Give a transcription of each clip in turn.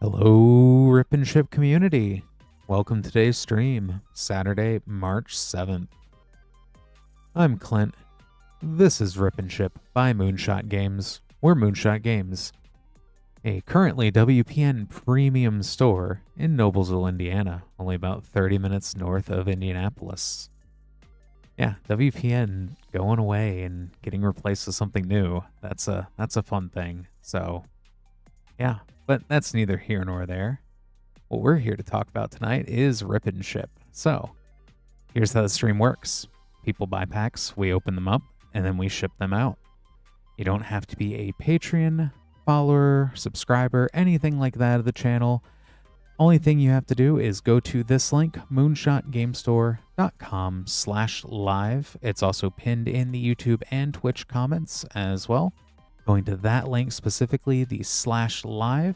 Hello, Rip and Ship community. Welcome to today's stream, Saturday, March 7th. I'm Clint. This is Rip and Ship by Moonshot Games. We're Moonshot Games, a currently WPN premium store in Noblesville, Indiana, only about 30 minutes north of Indianapolis. Yeah, WPN going away and getting replaced with something new. That's a fun thing. So, yeah. But that's neither here nor there. What we're here to talk about tonight is Rip and Ship. So, here's how the stream works. People buy packs, we open them up, and then we ship them out. You don't have to be a Patreon, follower, subscriber, anything like that of the channel. Only thing you have to do is go to this link, moonshotgamestore.com/live. It's also pinned in the YouTube and Twitch comments as well. Going to that link specifically, the /live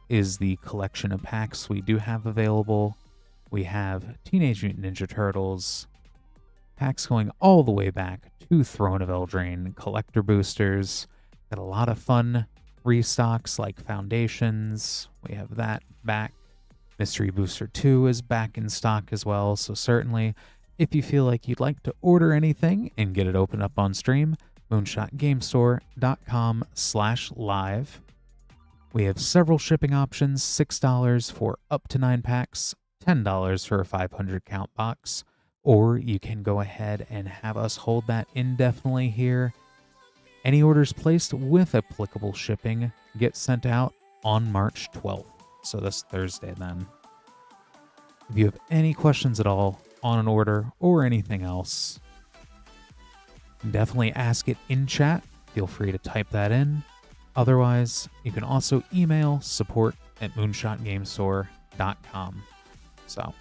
is the collection of packs we do have available. We have Teenage Mutant Ninja Turtles, packs going all the way back to Throne of Eldraine, collector boosters, got a lot of fun restocks like Foundations, we have that back. Mystery Booster 2 is back in stock as well, so certainly if you feel like you'd like to order anything and get it opened up on stream, moonshotgamestore.com/live. We have several shipping options, $6 for up to 9 packs, $10 for a 500 count box, or you can go ahead and have us hold that indefinitely here. Any orders placed with applicable shipping get sent out on March 12th, so this Thursday then. If you have any questions at all on an order or anything else, definitely ask it in chat. Feel free to type that in. Otherwise, you can also email support@moonshotgamestore.com. So,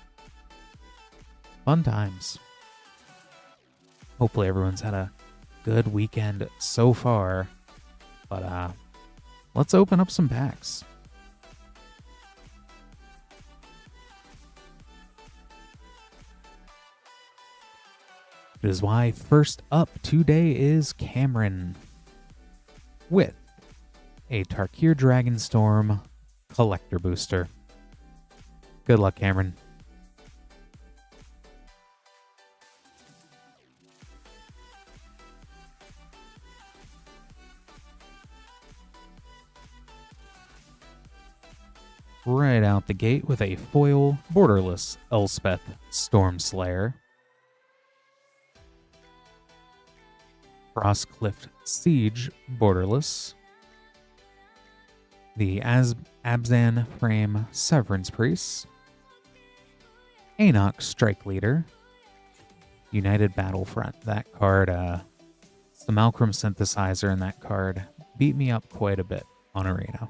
fun times. Hopefully everyone's had a good weekend so far. But let's open up some packs. It is why first up today is Cameron with a Tarkir Dragonstorm collector booster. Good luck, Cameron. Right out the gate with a foil borderless Elspeth Stormslayer. Frostcliff Siege borderless. The Abzan Frame Severance Priest. Anok Strike Leader. United Battlefront. That card, it's the Malcolm Synthesizer in that card. Beat me up quite a bit on Arena.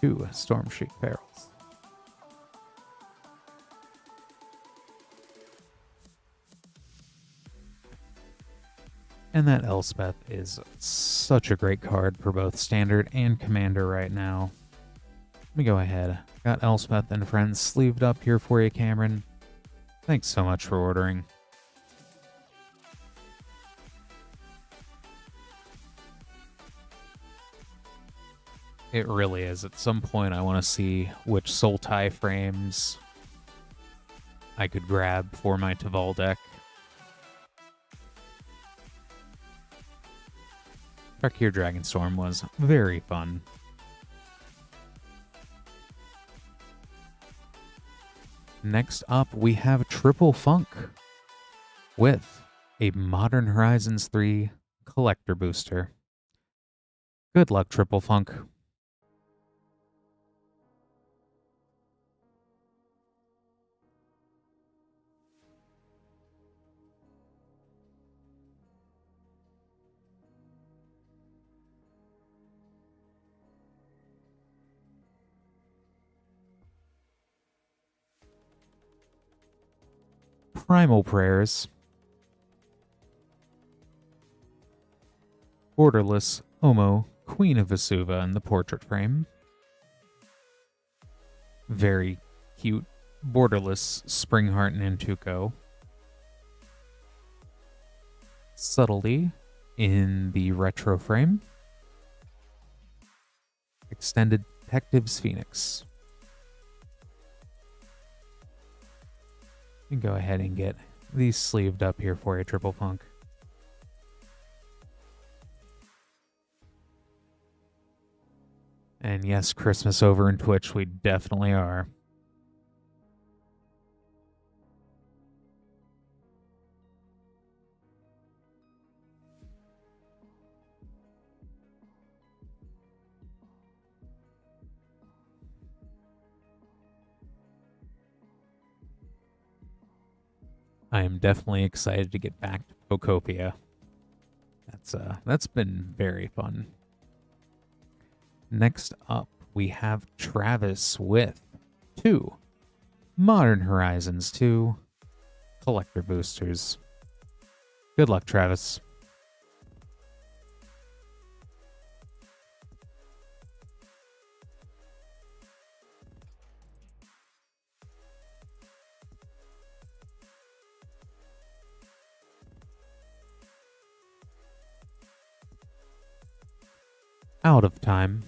2 Stormshriek Perils. And that Elspeth is such a great card for both Standard and Commander right now. Let me go ahead. Got Elspeth and Friends sleeved up here for you, Cameron. Thanks so much for ordering. It really is. At some point, I want to see which Sultai frames I could grab for my Taval deck. Tarkir Dragonstorm was very fun. Next up, we have Triple Funk with a Modern Horizons 3 collector booster. Good luck, Triple Funk. Primal Prayers. Borderless Omo, Queen of Vesuva in the portrait frame. Very cute borderless Springheart Nantuko. Subtlety in the retro frame. Extended Detectives Phoenix And go ahead and get these sleeved up here for you, Triple Funk. And yes, Christmas over in Twitch, we definitely are. I am definitely excited to get back to Pokopia. That's been very fun. Next up, we have Travis with 2 Modern Horizons 2 collector boosters. Good luck, Travis. Out of time.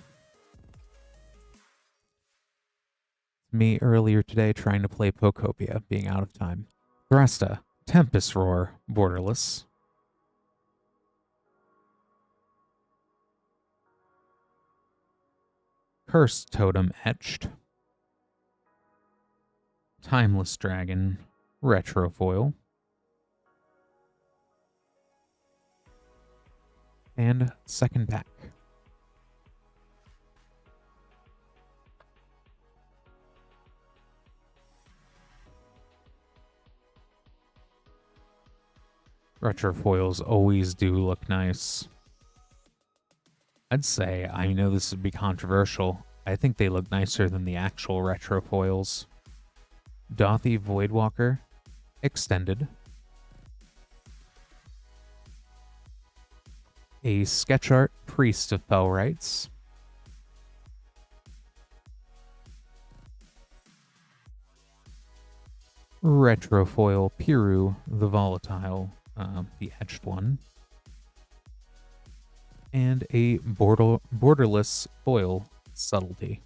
Me earlier today trying to play Pokopia, being out of time. Thresta, Tempest Roar, borderless. Cursed Totem, etched. Timeless Dragon, retrofoil. And second pack. Retrofoils always do look nice. I'd say, I know this would be controversial, I think they look nicer than the actual retrofoils. Dothy Voidwalker, extended. A sketch art Priest of Fellrights. Retrofoil Piru the Volatile, the etched one. And a borderless foil Subtlety.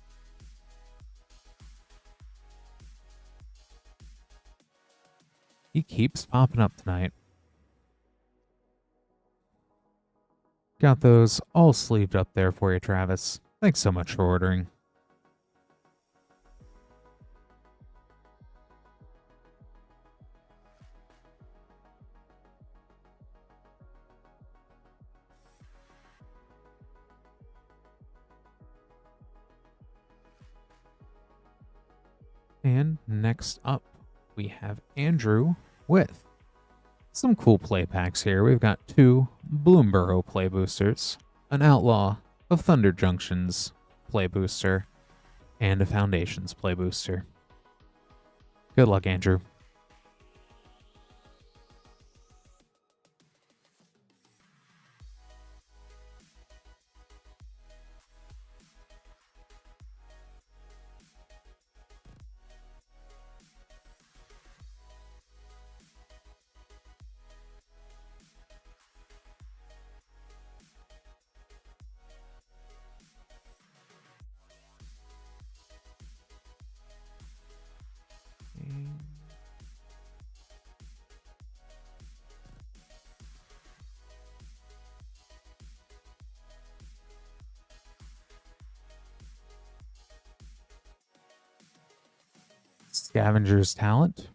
He keeps popping up tonight. Got those all sleeved up there for you, Travis. Thanks so much for ordering. And next up, we have Andrew with some cool play packs here. We've got 2 Bloomburrow play boosters, an Outlaw of Thunder Junctions play booster, and a Foundations play booster. Good luck, Andrew. Scavenger's Talent.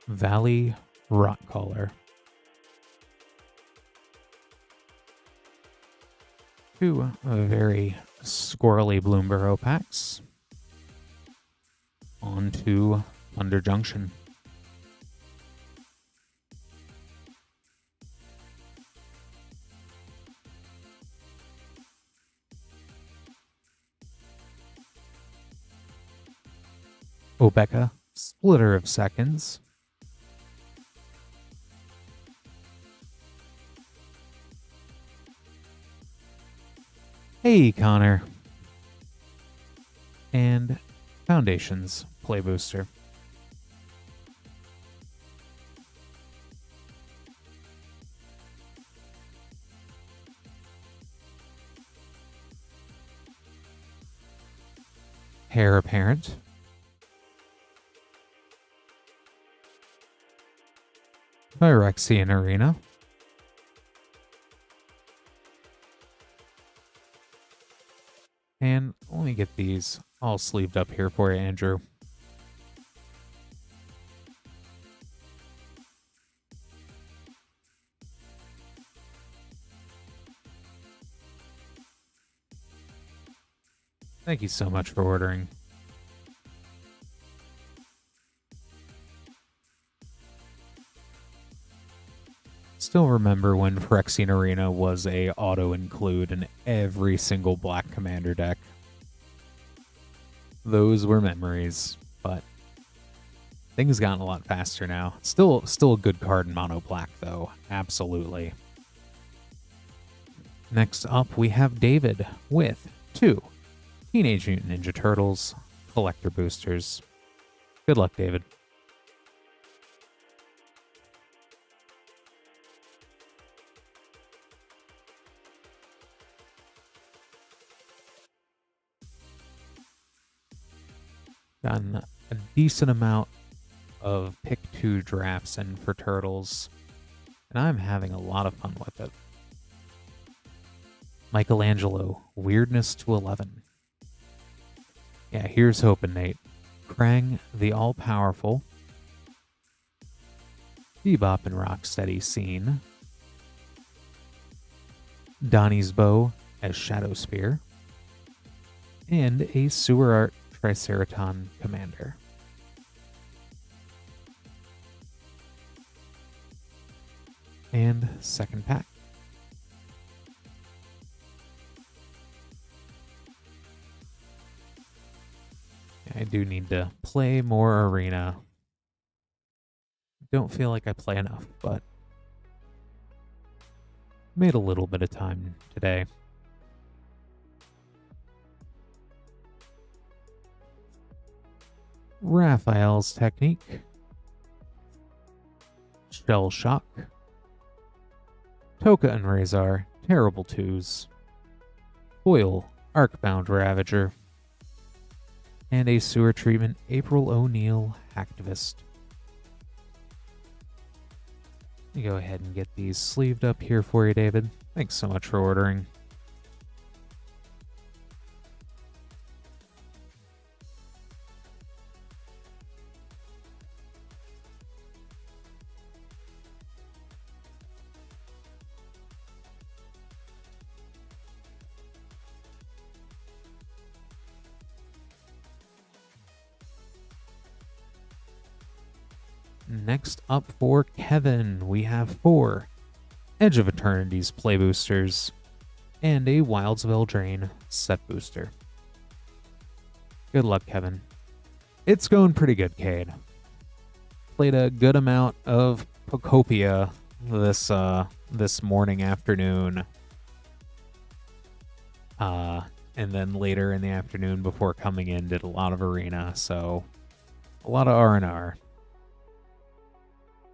Valley Rotcaller. 2 very squirrely Bloomburrow packs. On to Thunder Junction. Obeka, Splitter of Seconds. Hey, Connor. And Foundations Play Booster. Heir Apparent. Phyrexian Arena. And let me get these all sleeved up here for you, Andrew. Thank you so much for ordering. Still remember when Phyrexian Arena was a auto-include in every single black commander deck. Those were memories, but things gotten a lot faster now. Still a good card in mono black, though. Absolutely. Next up, we have David with 2 Teenage Mutant Ninja Turtles collector boosters. Good luck, David. Gotten a decent amount of pick 2 drafts in for Turtles, and I'm having a lot of fun with it. Michelangelo, Weirdness to 11. Yeah, here's hoping, Nate. Krang, the all-powerful. Bebop and Rocksteady Scene. Donnie's Bow as Shadow Spear. And a Sewer Art Triceraton Commander. And second pack. I do need to play more Arena. Don't feel like I play enough, but made a little bit of time today. Raphael's Technique. Shell Shock. Toka and Razor, Terrible Twos. Foil, Arcbound Ravager. And a Sewer Treatment, April O'Neil, Hacktivist. Let me go ahead and get these sleeved up here for you, David. Thanks so much for ordering. Next up for Kevin, we have 4 Edge of Eternities play boosters and a Wilds of Eldraine set booster. Good luck, Kevin. It's going pretty good, Cade. Played a good amount of Pocopia this morning, afternoon. And then later in the afternoon before coming in, did a lot of Arena, so a lot of R&R.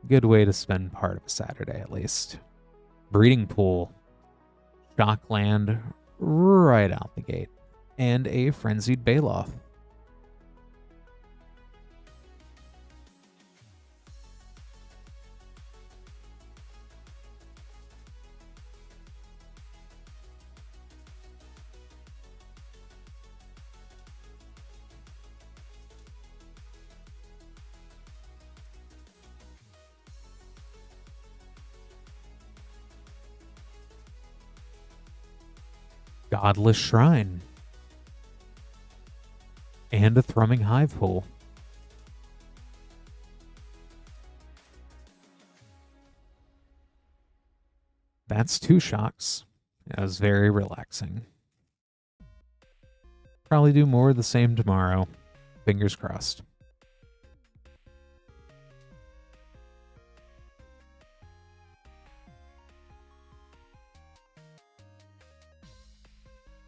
Good way to spend part of a Saturday, at least. Breeding Pool. Shockland right out the gate. And a Frenzied Baloth. Godless Shrine. And a Thrumming Hive Pool. That's 2 shocks. That was very relaxing. Probably do more of the same tomorrow. Fingers crossed.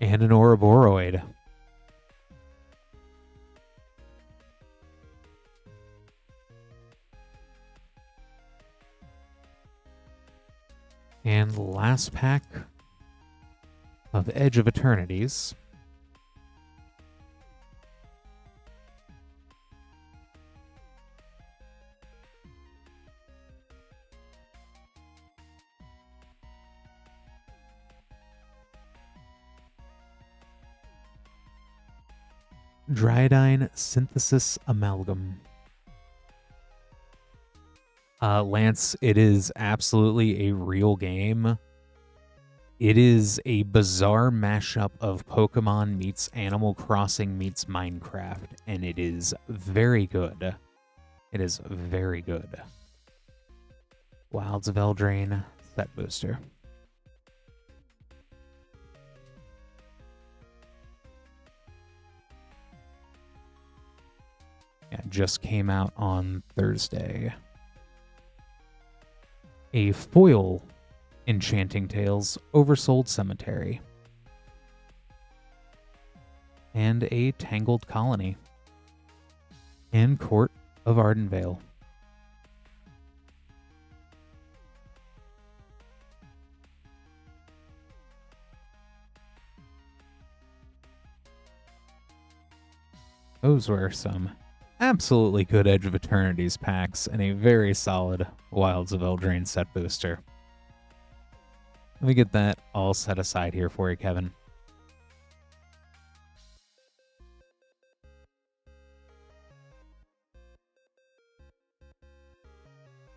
And an Ouroboros. And last pack of Edge of Eternities. Dryadine Synthesis Amalgam. Lance, it is absolutely a real game. It is a bizarre mashup of Pokemon meets Animal Crossing meets Minecraft, and it is very good. It is very good. Wilds of Eldraine set booster. Yeah, it just came out on Thursday. A foil Enchanting Tales Oversold Cemetery. And a Tangled Colony. And Court of Ardenvale. Those were some absolutely good Edge of Eternities packs and a very solid Wilds of Eldraine set booster. Let me get that all set aside here for you, Kevin.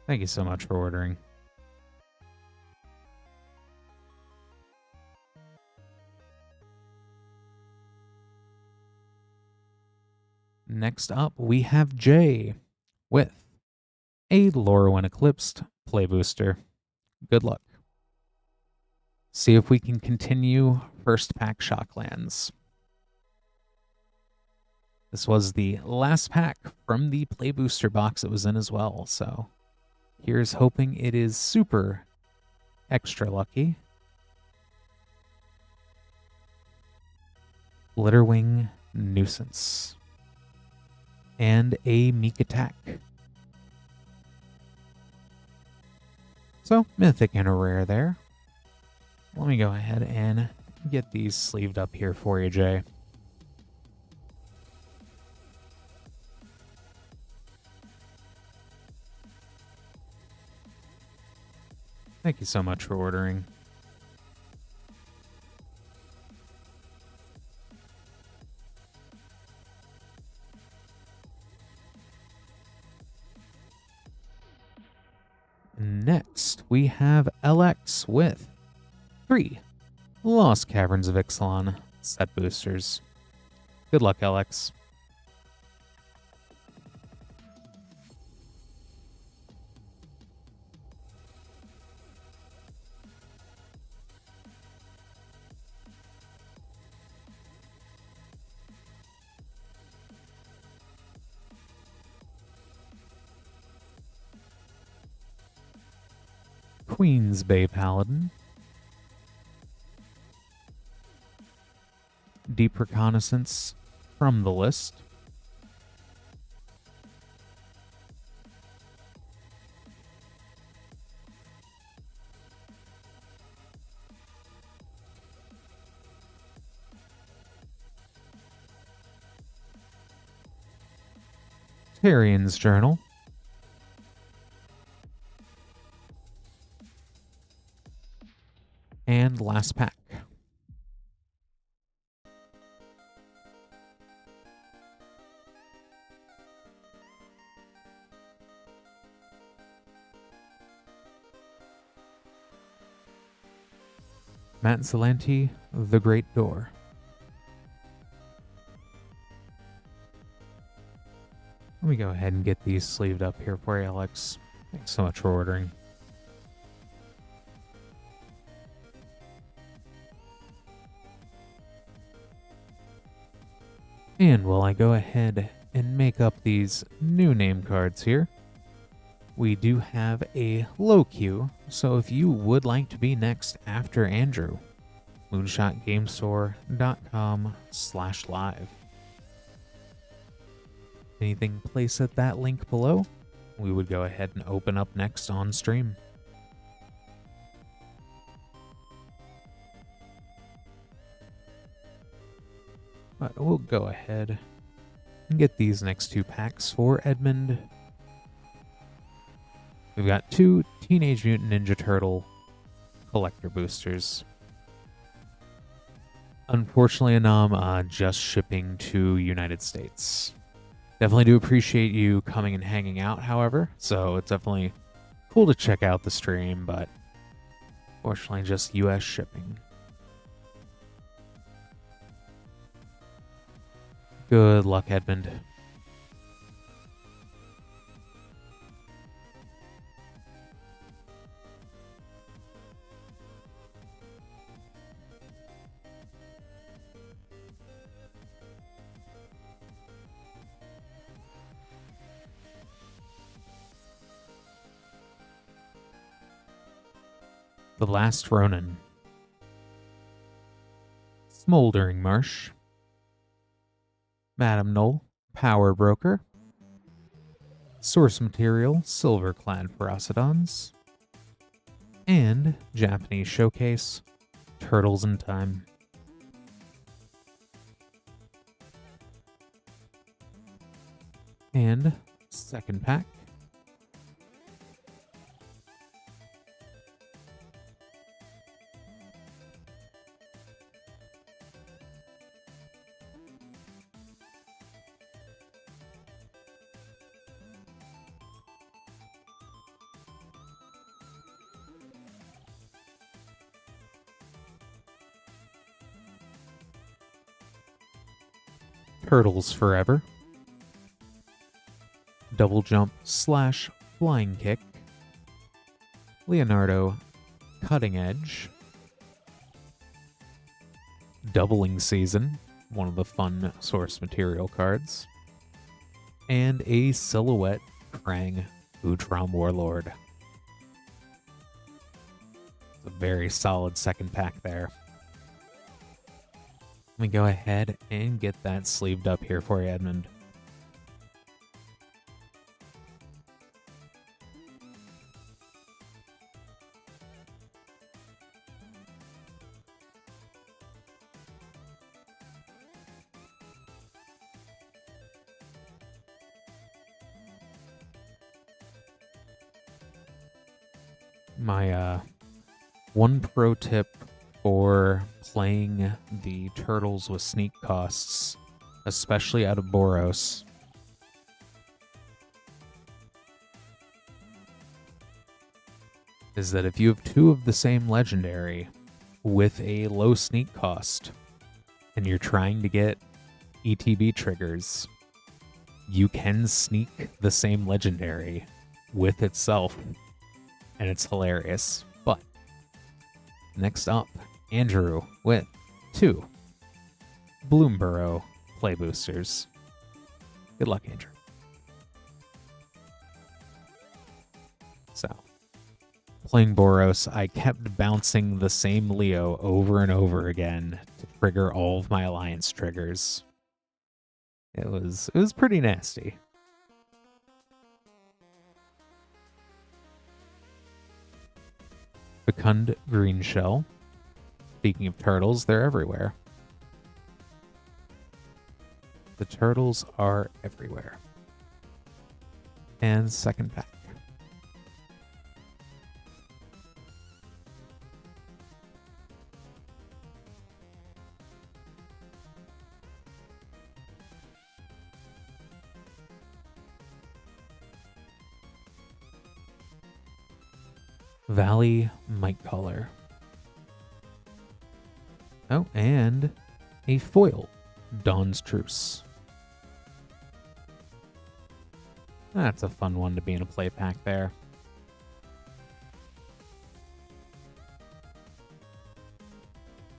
Thank you so much for ordering. Next up, we have Jay with a Lorwyn Eclipsed play booster. Good luck. See if we can continue first pack Shocklands. This was the last pack from the play booster box it was in as well, so here's hoping it is super extra lucky. Glitterwing Nuisance. And a Meek Attack. So, mythic and a rare there. Let me go ahead and get these sleeved up here for you, Jay. Thank you so much for ordering. Next, we have LX with 3 Lost Caverns of Ixalan set boosters. Good luck, LX. Queen's Bay Paladin. Deep Reconnaissance from the list. Tarian's Journal. And last pack. Matt Zelante, The Great Door. Let me go ahead and get these sleeved up here for you, Alex. Thanks so much for ordering. And while I go ahead and make up these new name cards here, we do have a low queue, so if you would like to be next after Andrew, moonshotgamestore.com/live. Anything placed at that link below, we would go ahead and open up next on stream. But we'll go ahead and get these next two packs for Edmund. We've got 2 Teenage Mutant Ninja Turtle collector boosters. Unfortunately, Anam, just shipping to United States. Definitely do appreciate you coming and hanging out, however, so it's definitely cool to check out the stream, but fortunately just US shipping. Good luck, Edmund. The Last Ronin, Smoldering Marsh, Madame Null, Power Broker, Source Material, Silver-clad Ferocidons, and Japanese Showcase, Turtles in Time. And second pack. Turtles Forever, Double Jump / Flying Kick, Leonardo Cutting Edge, Doubling Season, one of the fun source material cards, and a Silhouette Krang Utrom Warlord. It's a very solid second pack there. Let me go ahead and get that sleeved up here for you, Edmund. My one pro tip for playing the turtles with sneak costs, especially out of Boros, is that if you have 2 of the same legendary with a low sneak cost and you're trying to get ETB triggers, you can sneak the same legendary with itself, and it's hilarious. But next up, Andrew with 2 Bloomburrow play boosters. Good luck, Andrew. So, playing Boros, I kept bouncing the same Leo over and over again to trigger all of my alliance triggers. It was pretty nasty. Fecund Green Shell. Speaking of turtles, they're everywhere. The turtles are everywhere. And second pack. Valley Might Color. Oh, and a foil, Dawn's Truce. That's a fun one to be in a play pack there.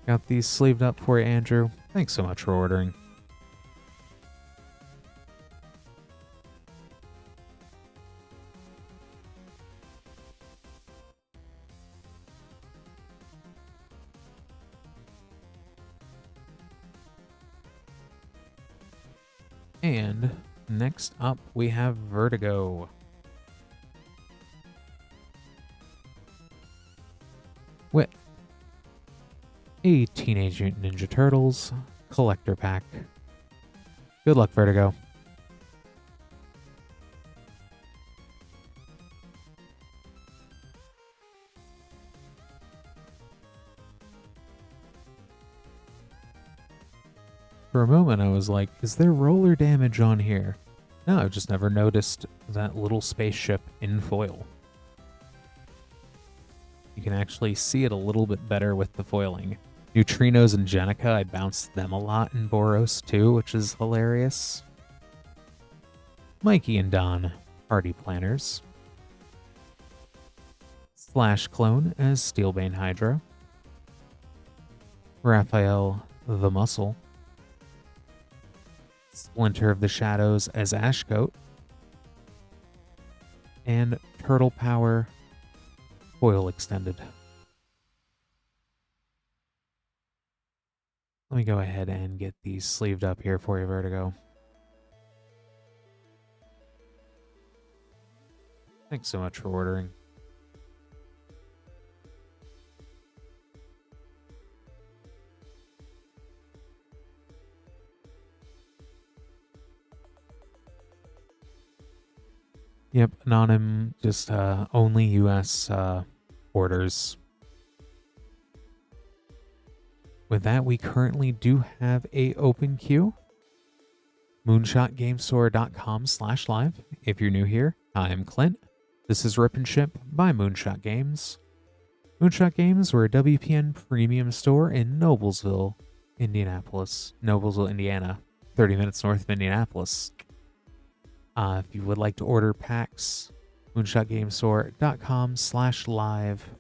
Got these sleeved up for you, Andrew. Thanks so much for ordering. And next up, we have Vertigo. With a Teenage Mutant Ninja Turtles collector pack. Good luck, Vertigo. For a moment, I was like, is there roller damage on here? No, I've just never noticed that little spaceship in foil. You can actually see it a little bit better with the foiling. Neutrinos and Jenica, I bounced them a lot in Boros too, which is hilarious. Mikey and Don, Party Planners. Slash Clone as Steelbane Hydra. Raphael the Muscle. Splinter of the Shadows as Ashcoat. And Turtle Power foil extended. Let me go ahead and get these sleeved up here for you, Vertigo. Thanks so much for ordering. Yep, Anonym, just only US orders. With that, we currently do have a open queue. moonshotgamestore.com/live. If you're new here, I am Clint. This is Rip and Ship by Moonshot Games. Moonshot Games, we're a WPN premium store in Noblesville, Indiana, 30 minutes north of Indianapolis. If you would like to order packs, moonshotgamestore.com/live.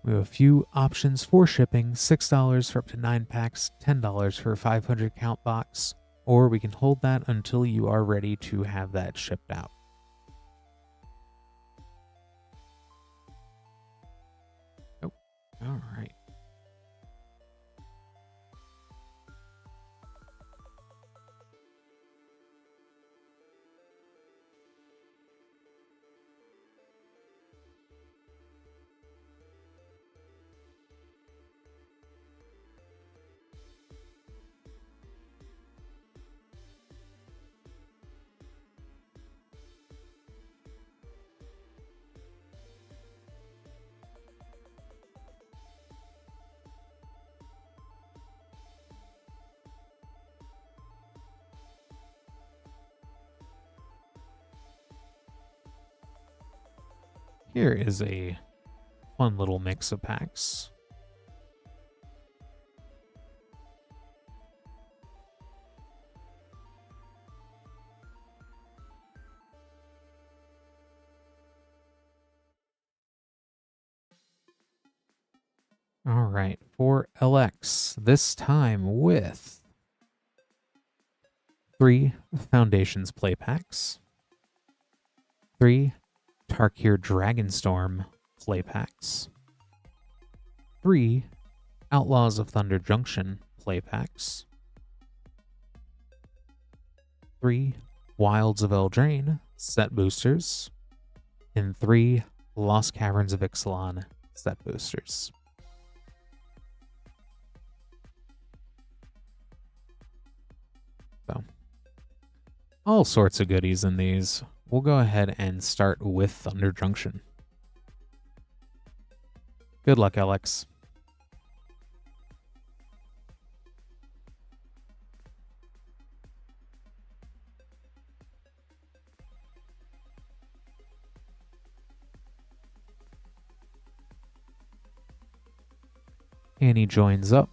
We have a few options for shipping: $6 for up to 9 packs, $10 for a 500 count box, or we can hold that until you are ready to have that shipped out. Oh, all right. Here is a fun little mix of packs. All right, for LX, this time with 3 Foundations play packs, 3 Tarkir Dragonstorm play packs, 3 Outlaws of Thunder Junction play packs, 3 Wilds of Eldraine set boosters, and 3 Lost Caverns of Ixalan set boosters. So, all sorts of goodies in these. We'll go ahead and start with Thunder Junction. Good luck, Alex. Annie joins up.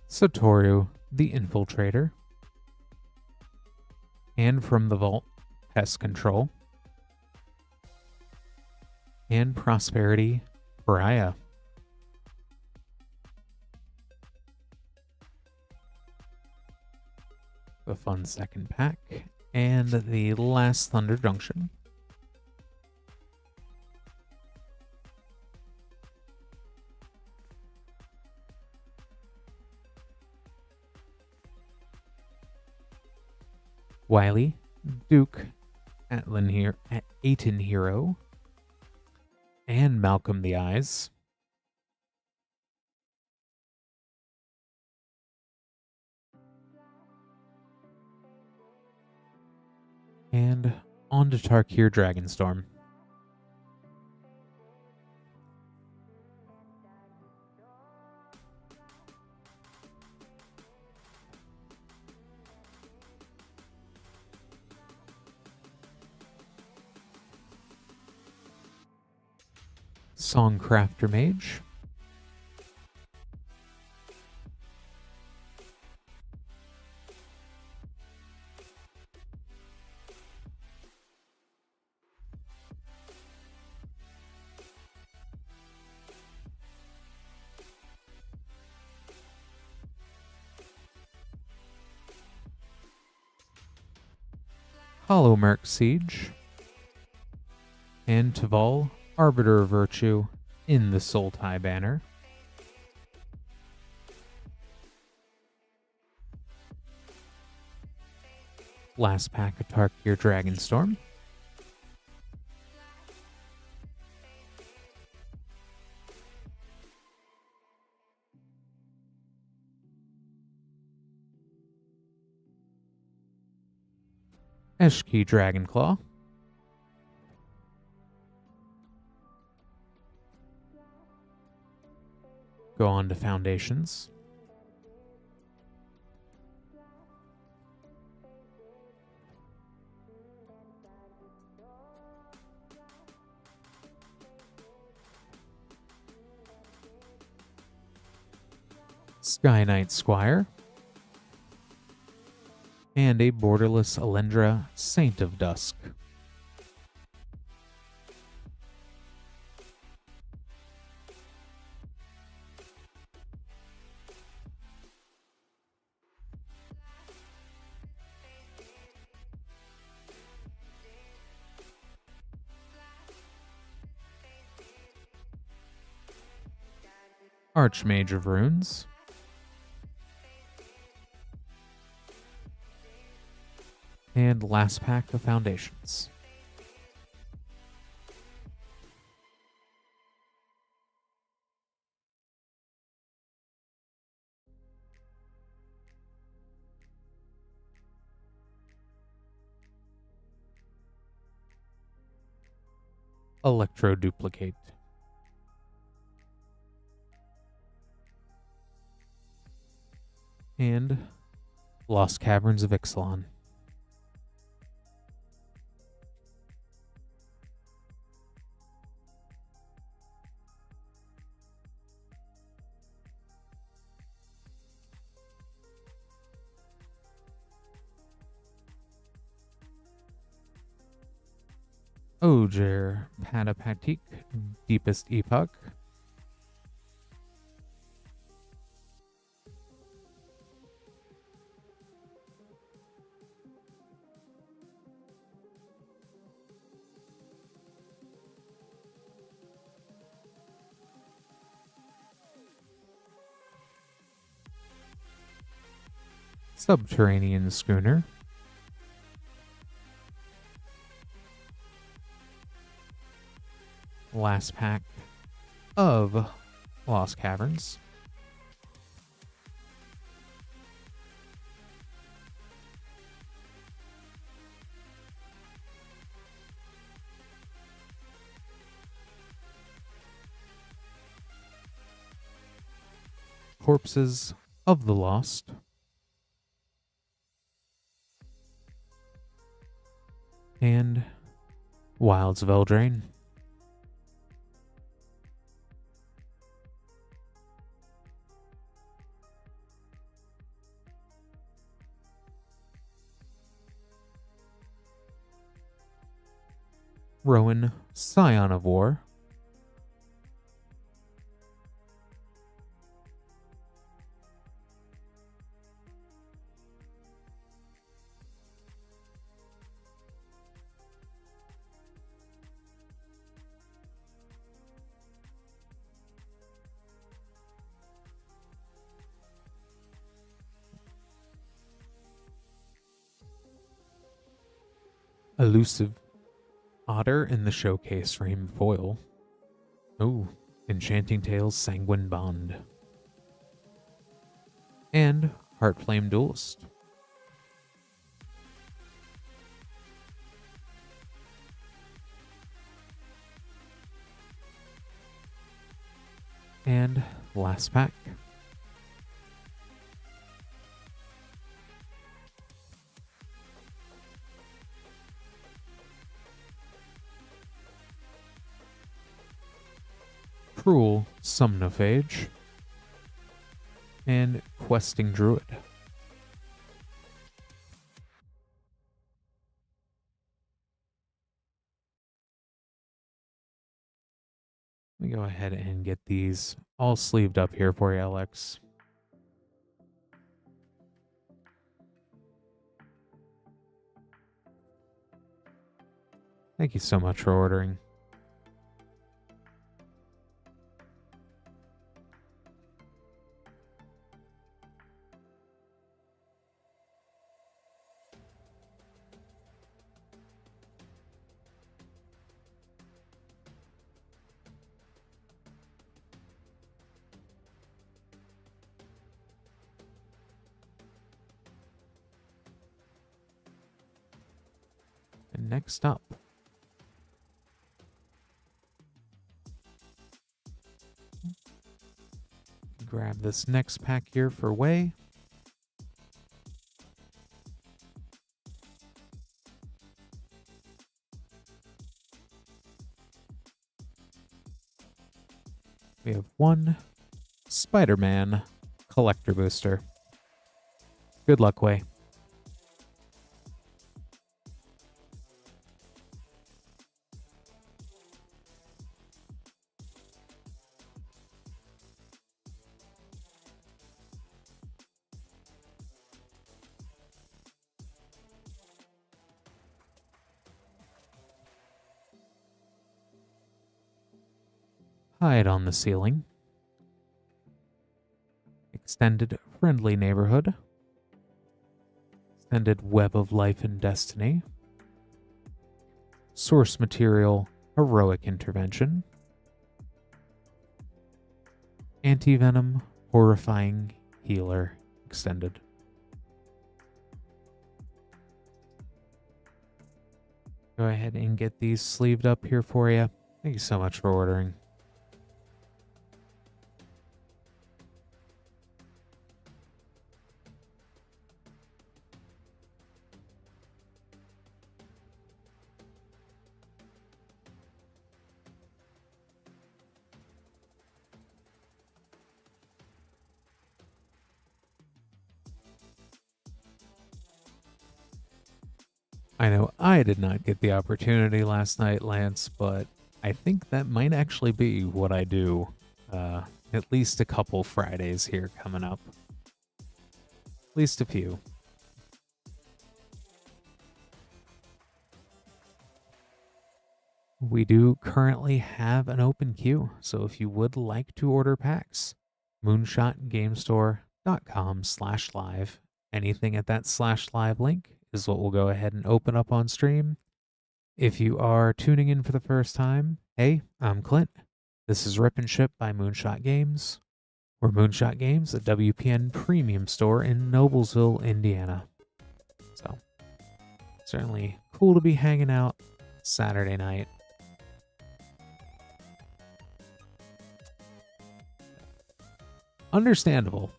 Satoru, the Infiltrator. And from the Vault, Pest Control. and Prosperity Pariah. The fun second pack, and the last Thunder Junction. Wiley, Duke, Aten Hero, and Malcolm the Eyes. And on to Tarkir Dragonstorm. Songcrafter Mage. Hollow Merc Siege. And Taval, Arbiter of Virtue, in the Sultai banner. Last pack of Tarkir Dragonstorm. Eshki Dragonclaw. Go on to Foundations. Sky Knight Squire. And a borderless Alendra, Saint of Dusk. Archmage of Runes. And last pack of Foundations. Electro Duplicate. And Lost Caverns of Ixalan. Ojer Padapatik, Deepest Epoch. Subterranean Schooner. Last pack of Lost Caverns. Corpses of the Lost. And Wilds of Eldraine. Rowan, Scion of War. Elusive Otter in the Showcase Frame foil. Oh, Enchanting Tales Sanguine Bond. And Heartflame Duelist. And last pack. Cruel Somnophage and Questing Druid. Let me go ahead and get these all sleeved up here for you, Alex. Thank you so much for ordering. And next up, grab this next pack here for Way. We have one Spider-Man collector booster. Good luck, Way. Hide on the Ceiling. Extended Friendly Neighborhood. Extended Web of Life and Destiny. Source Material Heroic Intervention. Anti-Venom Horrifying Healer Extended. Go ahead and get these sleeved up here for you. Thank you so much for ordering. I know I did not get the opportunity last night, Lance, but I think that might actually be what I do at least a couple Fridays here coming up. At least a few. We do currently have an open queue, so if you would like to order packs, moonshotgamestore.com/live. Anything at that /live link is what we'll go ahead and open up on stream. If you are tuning in for the first time, hey, I'm Clint. This is Rip and Ship by Moonshot Games. We're Moonshot Games, a WPN premium store in Noblesville, Indiana. So, certainly cool to be hanging out Saturday night. Understandable.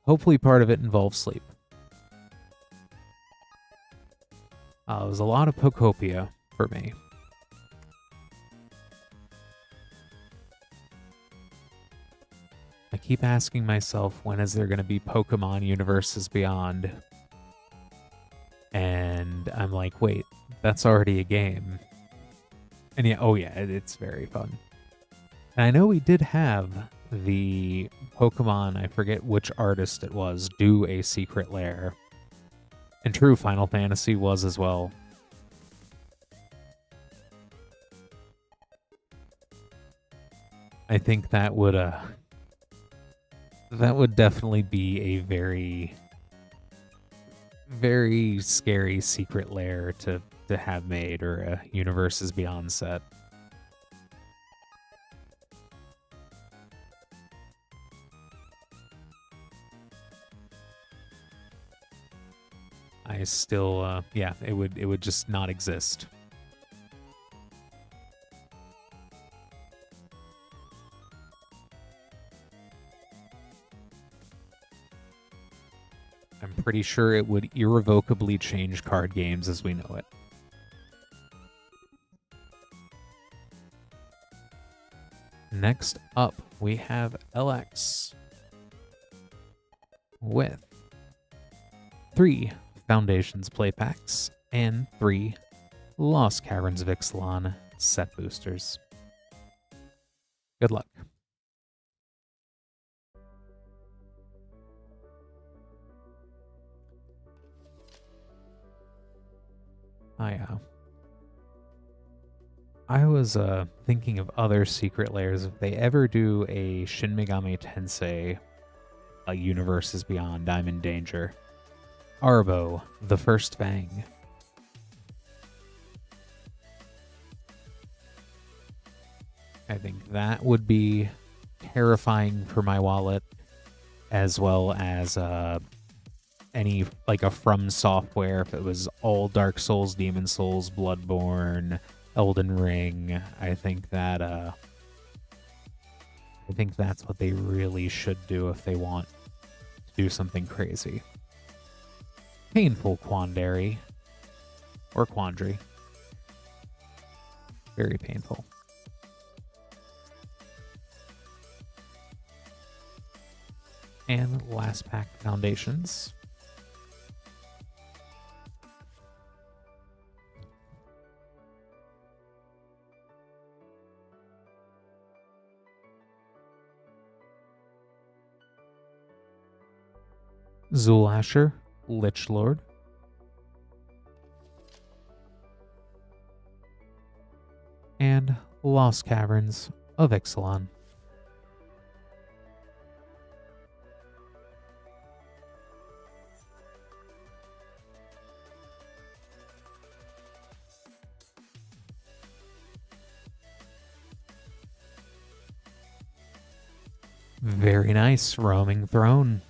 Hopefully part of it involves sleep. It was a lot of Pokopia for me. I keep asking myself, when is there going to be Pokemon Universes Beyond? And I'm like, wait, that's already a game. And yeah, oh yeah, it's very fun. And I know we did have the Pokemon, I forget which artist it was, do a secret lair. And true, Final Fantasy was as well. I think that would definitely be a very, very scary secret lair to to have made, or a Universes Beyond set. I still, yeah, it would just not exist. I'm pretty sure it would irrevocably change card games as we know it. Next up, we have LX with 3 Foundations play packs and 3 Lost Caverns of Ixalan set boosters. Good luck. I was thinking of other secret layers. If they ever do a Shin Megami Tensei Universes Beyond, I'm in danger. Arbo, the First Fang. I think that would be terrifying for my wallet, as well as any, like a From Software, if it was all Dark Souls, Demon Souls, Bloodborne, Elden Ring. I think that's what they really should do if they want to do something crazy. Painful Quandary. Or Quandary. Very painful. And last pack, Foundations. Zulasher, Lich Lord. And Lost Caverns of Ixalan. Very nice, Roaming Throne.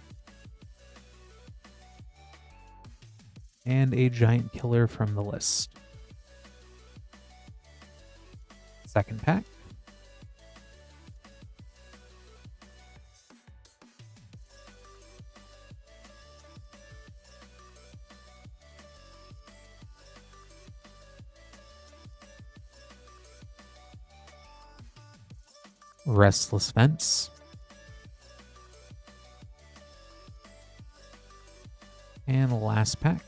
And a Giant Killer from the list. Second pack. Restless Fence. And last pack.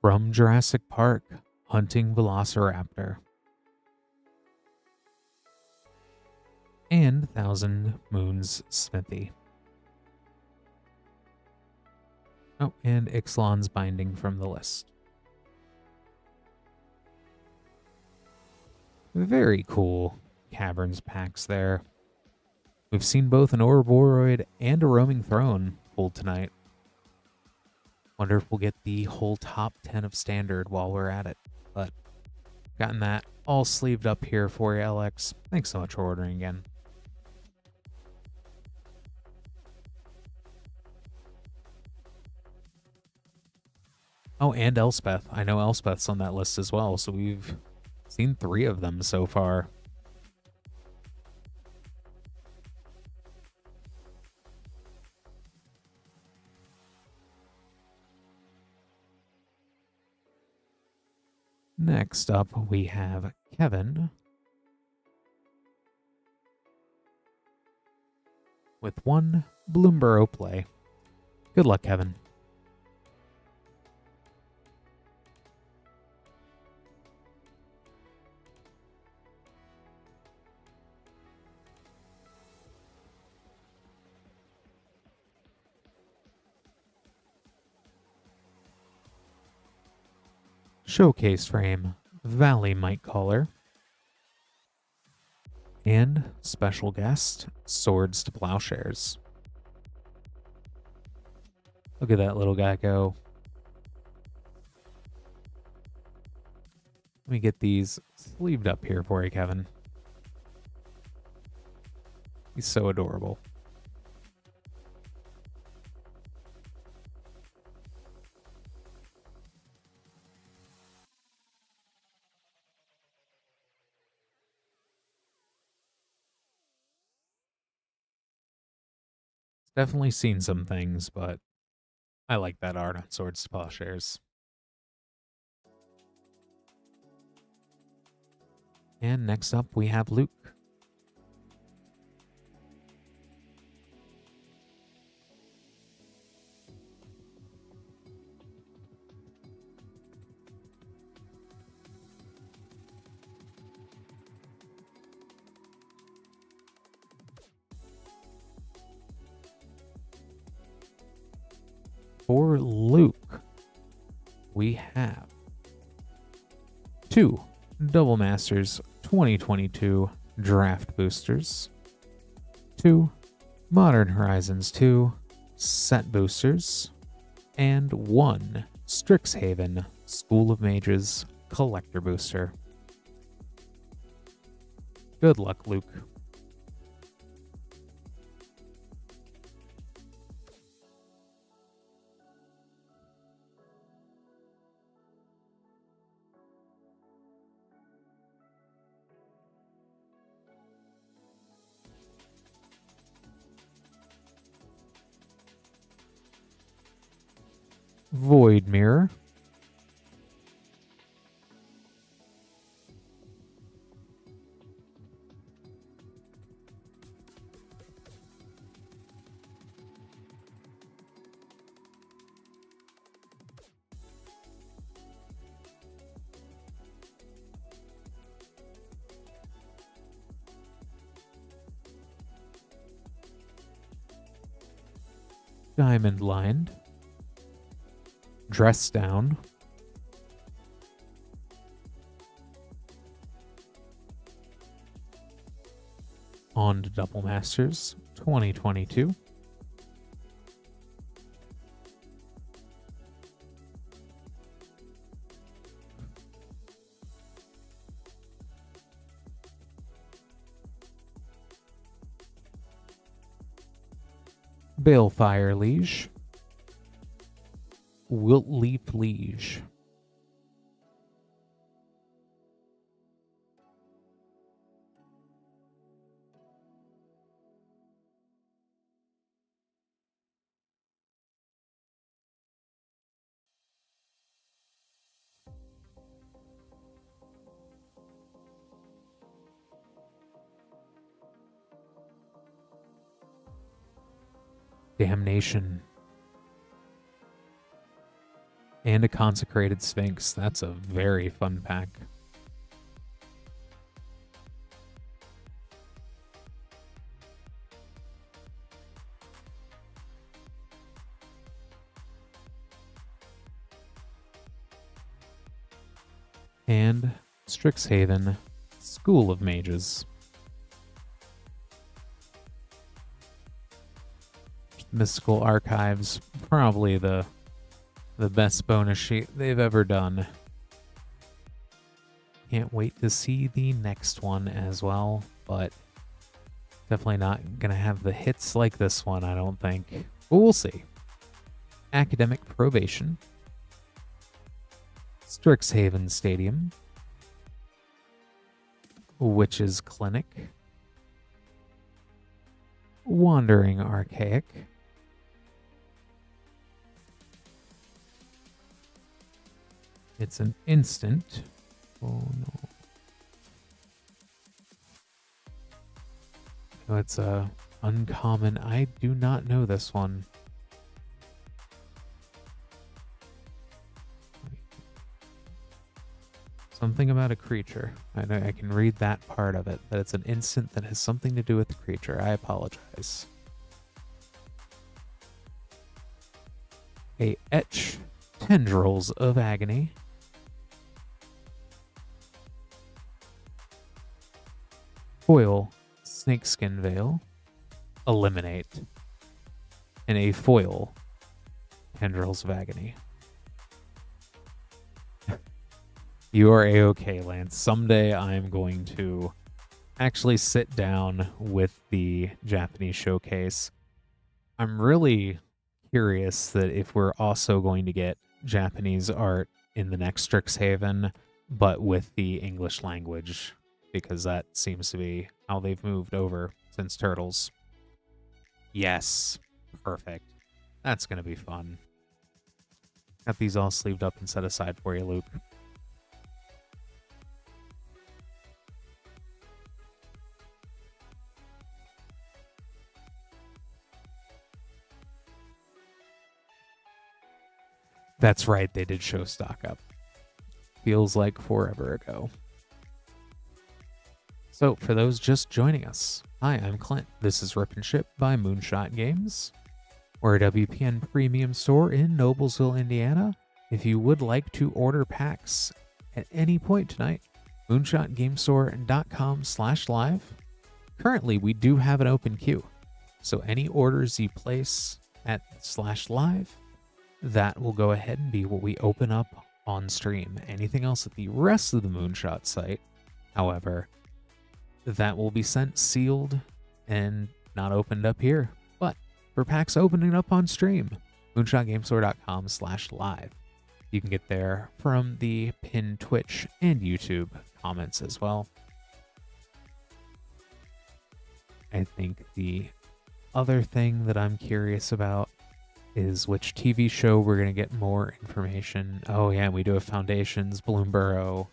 From Jurassic Park, Hunting Velociraptor. And Thousand Moons Smithy. Oh, and Ixalan's Binding from the list. Very cool Caverns packs there. We've seen both an Ouroboros and a Roaming Throne pulled tonight. Wonder if we'll get the whole top 10 of Standard while we're at it. But gotten that all sleeved up here for you, LX. Thanks so much for ordering again. Oh, and Elspeth. I know Elspeth's on that list as well, so we've seen 3 of them so far. Next up, we have Kevin with 1 Bloomburrow play. Good luck, Kevin. Showcase frame Valley Might Caller, and special guest, Swords to Plowshares. Look at that little guy go. Let me get these sleeved up here for you, Kevin. He's so adorable. Definitely seen some things, but I like that art on Swords to Plowshares. And next up, we have Luke. For Luke, we have 2 Double Masters 2022 Draft Boosters, 2 Modern Horizons 2 Set Boosters, and 1 Strixhaven School of Mages Collector Booster. Good luck, Luke. Void Mirror, Diamond Lined, Dress Down, on to Double Masters 2022, Balefire Liege, Wiltleaf Liege, Damnation, and a Consecrated Sphinx. That's a very fun pack. And Strixhaven School of Mages. Mystical Archives, probably the best bonus sheet they've ever done. Can't wait to see the next one as well, but definitely not gonna have the hits like this one, I don't think. But we'll see. Academic Probation, Strixhaven Stadium, Witch's Clinic, Wandering Archaic, it's an instant. Oh no. No, it's a uncommon. I do not know this one. Something about a creature. I can read that part of it, that it's an instant that has something to do with the creature. I apologize. A Etch Tendrils of Agony, foil Snakeskin Veil, Eliminate, and a foil Tendrils of Agony. You are A-okay, Lance. Someday I'm going to actually sit down with the Japanese showcase. I'm really curious that if we're also going to get Japanese art in the next Strixhaven, but with the English language, because that seems to be how they've moved over since Turtles. Yes, perfect. That's going to be fun. Got these all sleeved up and set aside for you, Luke. That's right, they did show stock up. Feels like forever ago. So, for those just joining us, hi, I'm Clint. This is Rip and Ship by Moonshot Games. We're a WPN premium store in Noblesville, Indiana. If you would like to order packs at any point tonight, moonshotgamestore.com/live. Currently, we do have an open queue, so any orders you place at /live, that will go ahead and be what we open up on stream. Anything else at the rest of the Moonshot site, however, that will be sent sealed and not opened up here. But for packs opening up on stream, moonshotgamestore.com/live. You can get there from the pinned Twitch and YouTube comments as well. I think the other thing that I'm curious about is which TV show we're going to get more information. Oh yeah, we do have Foundations, Bloomburrow,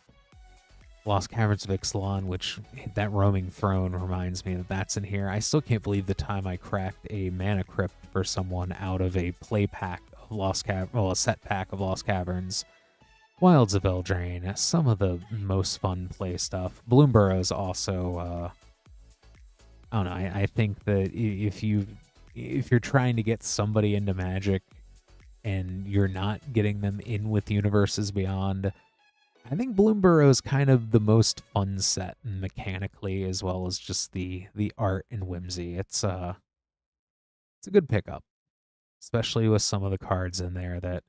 Lost Caverns of Ixalan, which that Roaming Throne reminds me that that's in here. I still can't believe the time I cracked a Mana Crypt for someone out of a play pack of a set pack of Lost Caverns. Wilds of Eldraine, some of the most fun play stuff. Bloomburrow also, I don't know, I think that if you're trying to get somebody into Magic and you're not getting them in with Universes Beyond, I think Bloomburrow is kind of the most fun set mechanically, as well as just the art and whimsy. It's a good pickup, especially with some of the cards in there that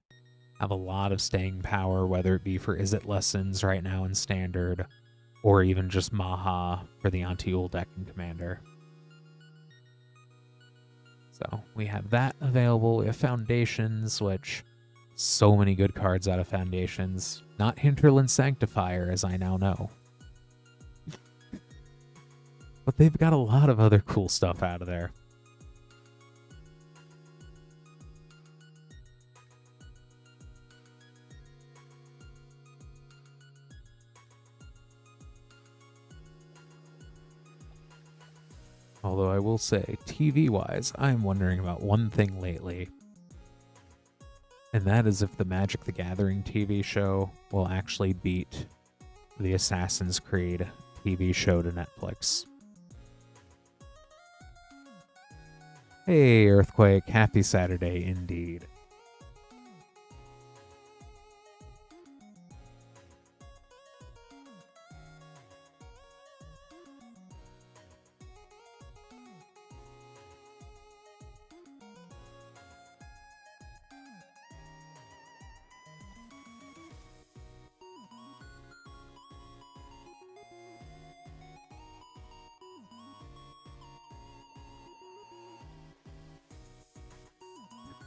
have a lot of staying power, whether it be for Izzet Lessons right now in Standard, or even just Maha for the Anti-Ul deck and Commander. So we have that available. We have Foundations, which so many good cards out of Foundations. Not Hinterland Sanctifier, as I now know. But they've got a lot of other cool stuff out of there. Although I will say, TV-wise, I'm wondering about one thing lately. And that is if the Magic the Gathering TV show will actually beat the Assassin's Creed TV show to Netflix. Hey, Earthquake. Happy Saturday indeed.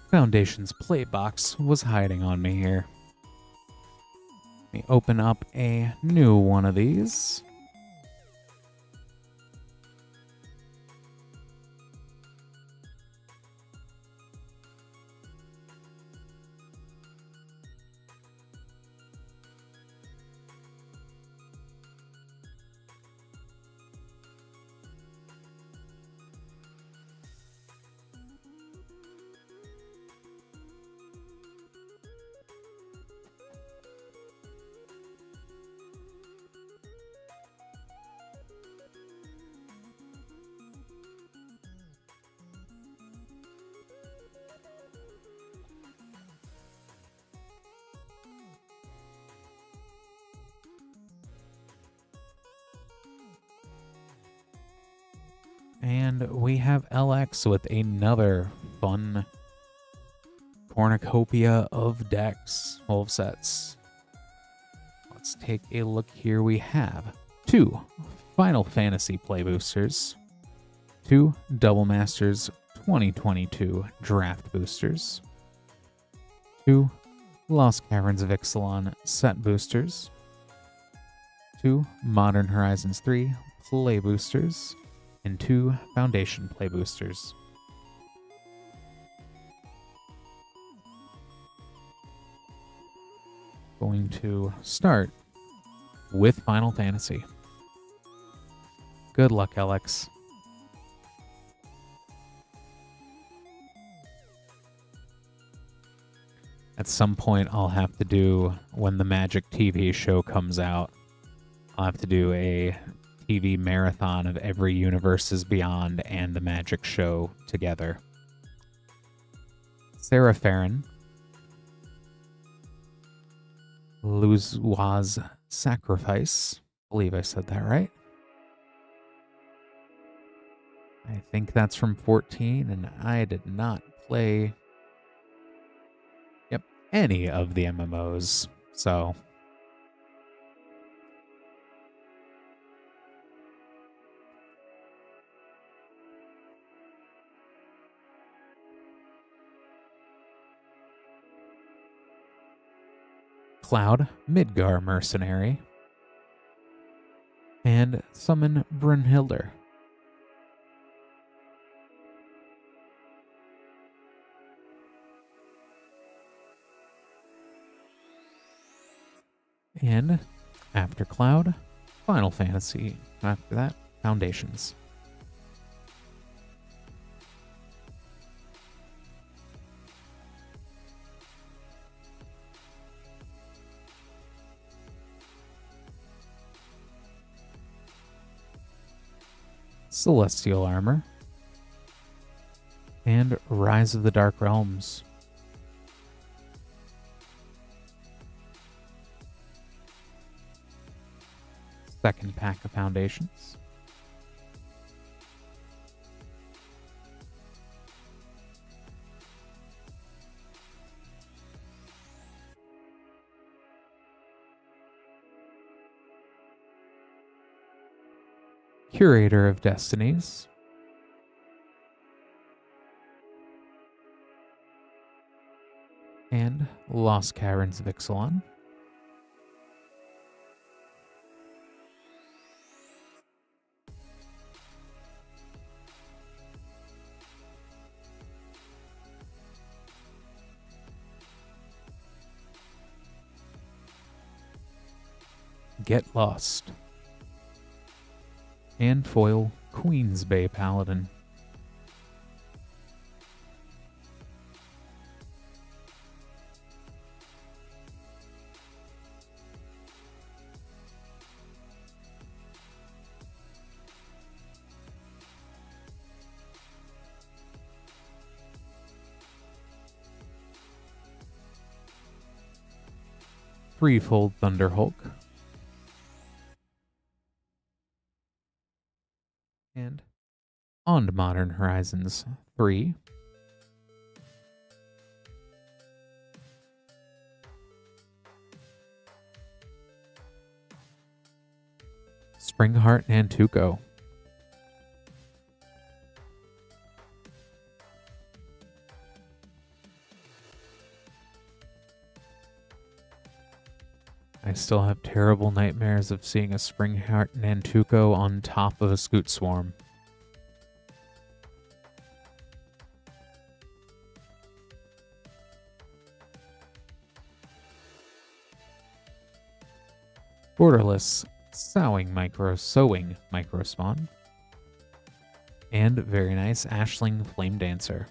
Foundation's play box was hiding on me here. Let me open up a new one of these. And we have LX with another fun cornucopia of decks, full sets. Let's take a look here. We have 2 Final Fantasy Play Boosters, 2 Double Masters 2022 Draft Boosters, 2 Lost Caverns of Ixalan Set Boosters, 2 Modern Horizons 3 Play Boosters, and 2 Foundation Play Boosters. Going to start with Final Fantasy. Good luck, Alex. At some point, I'll have to do, when the Magic TV show comes out, I'll have to do a TV marathon of every Universes Beyond and the Magic show together. Sarah Farron, Luzwa's Sacrifice. I believe I said that right. I think that's from 14, and I did not play any of the MMOs, so Cloud, Midgar Mercenary, and summon Brunhilde. And after Cloud, Final Fantasy. After that, Foundations. Celestial Armor, and Rise of the Dark Realms. Second pack of Foundations. Curator of Destinies. And Lost Caverns of Ixalan. Get Lost. And foil Queen's Bay Paladin. Threefold Thunderhulk. And on to Modern Horizons 3. Springheart and Tuco. I still have terrible nightmares of seeing a Springheart Nantuko on top of a Scoot Swarm. Borderless Sowing Micro Spawn. And very nice Ashling Flame Dancer.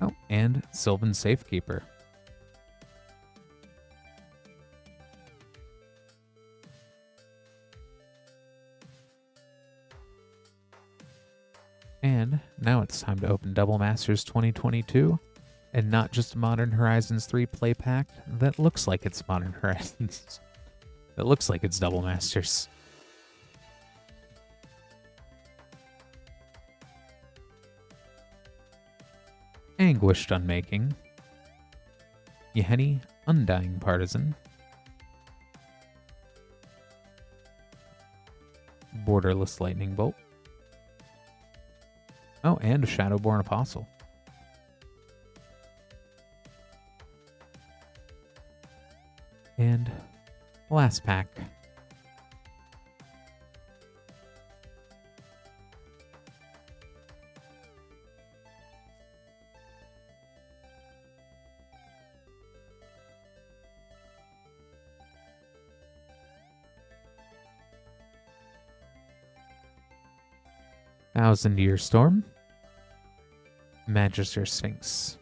Oh, and Sylvan Safekeeper. And now it's time to open Double Masters 2022, and not just a Modern Horizons 3 play pack that looks like it's Modern Horizons. It looks like it's Double Masters. Vanquished Unmaking, Yeheni, Undying Partisan, Borderless Lightning Bolt, oh, and a Shadowborn Apostle. And last pack. Thousand Year Storm, Magister Sphinx.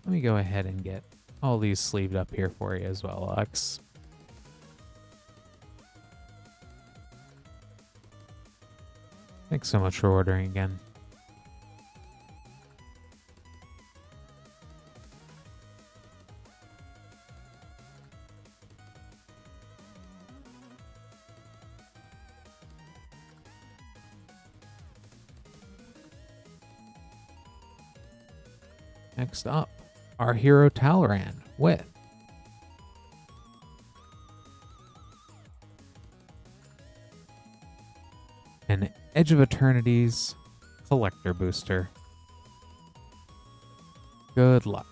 Let me go ahead and get all these sleeved up here for you as well, Alex. Thanks so much for ordering again. Next up, our hero Talran with an Edge of Eternities collector booster. Good luck.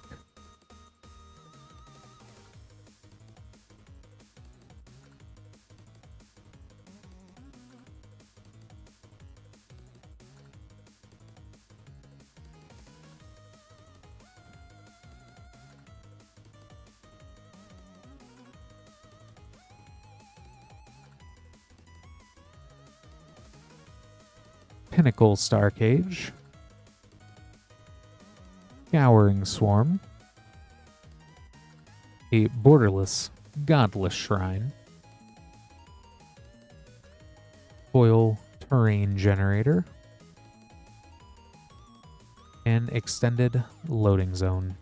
Pinnacle Starcage, Scouring Swarm, a Borderless Godless Shrine, Foil Terrain Generator, and Extended Loading Zone.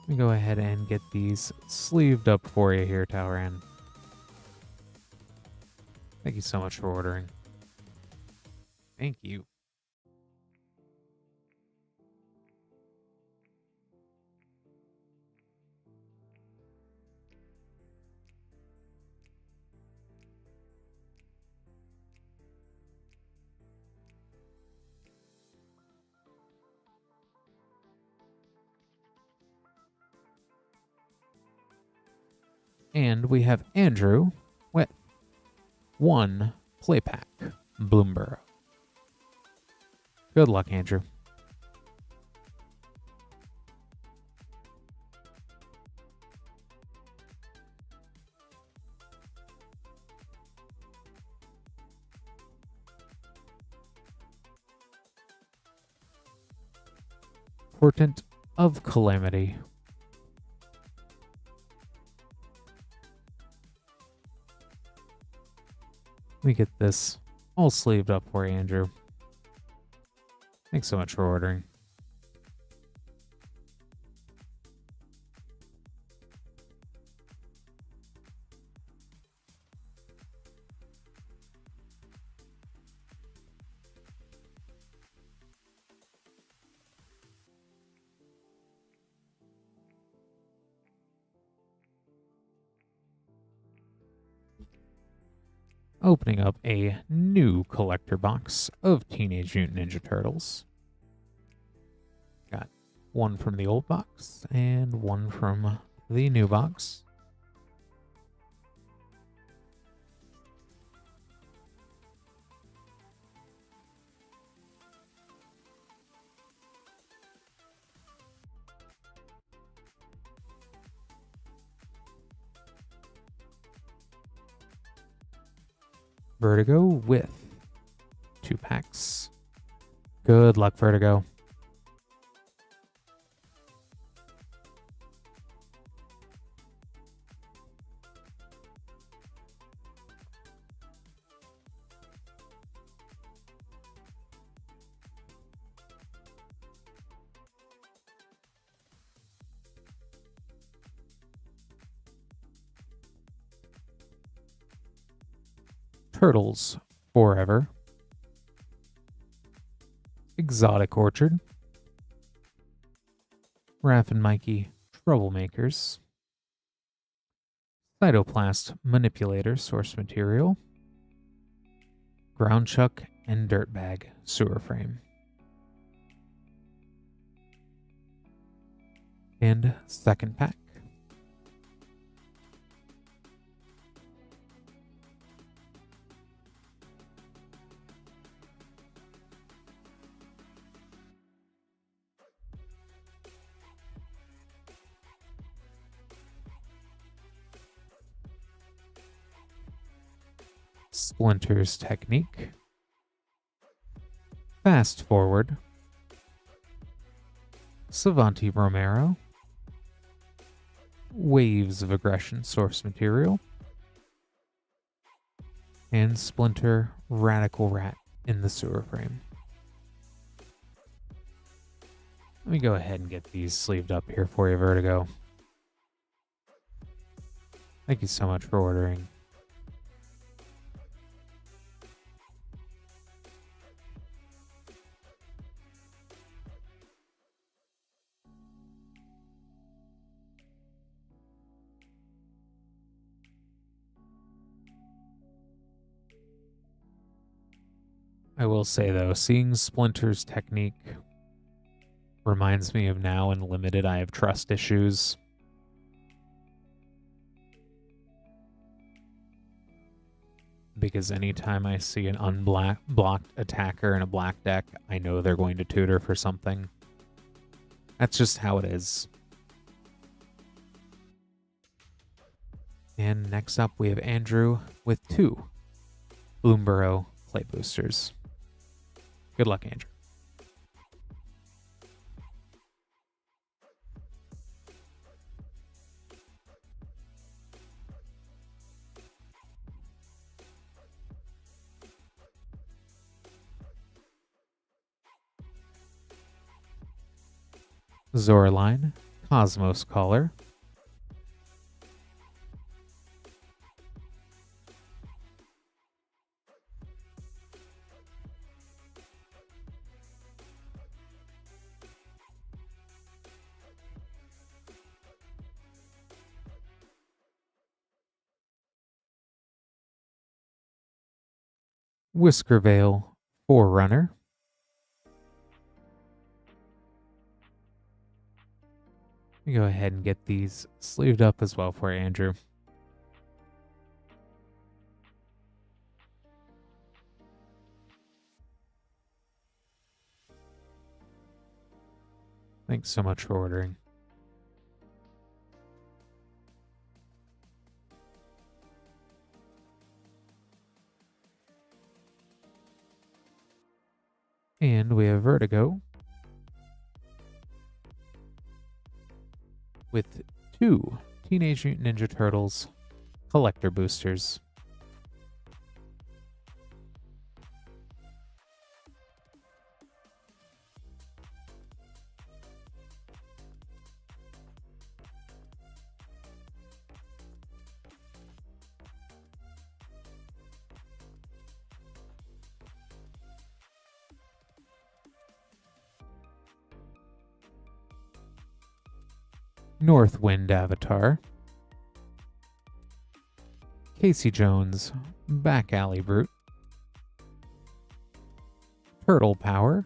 Let me go ahead and get these sleeved up for you here, Talran. Thank you so much for ordering. Thank you. And we have Andrew with one play pack, Bloomburrow. Good luck, Andrew. Portent of Calamity. Let me get this all sleeved up for you, Andrew. Thanks so much for ordering. Opening up a new collector box of Teenage Mutant Ninja Turtles. Got one from the old box and one from the new box. Vertigo with 2 packs. Good luck, Vertigo. Turtles Forever, Exotic Orchard, Raph and Mikey Troublemakers, Cytoplast Manipulator Source Material, Groundchuck and Dirtbag Sewer Frame. And second pack. Splinter's Technique, Fast Forward, Savanti Romero, Waves of Aggression Source Material, and Splinter Radical Rat in the Sewer Frame. Let me go ahead and get these sleeved up here for you, Vertigo. Thank you so much for ordering. I will say, though, seeing Splinter's Technique reminds me of now in Limited I have trust issues. Because anytime I see an unblocked attacker in a black deck, I know they're going to tutor for something. That's just how it is. And next up we have Andrew with 2 Bloomburrow Play Boosters. Good luck, Andrew. Zoraline, Cosmos Caller, Whiskervale, Forerunner, let me go ahead and get these sleeved up as well for Andrew. Thanks so much for ordering. And we have Vertigo with 2 Teenage Mutant Ninja Turtles Collector Boosters. Northwind Avatar, Casey Jones, Back Alley Brute, Turtle Power,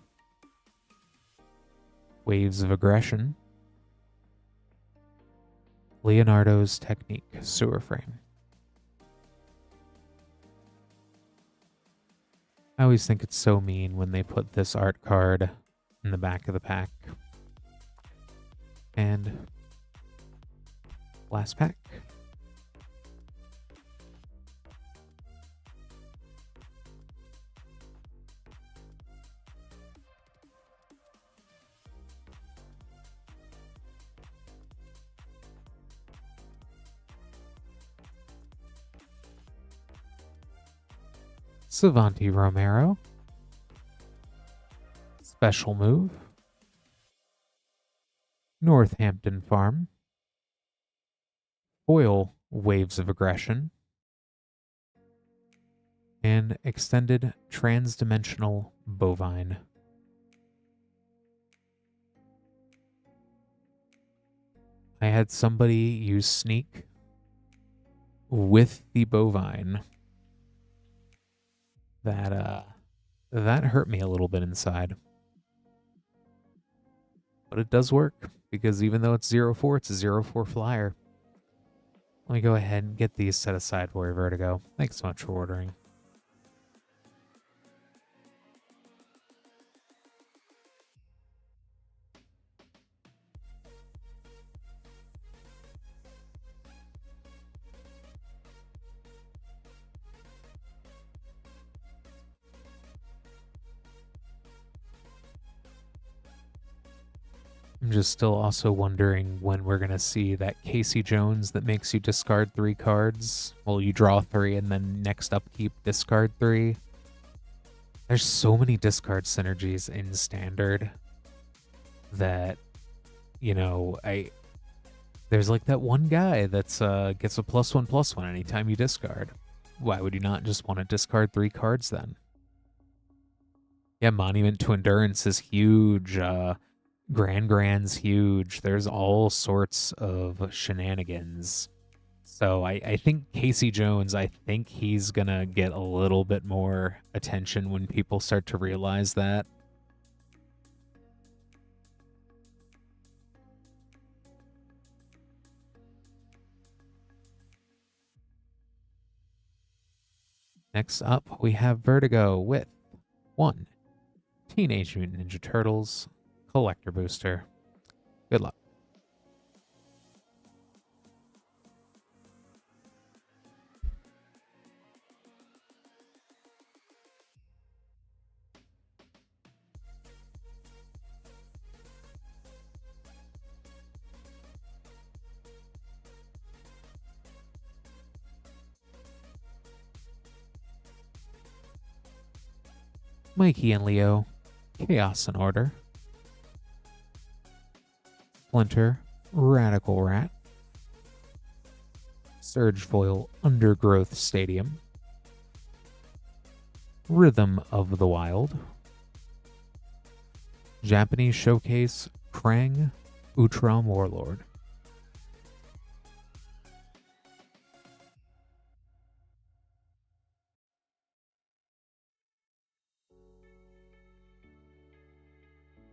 Waves of Aggression, Leonardo's Technique Sewer Frame. I always think it's so mean when they put this art card in the back of the pack. And last pack. Savanti Romero, Special Move, Northampton Farm, Foil Waves of Aggression, and Extended Transdimensional Bovine. I had somebody use Sneak with the Bovine. That hurt me a little bit inside. But it does work, because even though it's 0-4, it's a 0-4 flyer. Let me go ahead and get these set aside for you, Vertigo. Thanks so much for ordering. I'm just still also wondering when we're going to see that Casey Jones that makes you discard 3 cards. Well, you draw 3 and then next upkeep discard 3. There's so many discard synergies in Standard that, you know, there's like that one guy that's gets a +1/+1 anytime you discard. Why would you not just want to discard 3 cards then? Yeah, Monument to Endurance is huge. Grand's huge. There's all sorts of shenanigans. So I think Casey Jones, I think he's going to get a little bit more attention when people start to realize that. Next up, we have Vertigo with 1 Teenage Mutant Ninja Turtles Collector Booster. Good luck. Mikey and Leo, Chaos and Order. Splinter, Radical Rat. Surge Foil, Undergrowth Stadium. Rhythm of the Wild. Japanese Showcase, Krang, Utram Warlord.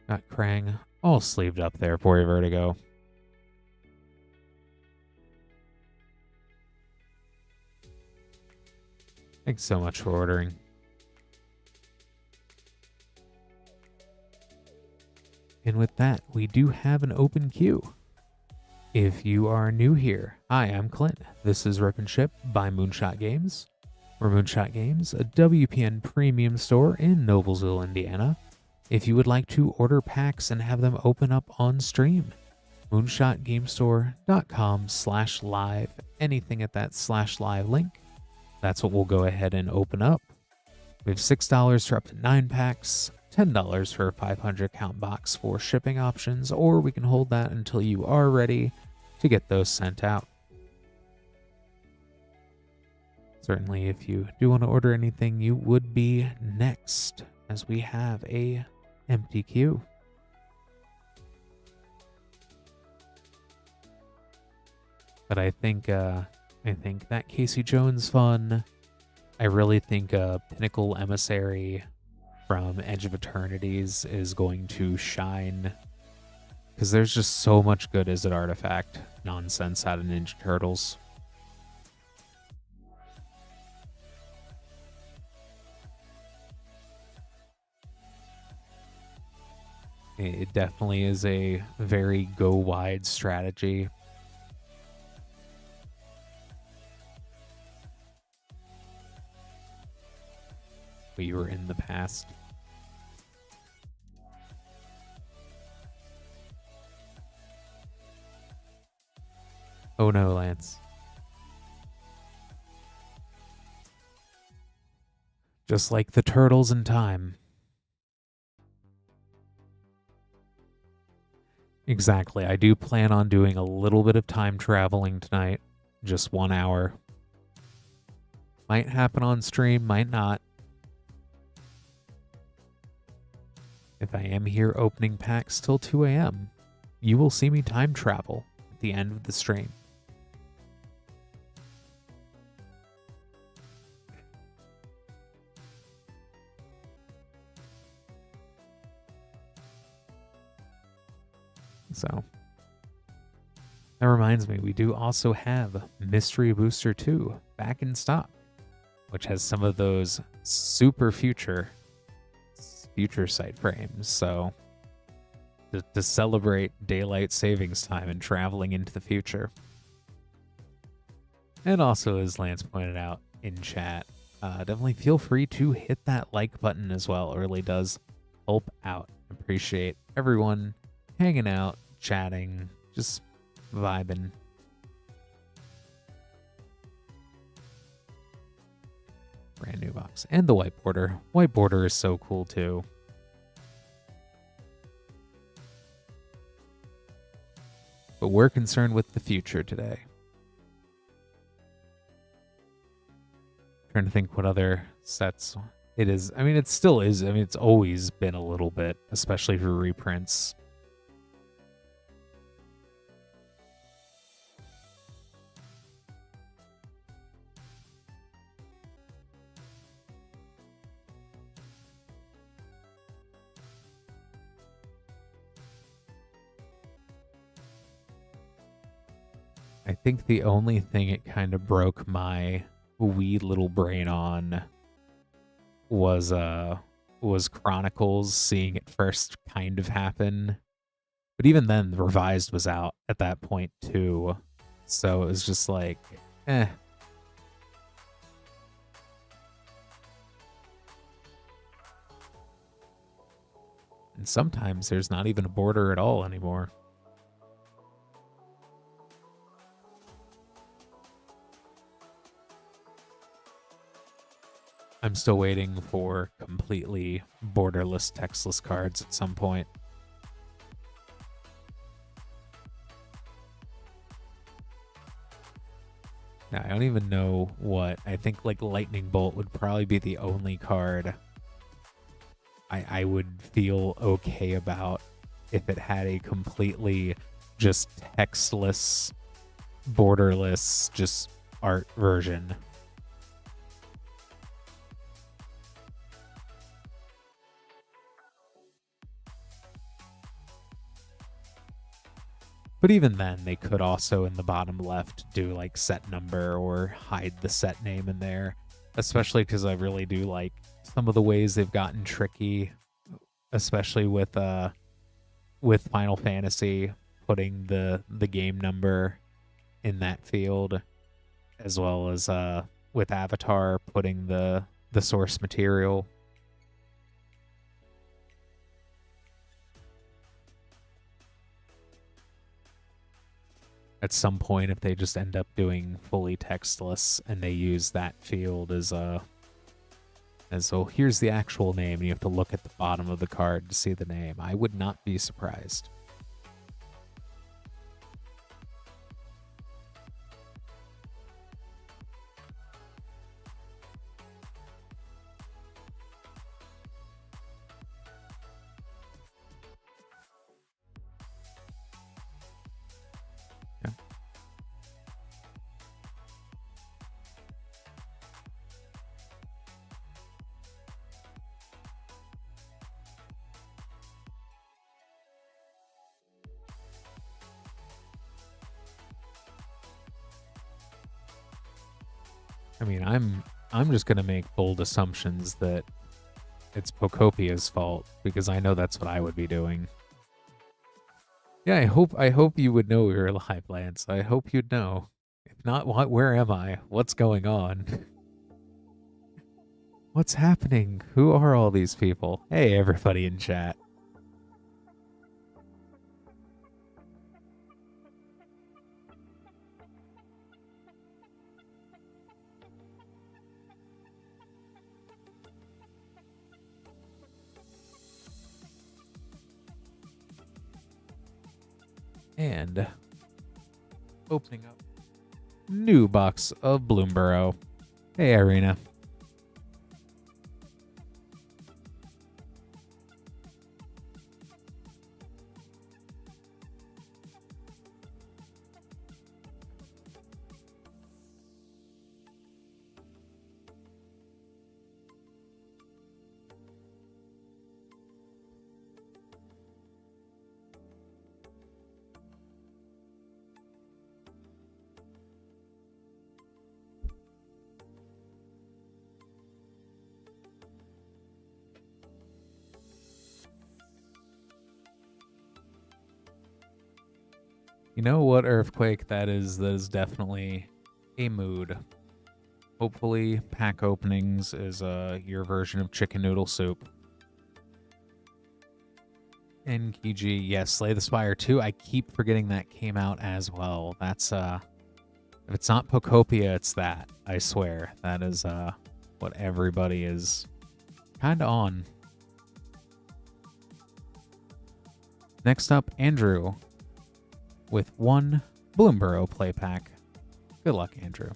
Got Krang all sleeved up there for you, Vertigo. Thanks so much for ordering. And with that, we do have an open queue. If you are new here, hi, I'm Clint. This is Rip and Ship by Moonshot Games. We're Moonshot Games, a WPN premium store in Noblesville, Indiana. If you would like to order packs and have them open up on stream, moonshotgamestore.com/live, anything at that /live link, that's what we'll go ahead and open up. We have $6 for up to 9 packs, $10 for a 500 count box for shipping options, or we can hold that until you are ready to get those sent out. Certainly, if you do want to order anything, you would be next, as we have a empty queue. But I think that Casey Jones fun. I really think Pinnacle Emissary from Edge of Eternities is going to shine, because there's just so much good as an artifact nonsense out of Ninja Turtles. It definitely is a very go-wide strategy. We were in the past. Oh no, Lance. Just like the turtles in time. Exactly. I do plan on doing a little bit of time traveling tonight. Just 1 hour. Might happen on stream, might not. If I am here opening packs till 2 a.m., you will see me time travel at the end of the stream. So, that reminds me, we do also have Mystery Booster 2 back in stock, which has some of those super future sight frames. So, to celebrate daylight savings time and traveling into the future. And also, as Lance pointed out in chat, definitely feel free to hit that like button as well. It really does help out. Appreciate everyone hanging out, chatting, just vibing. Brand new box. And the white border. White border is so cool too. But we're concerned with the future today. Trying to think what other sets it is. I mean, it still is. I mean, it's always been a little bit, especially for reprints. I think the only thing it kind of broke my wee little brain on was Chronicles, seeing it first kind of happen. But even then, the revised was out at that point too. So it was just like, eh. And sometimes there's not even a border at all anymore. I'm still waiting for completely borderless, textless cards at some point. Now, I don't even know what. I think like Lightning Bolt would probably be the only card I would feel okay about if it had a completely just textless, borderless, just art version. But even then, they could also, in the bottom left, do like set number or hide the set name in there. Especially because I really do like some of the ways they've gotten tricky, especially with Final Fantasy, putting the game number in that field, as well as with Avatar, putting the source material. At some point, if they just end up doing fully textless and they use that field as so here's the actual name, and you have to look at the bottom of the card to see the name, I would not be surprised. I mean, I'm just gonna make bold assumptions that it's Pocopia's fault, because I know that's what I would be doing. Yeah, I hope you would know we were live, Lance. I hope you'd know. If not, where am I? What's going on? What's happening? Who are all these people? Hey, everybody in chat. And opening up new box of Bloomburrow. Hey, Irina. You know what earthquake that is? That is definitely a mood. Hopefully, pack openings is your version of chicken noodle soup. NKG, yes, Slay the Spire 2. I keep forgetting that came out as well. That's if it's not Pocopia, it's that. I swear. That is what everybody is kind of on. Next up, Andrew with one Bloomburrow play pack. Good luck, Andrew.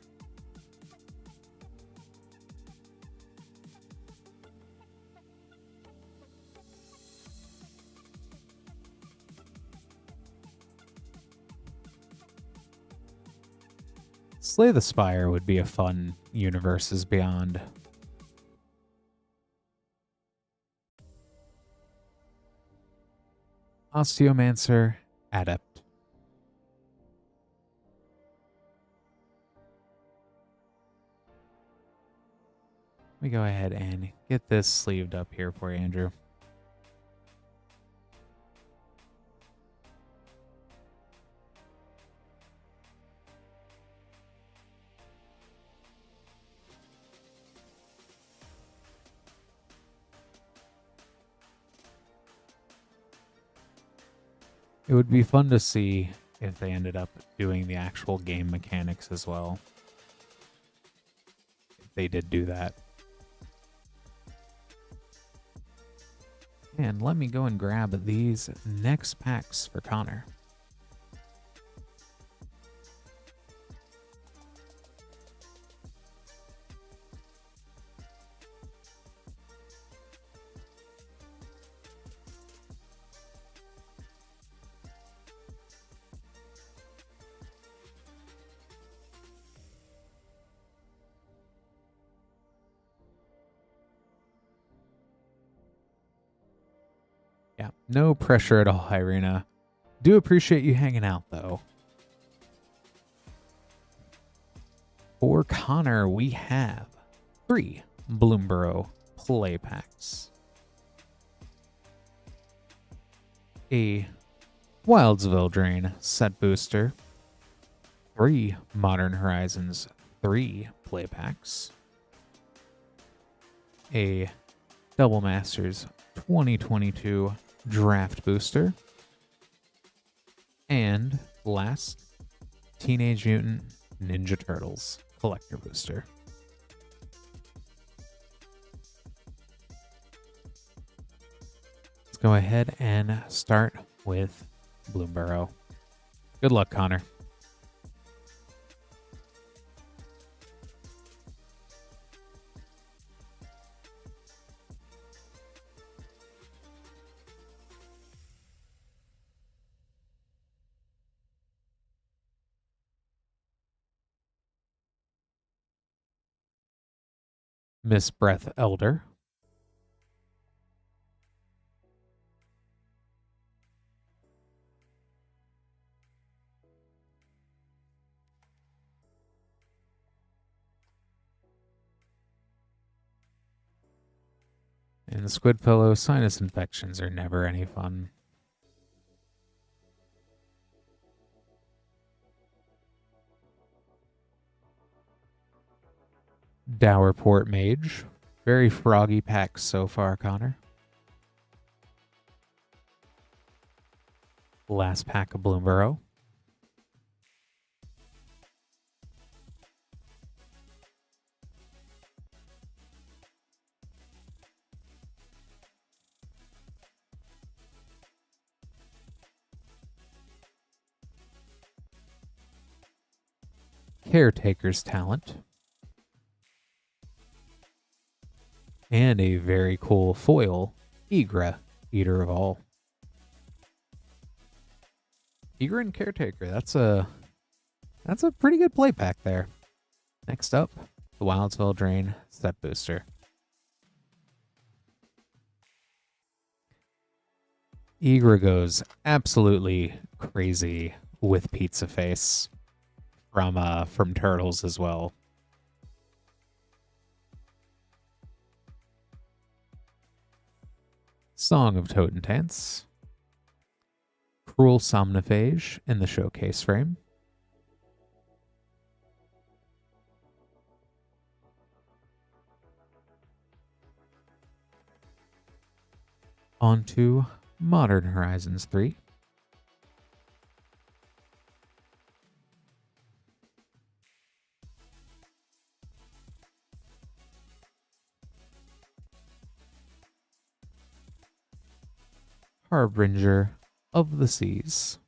Slay the Spire would be a fun Universes Beyond. Osteomancer Adept. Let me go ahead and get this sleeved up here for you, Andrew. It would be fun to see if they ended up doing the actual game mechanics as well. If they did do that. And let me go and grab these next packs for Connor. Yeah, no pressure at all, Irina. Do appreciate you hanging out, though. For Connor, we have 3 Bloomburrow play packs. A Wildsville Drain set booster. 3 Modern Horizons 3 play packs. A Double Masters 2022 Draft Booster. And last, Teenage Mutant Ninja Turtles Collector Booster. Let's go ahead and start with Bloomburrow. Good luck, Connor. Miss Breath Elder. And the Squidfellow, sinus infections are never any fun. Dowerport Mage. Very froggy packs so far, Connor. Last pack of Bloomburrow. Caretaker's Talent. And a very cool foil, Igra, Eater of All. Igra and Caretaker, that's a pretty good play pack there. Next up, the Wildsville Drain Set Booster. Igra goes absolutely crazy with Pizza Face from Turtles as well. Song of Totentants. Cruel Somnophage in the showcase frame. On to Modern Horizons 3. Harbinger of the Seas.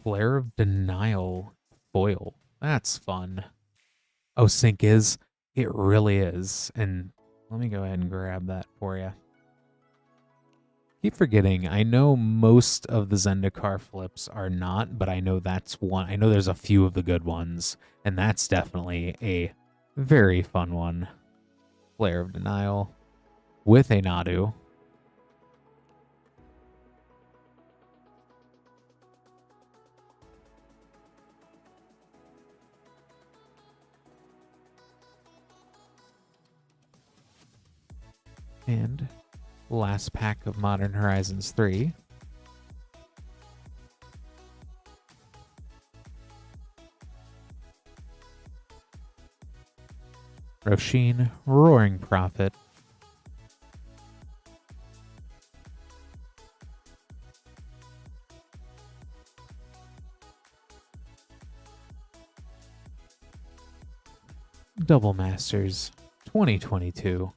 Flare of Denial foil. That's fun. Oh, Sync is? It really is. And let me go ahead and grab that for you. Keep forgetting, I know most of the Zendikar flips are not, but I know that's one. I know there's a few of the good ones, and that's definitely a very fun one. Flare of Denial with a Nadu. And last pack of Modern Horizons 3. Roshin, Roaring Prophet. Double Masters 2022.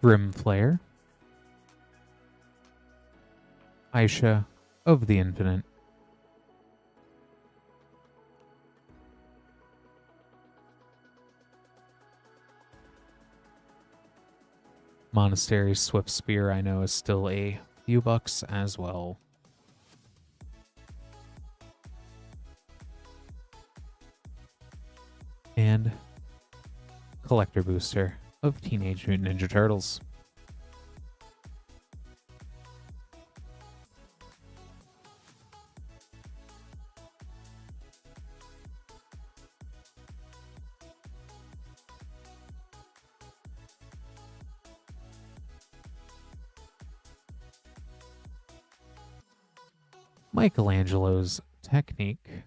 Grim Flare. Aisha of the Infinite. Monastery Swift Spear, I know, is still a few bucks as well. And Collector Booster of Teenage Mutant Ninja Turtles. Michelangelo's Technique.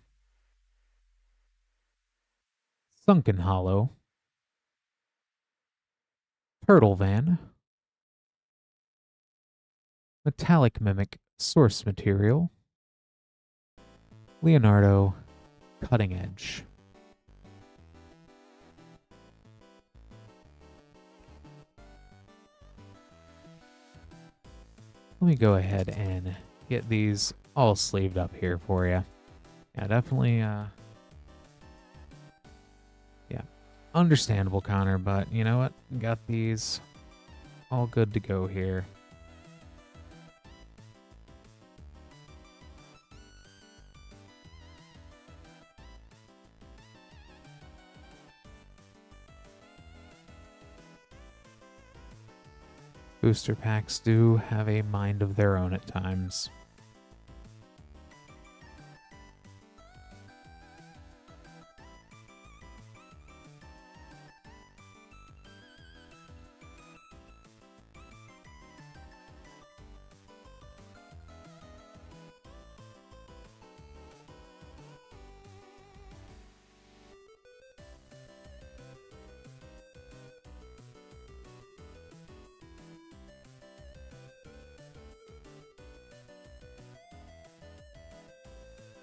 Sunken Hollow. Turtle Van. Metallic Mimic Source Material. Leonardo Cutting Edge. Let me go ahead and get these all sleeved up here for you. Yeah, definitely, yeah, understandable, Connor, but you know what? Got these all good to go here. Booster packs do have a mind of their own at times.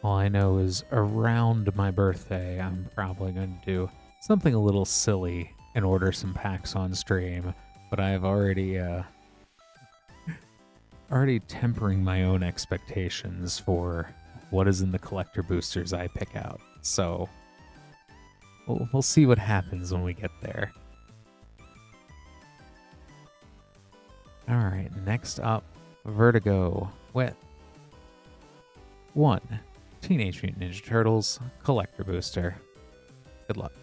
All I know is around my birthday, I'm probably going to do something a little silly and order some packs on stream, but I've already tempering my own expectations for what is in the collector boosters I pick out. So we'll see what happens when we get there. All right, next up, Vertigo with 1 Teenage Mutant Ninja Turtles collector booster. Good luck.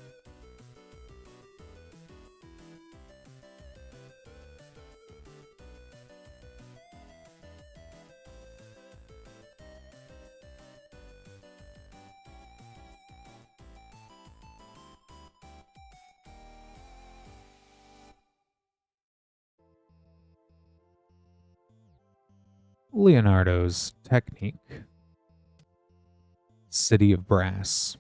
Leonardo's Technique, City of Brass,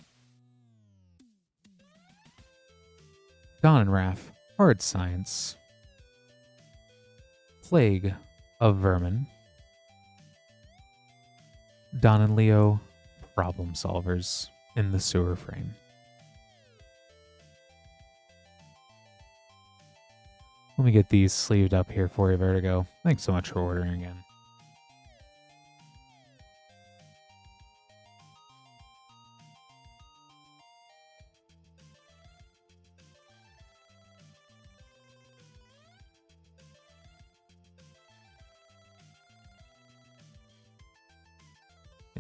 Don and Raph, Hard Science, Plague of Vermin, Don and Leo, Problem Solvers in the Sewer Frame. Let me get these sleeved up here for you, Vertigo. Thanks so much for ordering again.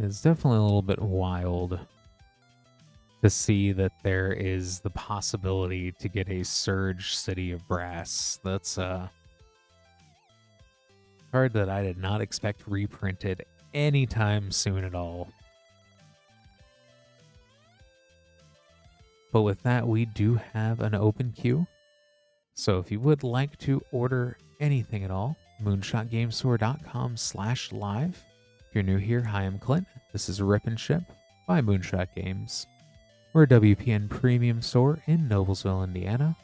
It's definitely a little bit wild to see that there is the possibility to get a Surge City of Brass. That's a card that I did not expect reprinted anytime soon at all. But with that, we do have an open queue. So if you would like to order anything at all, moonshotgamestore.com/live. If you're new here, hi, I'm Clint. This is Rip and Ship by Moonshot Games. We're a WPN premium store in Noblesville, Indiana.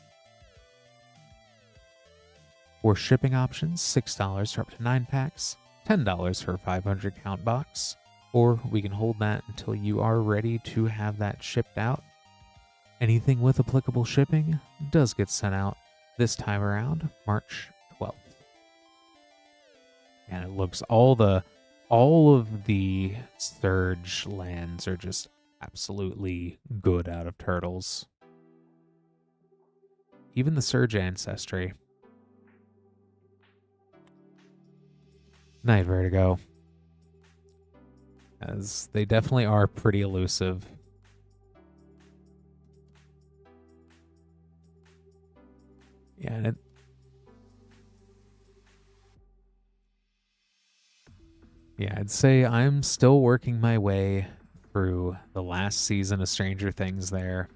For shipping options, $6 for up to 9 packs, $10 for a 500 count box, or we can hold that until you are ready to have that shipped out. Anything with applicable shipping does get sent out this time around, March 12th. And it looks all of the Surge lands are just absolutely good out of Turtles. Even the Surge Ancestry. Night, Vertigo. As they definitely are pretty elusive. Yeah, and I'd say I'm still working my way through the last season of Stranger Things there.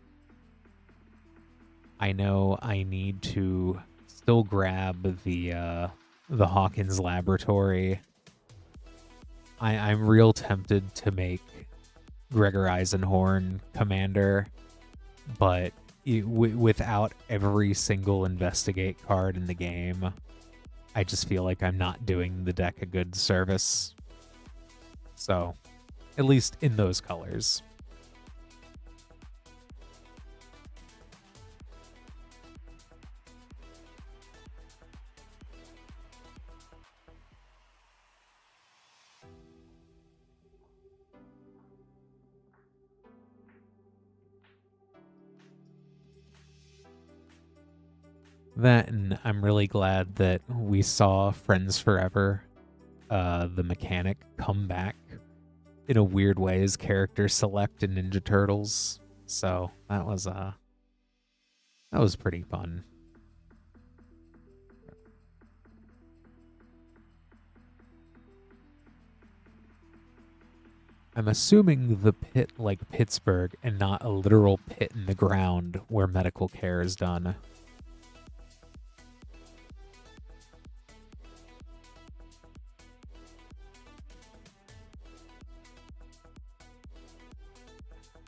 I know I need to still grab the Hawkins Laboratory. I'm real tempted to make Gregor Eisenhorn commander, but without every single investigate card in the game, I just feel like I'm not doing the deck a good service. So, at least in those colors. That, and I'm really glad that we saw Friends Forever, the mechanic, come back in a weird way as character select in Ninja Turtles. So that was pretty fun. I'm assuming the pit like Pittsburgh and not a literal pit in the ground where medical care is done.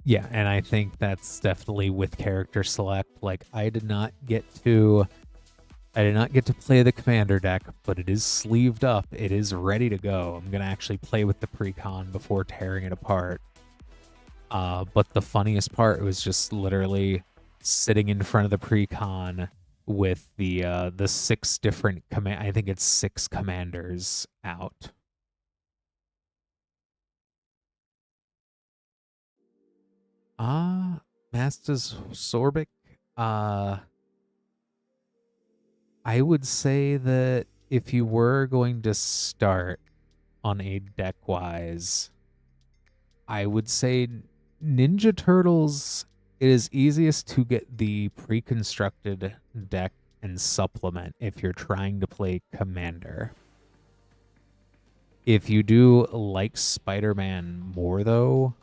Yeah, and I think that's definitely with character select. Like, I did not get to play the commander deck, but it is sleeved up. It is ready to go. I'm gonna actually play with the precon before tearing it apart. But the funniest part was just literally sitting in front of the pre-con with the 6 different I think it's 6 commanders out. Masters Sorbic. I would say that if you were going to start on a deck wise, I would say Ninja Turtles. It is easiest to get the pre-constructed deck and supplement if you're trying to play Commander. If you do like Spider-Man more, though,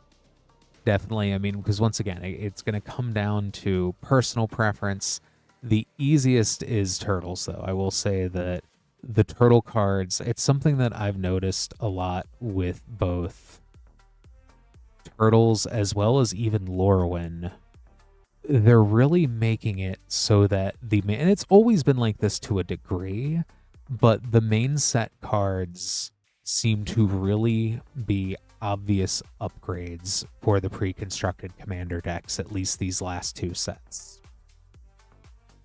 definitely, I mean, because once again, it's going to come down to personal preference. The easiest is Turtles, though. I will say that the Turtle cards, it's something that I've noticed a lot with both Turtles as well as even Lorwyn. They're really making it so that and it's always been like this to a degree, but the main set cards seem to really be obvious upgrades for the pre-constructed commander decks, at least these last 2 sets.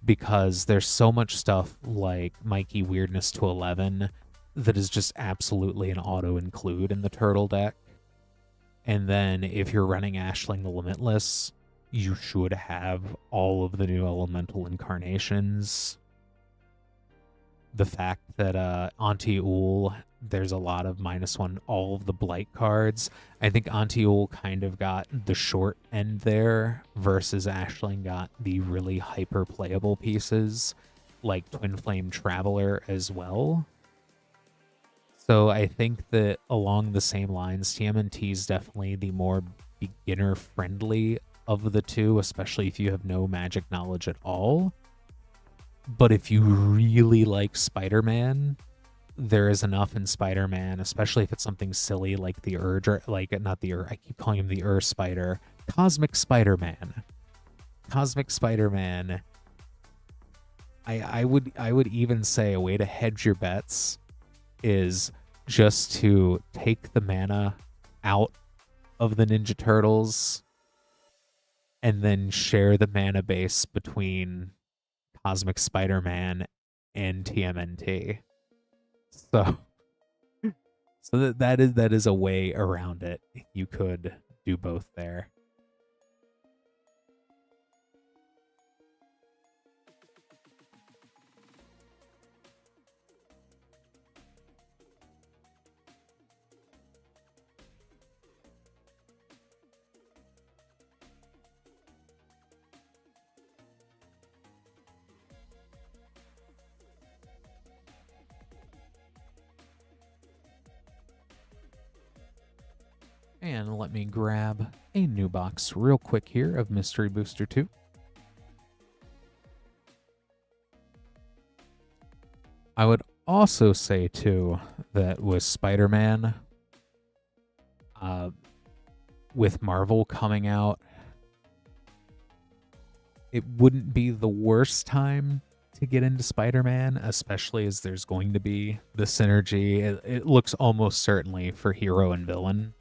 Because there's so much stuff like Mikey Weirdness to 11 that is just absolutely an auto-include in the Turtle deck. And then if you're running Ashling the Limitless, you should have all of the new elemental incarnations. The fact that Auntie Ool, there's a lot of -1, all of the Blight cards. I think Auntie Ool kind of got the short end there versus Ashling got the really hyper playable pieces like Twin Flame Traveler as well. So I think that along the same lines, TMNT is definitely the more beginner-friendly of the 2, especially if you have no Magic knowledge at all. But if you really like Spider-Man, there is enough in Spider-Man, especially if it's something silly like the not the I keep calling him the Spider. Cosmic Spider-Man. Cosmic Spider-Man. I would even say a way to hedge your bets is just to take the mana out of the Ninja Turtles and then share the mana base between Cosmic Spider-Man and TMNT. So that is a way around it. You could do both there. And let me grab a new box real quick here of Mystery Booster 2. I would also say, too, that with Spider-Man, with Marvel coming out, it wouldn't be the worst time to get into Spider-Man, especially as there's going to be the synergy. It looks almost certainly for hero and villain.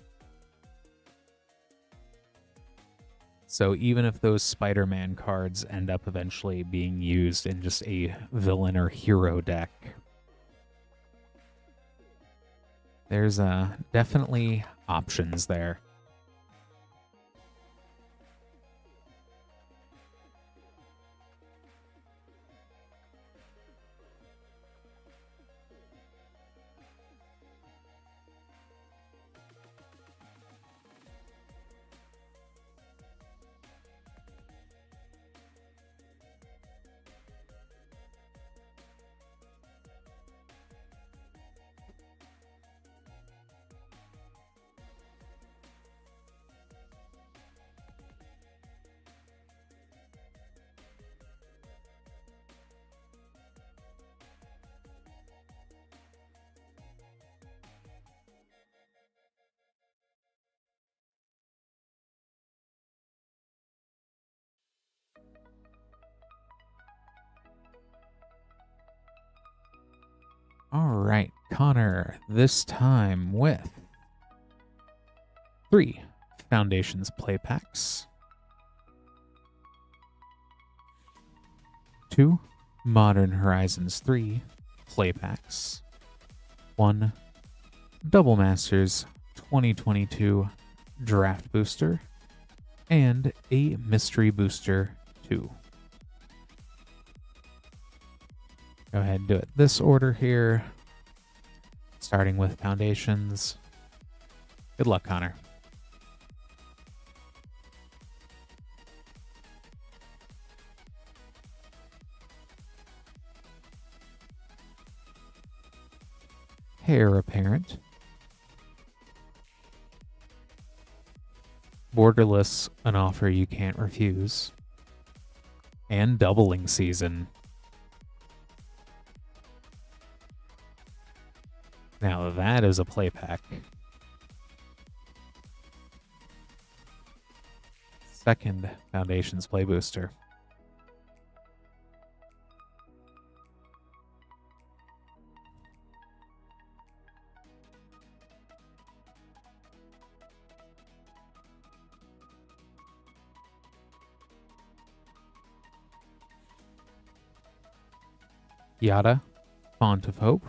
So even if those Spider-Man cards end up eventually being used in just a villain or hero deck, there's definitely options there. All right, Connor, this time with 3 Foundations play packs. 2 Modern Horizons 3 play packs. 1 Double Masters 2022 Draft Booster. And a Mystery Booster 2. Go ahead and do it this order here. Starting with Foundations. Good luck, Connor. Heir Apparent. Borderless, an offer you can't refuse. And Doubling Season. Now that is a play pack. Second Foundations play booster. Yada, Font of Hope.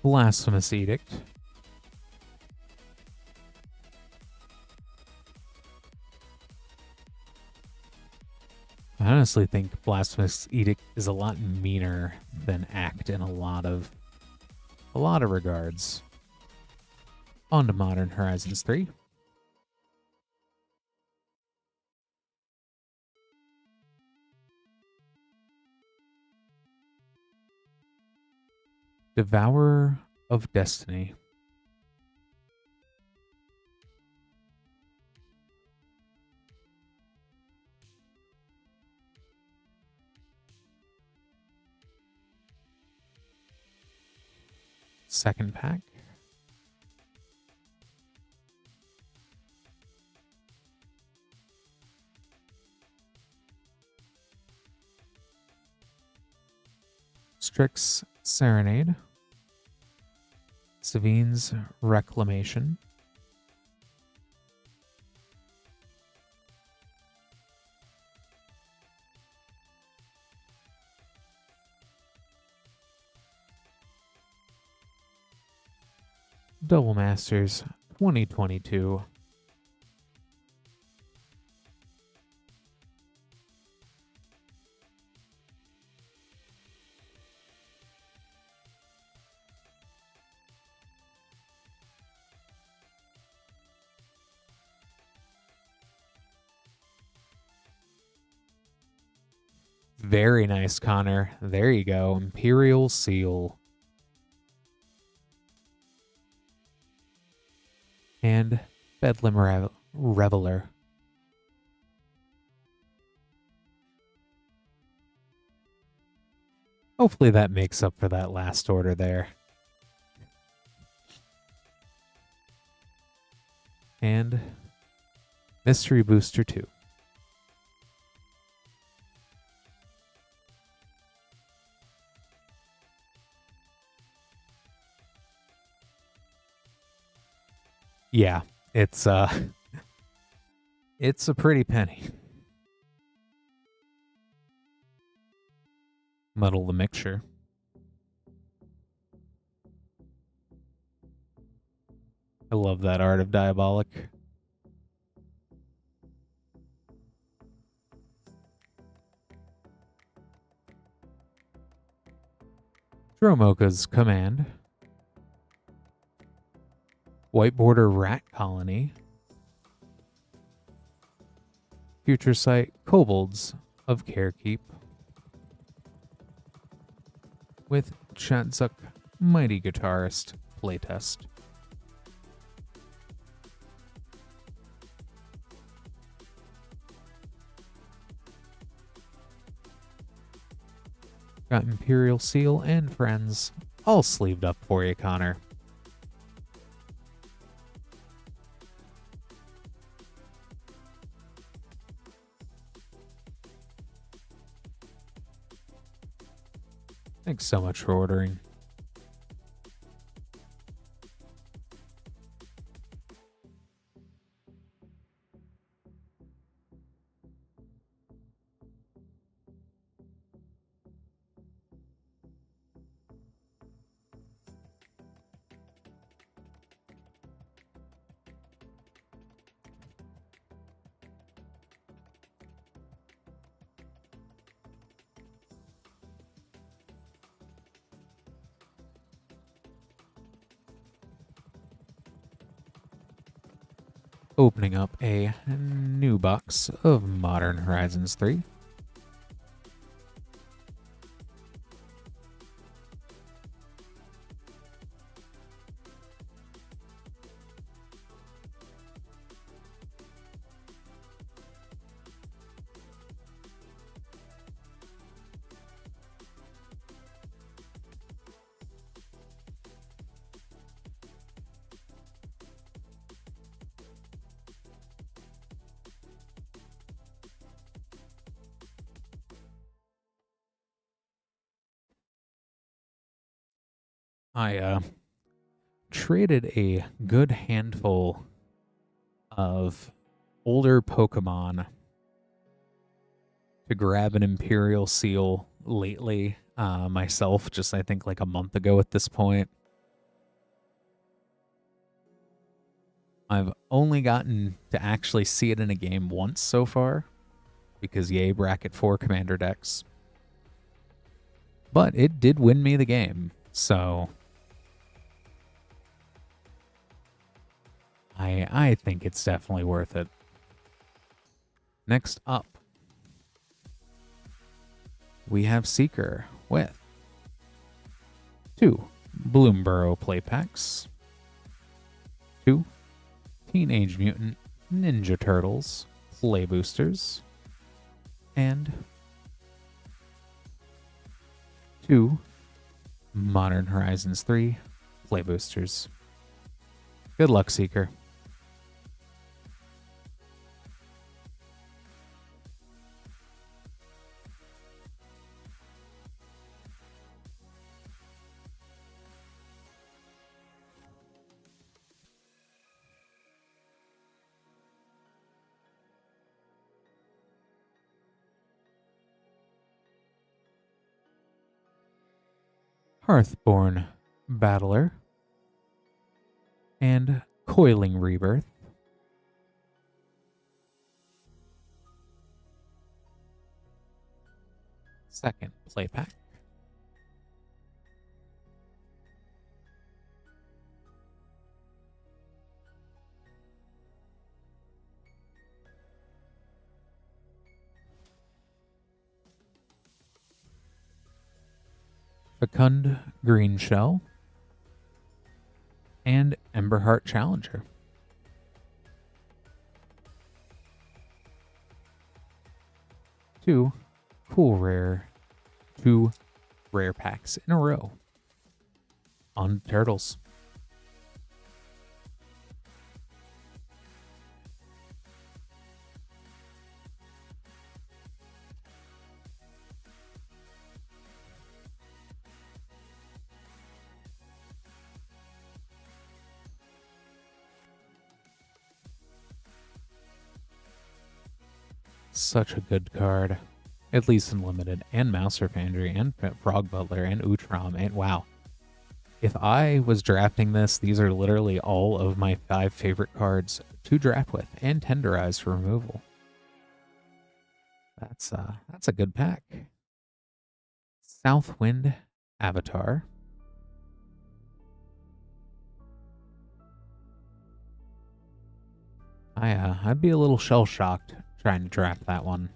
Blasphemous Edict. I honestly think Blasphemous Edict is a lot meaner than Act in a lot of regards. On to Modern Horizons 3. Devourer of Destiny. Second pack. Strix's Serenade. Savine's Reclamation. Double Masters 2022. Very nice, Connor. There you go. Imperial Seal. And Bedlam Reveler. Hopefully that makes up for that last order there. And Mystery Booster 2. Yeah, it's a pretty penny. Muddle the mixture. I love that art of Diabolic. Dromoka's Command. White Border Rat Colony. Future Sight Kobolds of Carekeep. With Chanzuk Mighty Guitarist playtest. Got Imperial Seal and Friends all sleeved up for you, Connor. Thanks so much for ordering. Opening up a new box of Modern Horizons 3. I traded a good handful of older Pokemon to grab an Imperial Seal lately myself, just I think like a month ago at this point. I've only gotten to actually see it in a game once so far, because yay, bracket 4 commander decks. But it did win me the game, so I think it's definitely worth it. Next up, we have Seeker with 2 Bloomburrow play packs, 2 Teenage Mutant Ninja Turtles play boosters, and 2 Modern Horizons 3 play boosters. Good luck, Seeker. Hearthborn Battler and Coiling Rebirth. Second play pack. Fecund Green Shell and Emberheart Challenger. Two rare packs in a row on Turtles. Such a good card, at least in Limited, and Mouser Foundry, and Frog Butler, and Utrom, and wow. If I was drafting this, these are literally all of my 5 favorite cards to draft with, and tenderize for removal. That's a good pack. Southwind Avatar. I'd be a little shell-shocked trying to draft that one,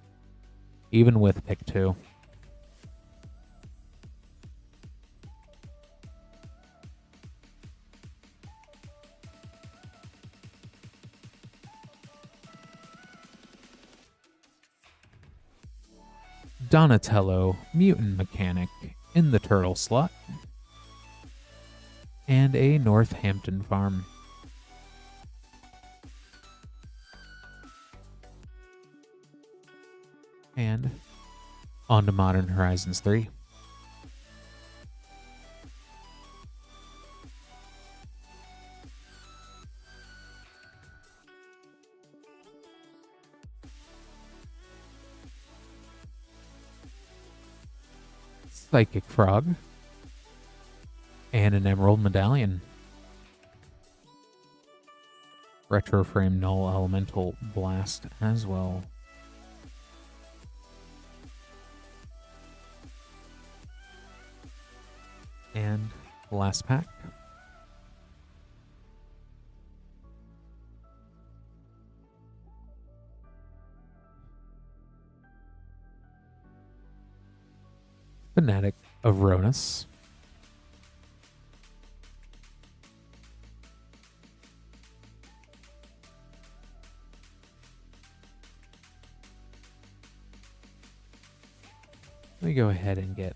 even with pick 2. Donatello Mutant Mechanic in the turtle slot, and a Northampton farm. And on to Modern Horizons 3. Psychic Frog, and an Emerald Medallion. Retro Frame Null Elemental Blast as well. And last pack. Fanatic of Ronus. Let me go ahead and get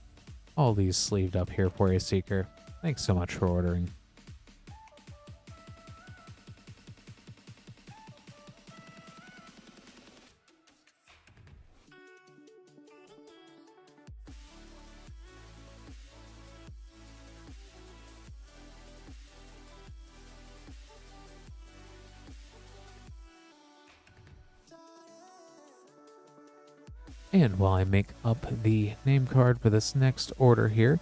all these sleeved up here for you, Seeker. Thanks so much for ordering. And while I make up the name card for this next order here,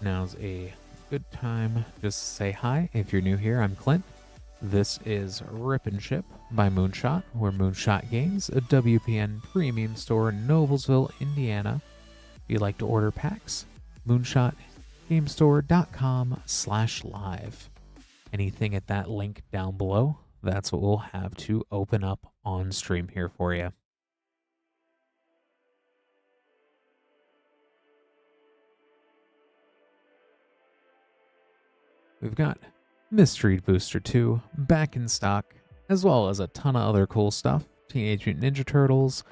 now's a good time just to say hi. If you're new here, I'm Clint. This is Rip and Ship by Moonshot. We're Moonshot Games, a WPN premium store in Noblesville, Indiana. If you'd like to order packs, moonshotgamestore.com/live. Anything at that link down below, that's what we'll have to open up on stream here for you. We've got Mystery Booster 2 back in stock, as well as a ton of other cool stuff. Teenage Mutant Ninja Turtles,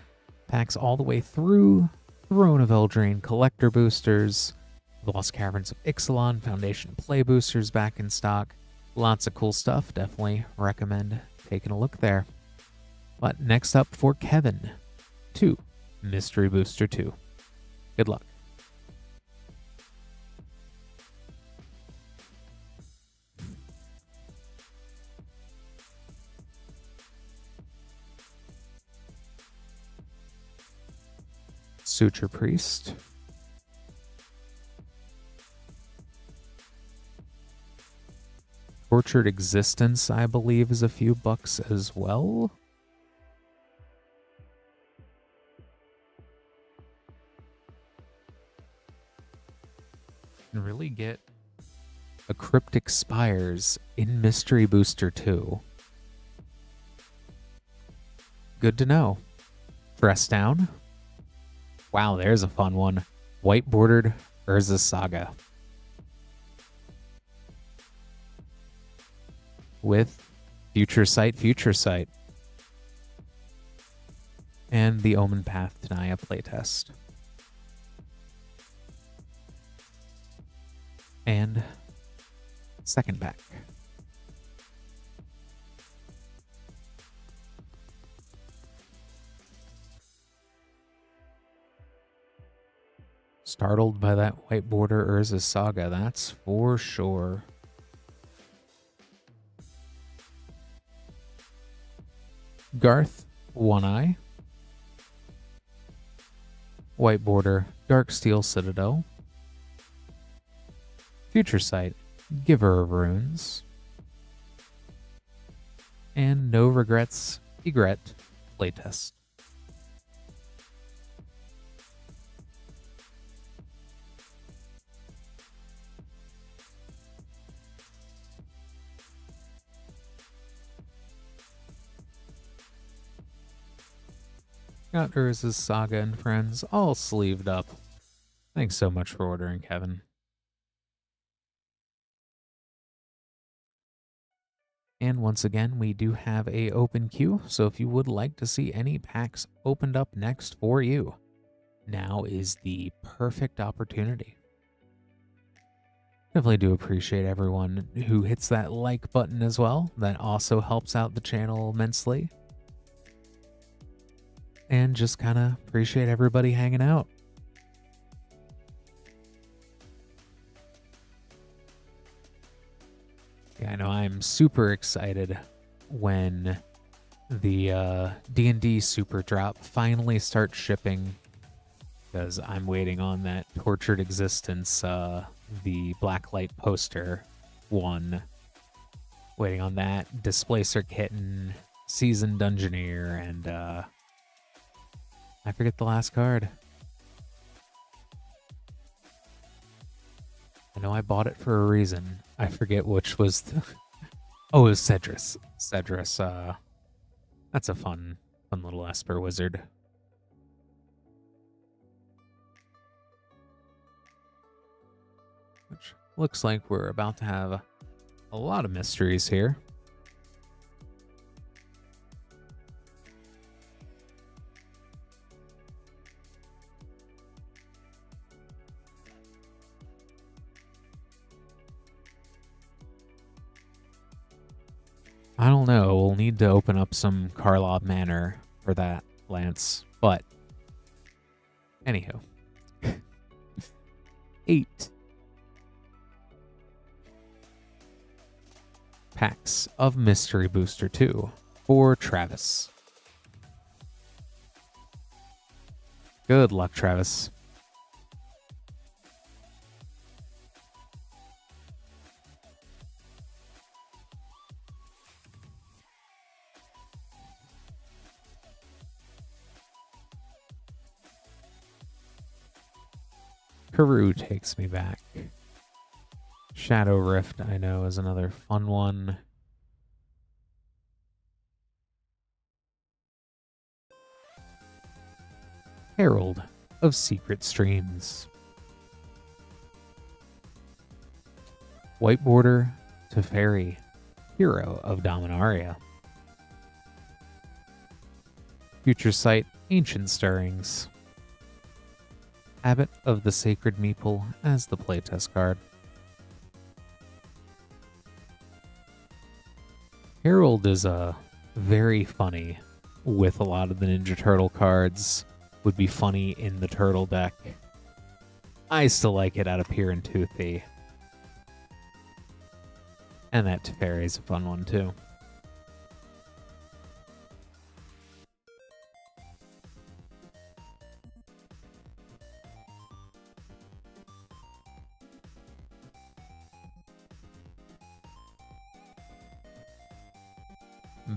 packs all the way through, Throne of Eldraine collector boosters, Lost Caverns of Ixalan Foundation play boosters back in stock. Lots of cool stuff. Definitely recommend taking a look there. But next up for Kevin, 2, Mystery Booster 2. Good luck. Suture Priest. Tortured Existence, I believe, is a few bucks as well. And really get a Cryptic Spires in Mystery Booster 2. Good to know. Dress Down. Wow, there's a fun one. White bordered Urza Saga. With Future Sight. And the Omen Path Tenaya playtest. And second pack. Startled by that white border Urza Saga, that's for sure. Garth, One Eye. White border, Darksteel Citadel. Future Sight, Giver of Runes. And No Regrets, Egret playtest. Got Urza's Saga and friends all sleeved up. Thanks so much for ordering, Kevin. And once again, we do have a open queue, so if you would like to see any packs opened up next for you, now is the perfect opportunity. Definitely do appreciate everyone who hits that like button as well. That also helps out the channel immensely. And just kind of appreciate everybody hanging out. Yeah, I know I'm super excited when the D&D Super Drop finally starts shipping, because I'm waiting on that Tortured Existence, the Blacklight poster one. Waiting on that Displacer Kitten, Seasoned Dungeoneer, and I forget the last card. I know I bought it for a reason. I forget which was oh, it was Cedrus. Cedrus, that's a fun little Esper wizard. Which looks like we're about to have a lot of mysteries here. I don't know. We'll need to open up some Carlo Manor for that, Lance. But, anywho. 8 packs of Mystery Booster 2 for Travis. Good luck, Travis. Karoo takes me back. Shadow Rift, I know, is another fun one. Herald of Secret Streams. White Border Teferi, Hero of Dominaria. Future Sight, Ancient Stirrings. Abbot of the Sacred Meeple as the playtest card. Herald is very funny with a lot of the Ninja Turtle cards. Would be funny in the Turtle deck. I still like it out of Pure and Toothy. And that Teferi is a fun one too.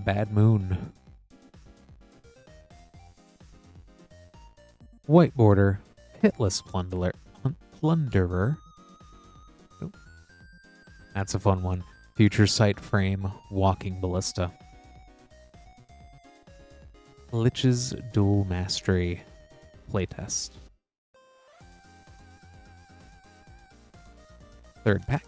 Bad Moon. White Border, Hitless Plunderer. Oh, that's a fun one. Future Sight Frame, Walking Ballista. Lich's Dual Mastery, playtest. Third pack.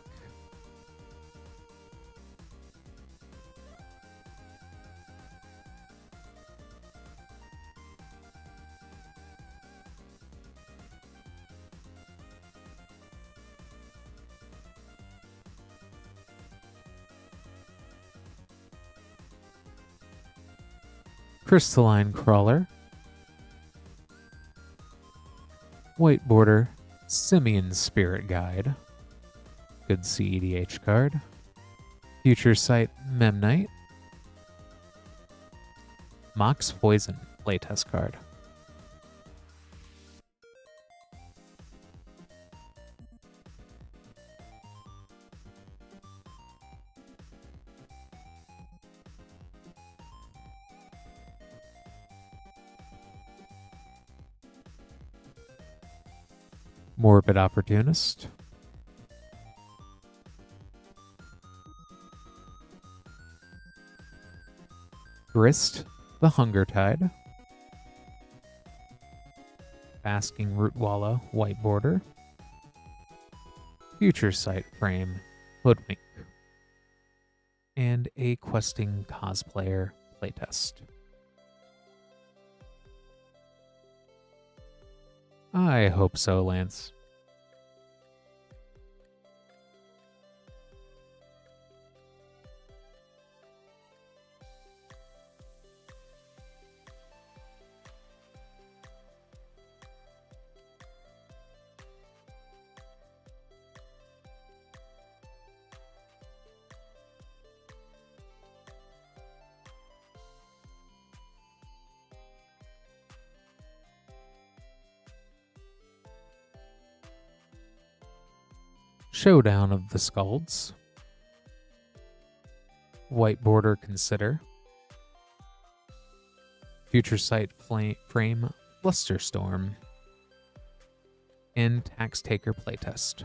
Crystalline Crawler. White Border, Simian Spirit Guide. Good CEDH card. Future Sight Memnite. Mox Poison, playtest card. Morbid Opportunist. Grist, the Hunger Tide. Basking Root Wallow, White Border. Future Sight Frame, Hoodwink. And a Questing Cosplayer playtest. I hope so, Lance. Showdown of the Skalds. White border consider. Future Sight frame Flusterstorm. And Tax Taker playtest.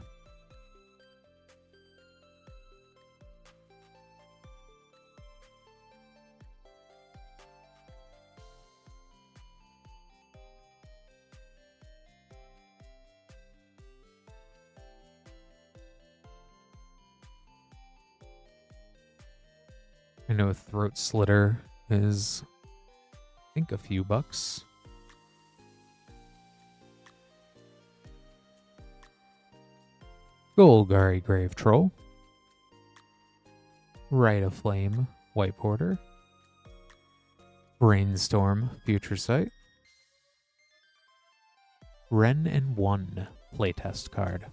I know Throat Slitter is, I think, a few bucks. Golgari Grave Troll. Rite of Flame, White Border. Brainstorm, Future Sight. Wrenn and 1 playtest card.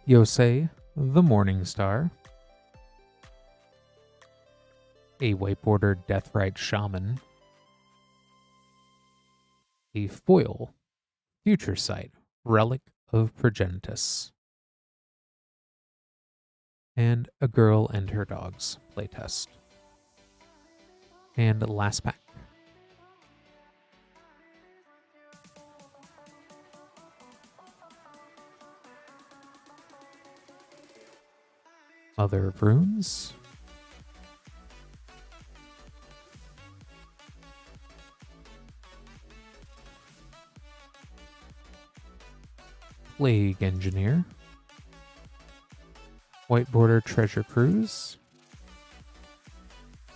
Yosei, the Morning Star. A white border Deathrite Shaman. A foil Future Sight, Relic of Progenitus. And A Girl and Her Dogs playtest. And last pack. Mother of Runes. Plague Engineer. White Border Treasure Cruise.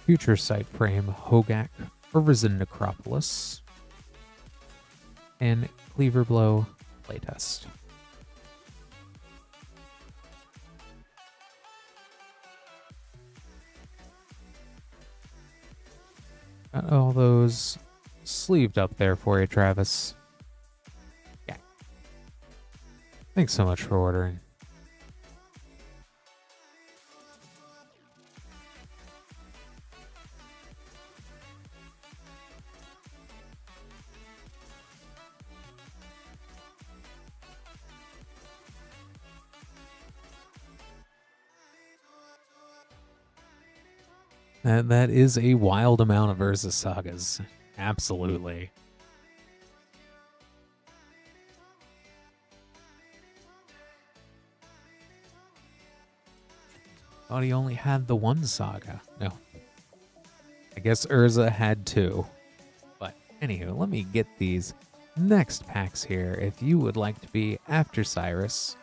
Future Sight frame Hogak, Arisen Necropolis. And Cleaver Blow playtest. Got all those sleeved up there for you, Travis. Yeah. Thanks so much for ordering. That is a wild amount of Urza Sagas. Absolutely. Thought he only had the one saga. No. I guess Urza had two. But anywho, let me get these next packs here. If you would like to be after Cyrus,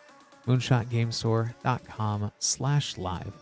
moonshotgamestore.com/live.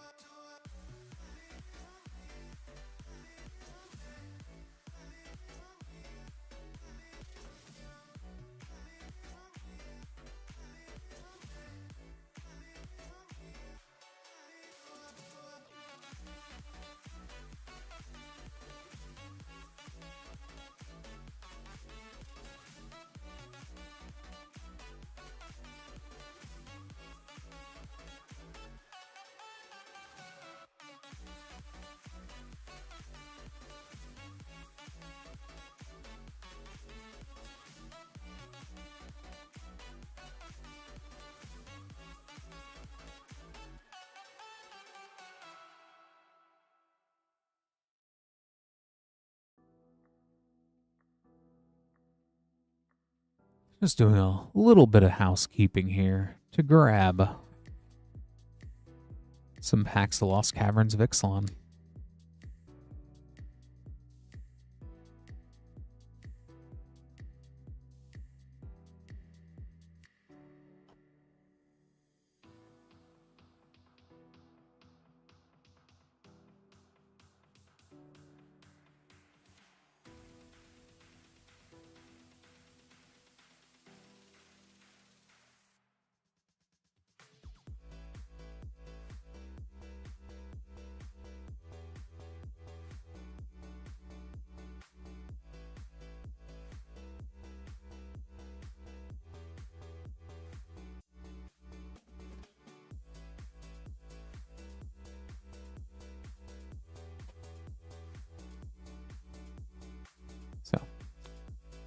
Just doing a little bit of housekeeping here to grab some packs of Lost Caverns of Ixalan.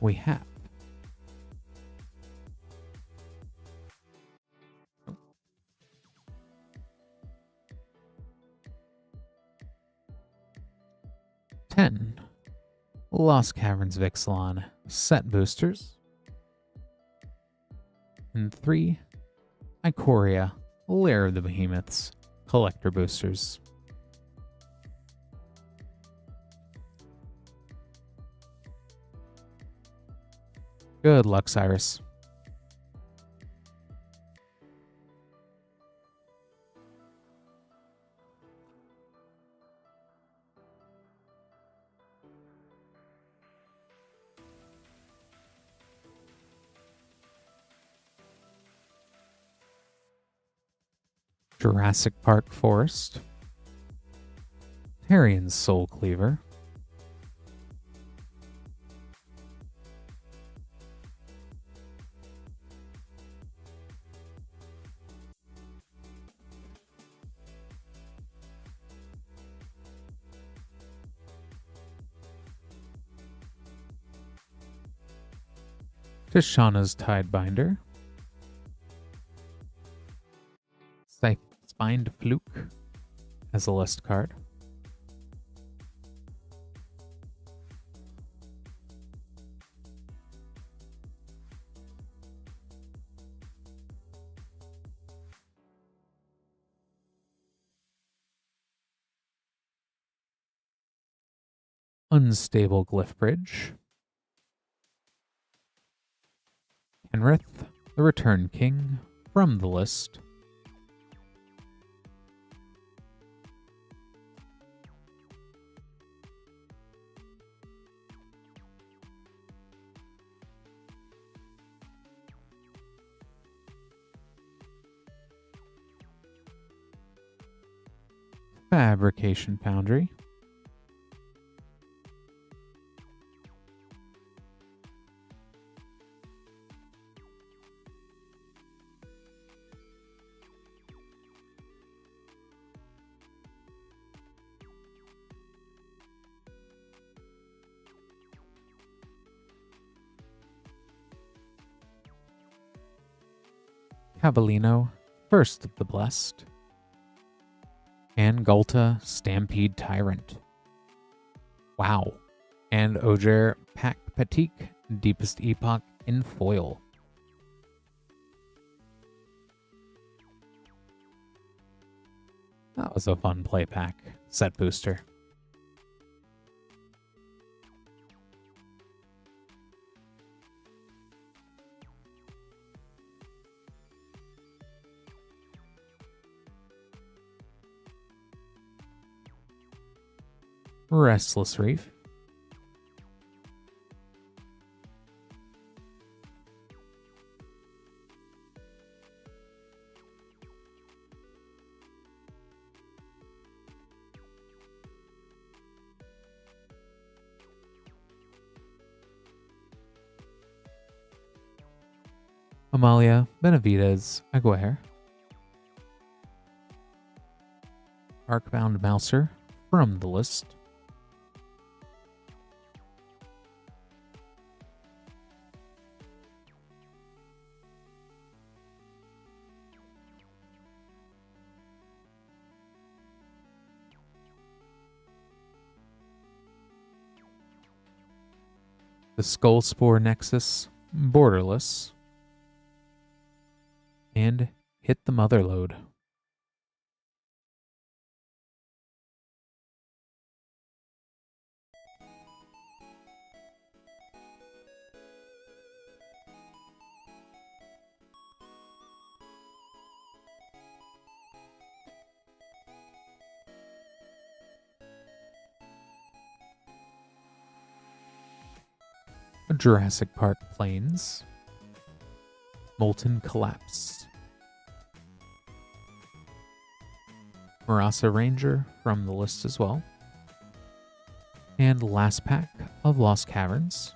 we have ten Lost Caverns Vixilon set boosters, and 3 Ikoria Lair of the Behemoths collector boosters. Good luck, Cyrus. Jurassic Park Forest, Tarian's Soul Cleaver, Tishana's Tidebinder, Spined Fluke as a list card, Unstable Glyph Bridge, Kenrith, the Return King from the list, Fabrication Foundry, Cavallino, First of the Blessed, and Gulta, Stampede Tyrant. Wow. And Ojer Patik, Deepest Epoch in foil. That was a fun play pack. Set booster. Restless Reef, Amalia Benavides Aguirre, Arcbound Mouser from the list, the Skullspore Nexus Borderless, and Hit the Motherlode. Jurassic Park Plains, Molten Collapse, Marasa Ranger from the list as well, and last pack of Lost Caverns,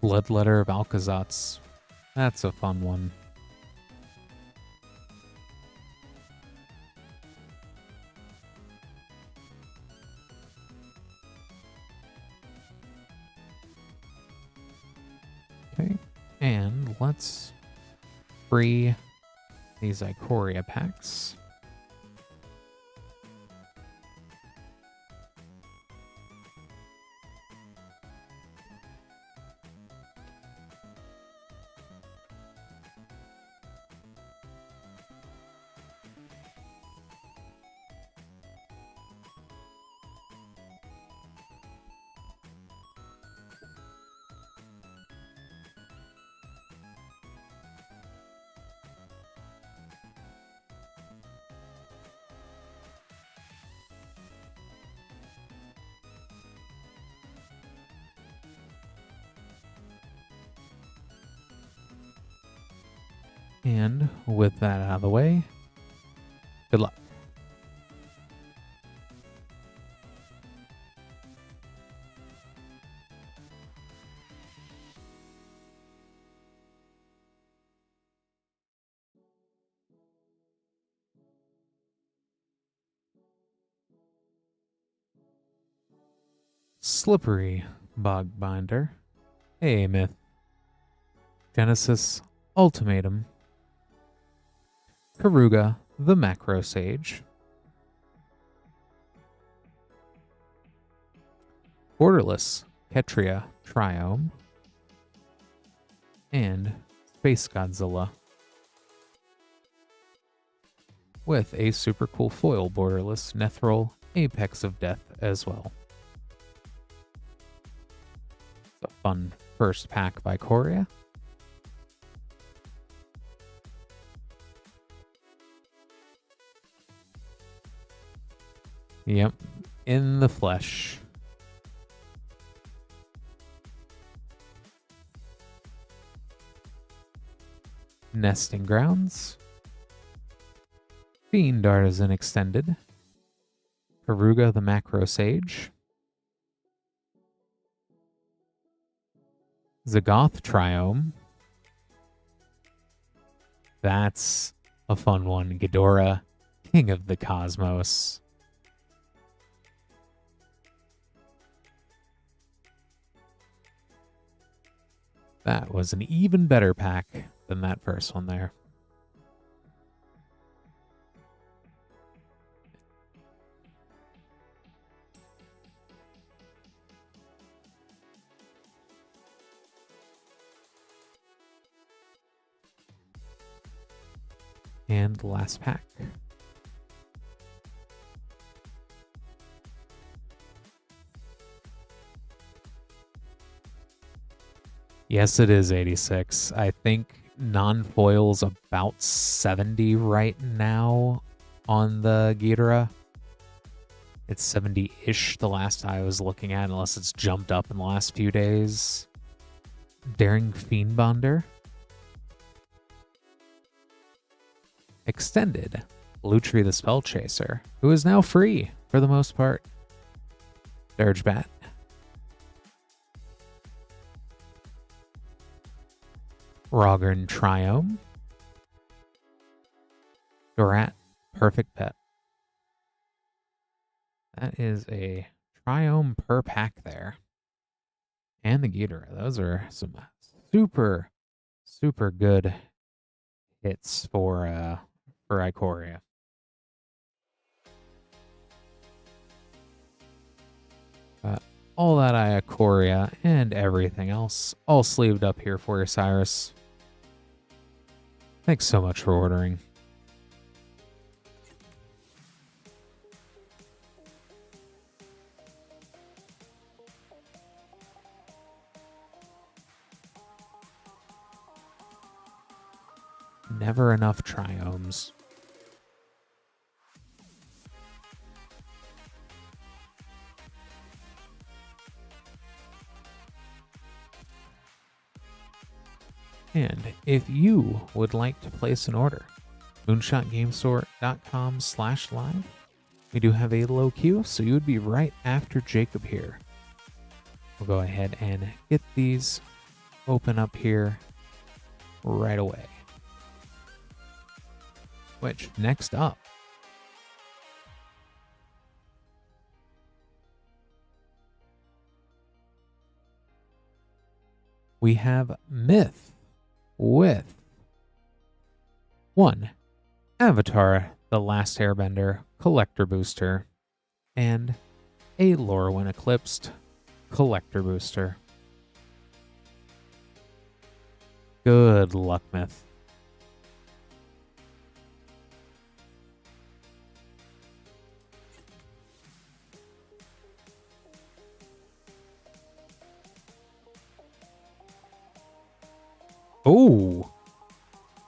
Bloodletter of Alcazats. That's a fun one. Okay, and let's free these Ikoria packs. And with that out of the way, good luck. Slippery Bogbinder, a myth. Genesis Ultimatum. Karuga, the Macro Sage. Borderless Ketria Triome. And Space Godzilla. With a super cool foil borderless Nethril Apex of Death as well. It's a fun first pack by Ikoria. Yep, in the flesh. Nesting Grounds. Fiend Artisan Extended. Karuga the Macro Sage. Zagoth Triome. That's a fun one. Ghidorah, King of the Cosmos. That was an even better pack than that first one there. And last pack. Yes, it is 86. I think non-foil's about 70 right now on the Ghidorah. It's 70-ish the last I was looking at, unless it's jumped up in the last few days. Daring Fiendbonder. Extended Lutri the Spell Chaser, who is now free for the most part. Dirgebat. Rogern Triome. Dorat Perfect Pet. That is a Triome per pack there. And the Ghidorah. Those are some super, super good hits for Ikoria. All that Ikoria and everything else all sleeved up here for you, Cyrus. Thanks so much for ordering. Never enough Triomes. And if you would like to place an order, moonshotgamestore.com/live. We do have a low queue, so you would be right after Jacob here. We'll go ahead and get these open up here right away. Which, next up, we have Myth with 1. Avatar: The Last Airbender Collector Booster and a Lorwyn Eclipsed Collector Booster. Good luck, Myth. Oh,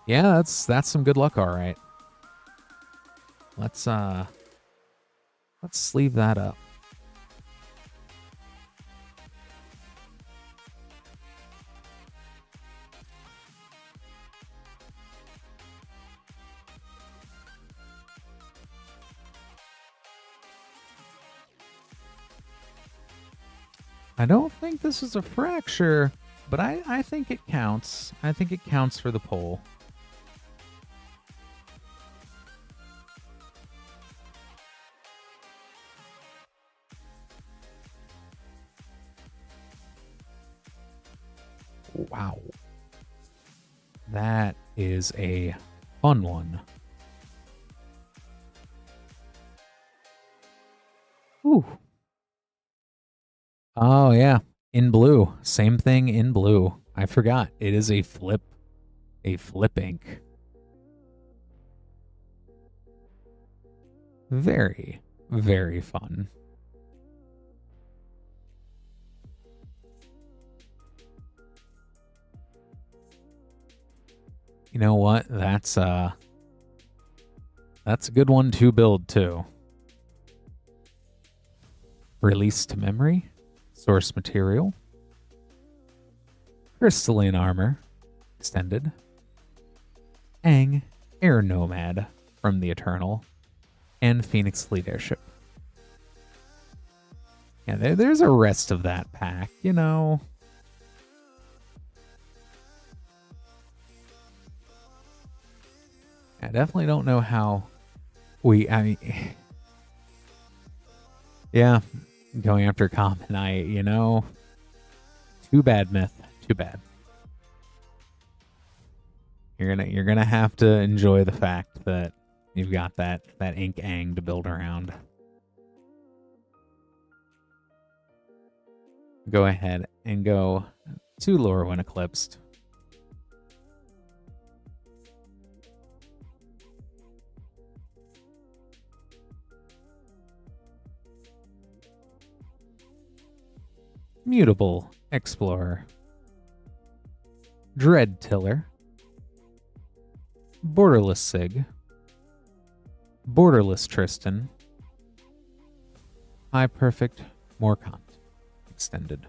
yeah, that's some good luck, all right. Let's sleeve that up. I don't think this is a fracture, but I think it counts. I think it counts for the poll. Wow. That is a fun one. Ooh. Oh, yeah. In blue. Same thing in blue. I forgot. It is a flip ink. Very, very fun. You know what? That's a good one to build too. Release to memory, source material, crystalline armor, extended, Aang, air nomad from the Eternal, and Phoenix Fleet airship. Yeah, there's a rest of that pack, you know. I definitely don't know how yeah, going after common, too bad, Myth, too bad. You're gonna have to enjoy the fact that you've got that ink Aang to build around. Go ahead and go to Lorwyn Eclipsed. Mutable Explorer, Dread Tiller, Borderless Sig, Borderless Tristan, High Perfect Morkant, extended.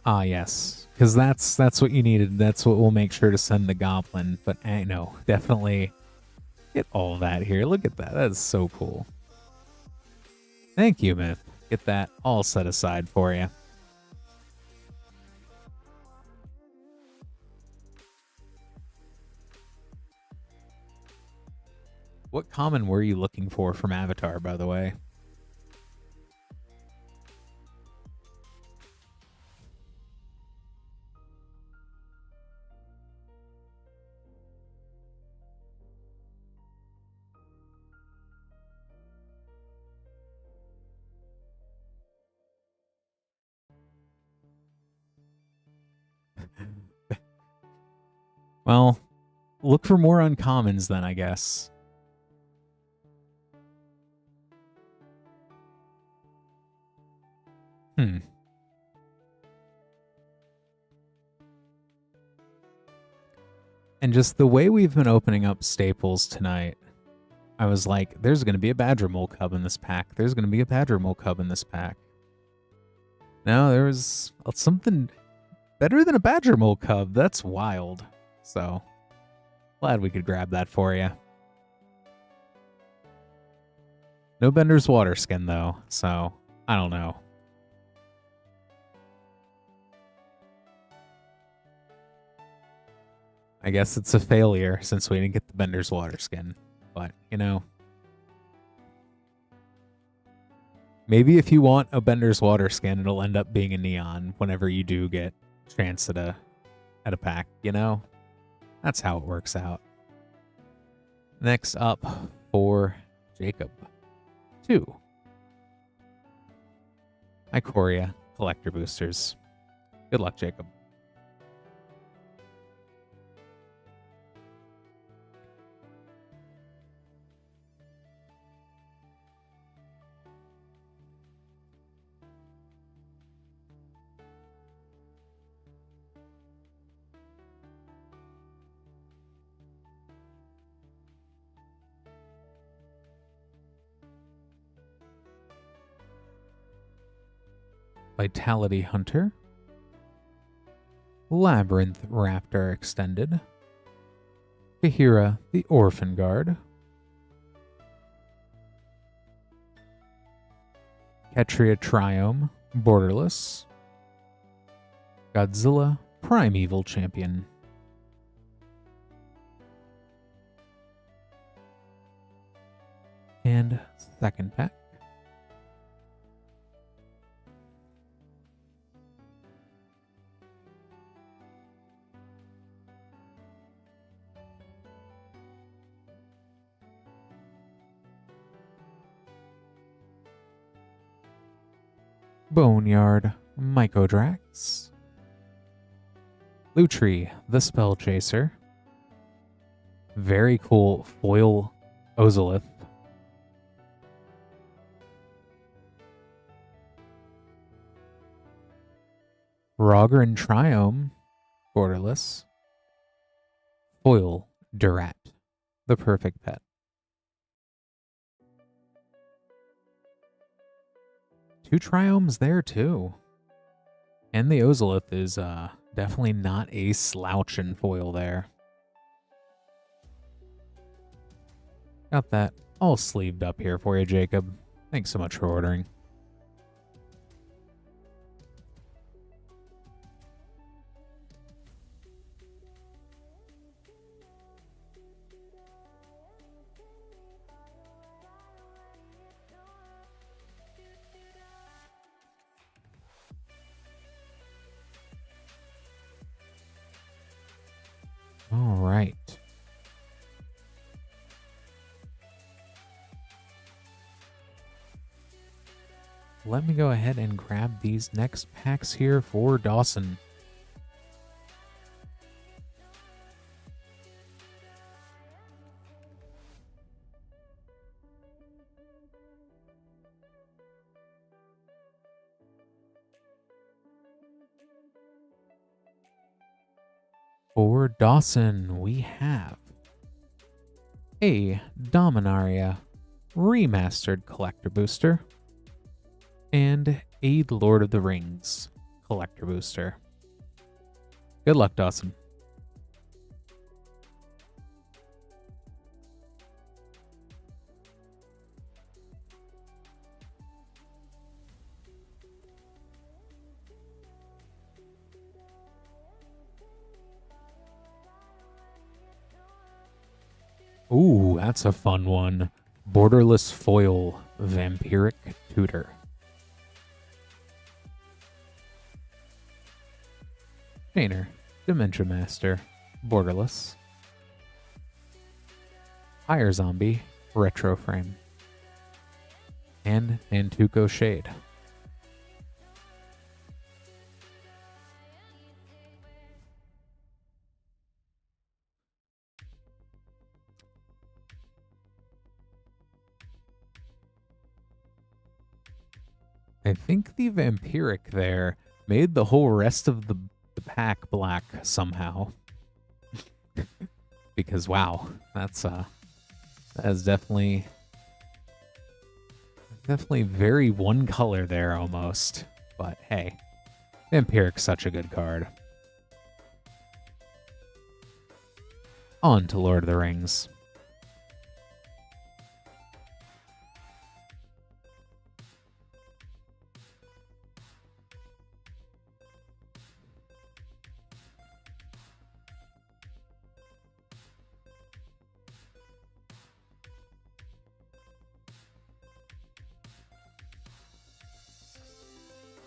Ah, yes, because that's what you needed. That's what we'll make sure to send the Goblin. But I know, definitely get all that here. Look at that. That's so cool. Thank you, Myth. Get that all set aside for you. What common were you looking for from Avatar, by the way? Well, look for more uncommons then, I guess. And just the way we've been opening up staples tonight, I was like, there's going to be a Badger Mole Cub in this pack. There's going to be a Badger Mole Cub in this pack. No, there was something Better than a Badger Mole Cub. That's wild. So, glad we could grab that for you. No Bender's Water Skin, though, so I don't know. I guess it's a failure since we didn't get the Bender's Water Skin. But, you know. Maybe if you want a Bender's Water Skin, it'll end up being a Neon whenever you do get a chance at a pack, you know? That's how it works out. Next up for Jacob. 2 Ikoria Collector Boosters. Good luck, Jacob. Vitality Hunter, Labyrinth Raptor Extended, Kahira the Orphan Guard, Ketria Triome Borderless, Godzilla Primeval Champion, and second pack. Boneyard Mycodrax, Lutri the Spell Chaser, very cool foil Ozolith, Rogren Triome Borderless, foil Durat, the perfect pet. Two Triomes there, too. And the Ozolith is definitely not a slouch in foil there. Got that all sleeved up here for you, Jacob. Thanks so much for ordering. All right. Let me go ahead and grab these next packs here for Dawson. For Dawson, we have a Dominaria Remastered Collector Booster and a Lord of the Rings Collector Booster. Good luck, Dawson. Ooh, that's a fun one. Borderless Foil Vampiric Tutor. Painter, Dementia Master, Borderless. Fire Zombie, Retro Frame. And Nantuko Shade. I think the Vampiric there made the whole rest of the pack black somehow. Because wow, that is definitely very one color there almost. But hey, Vampiric's such a good card. on to Lord of the Rings.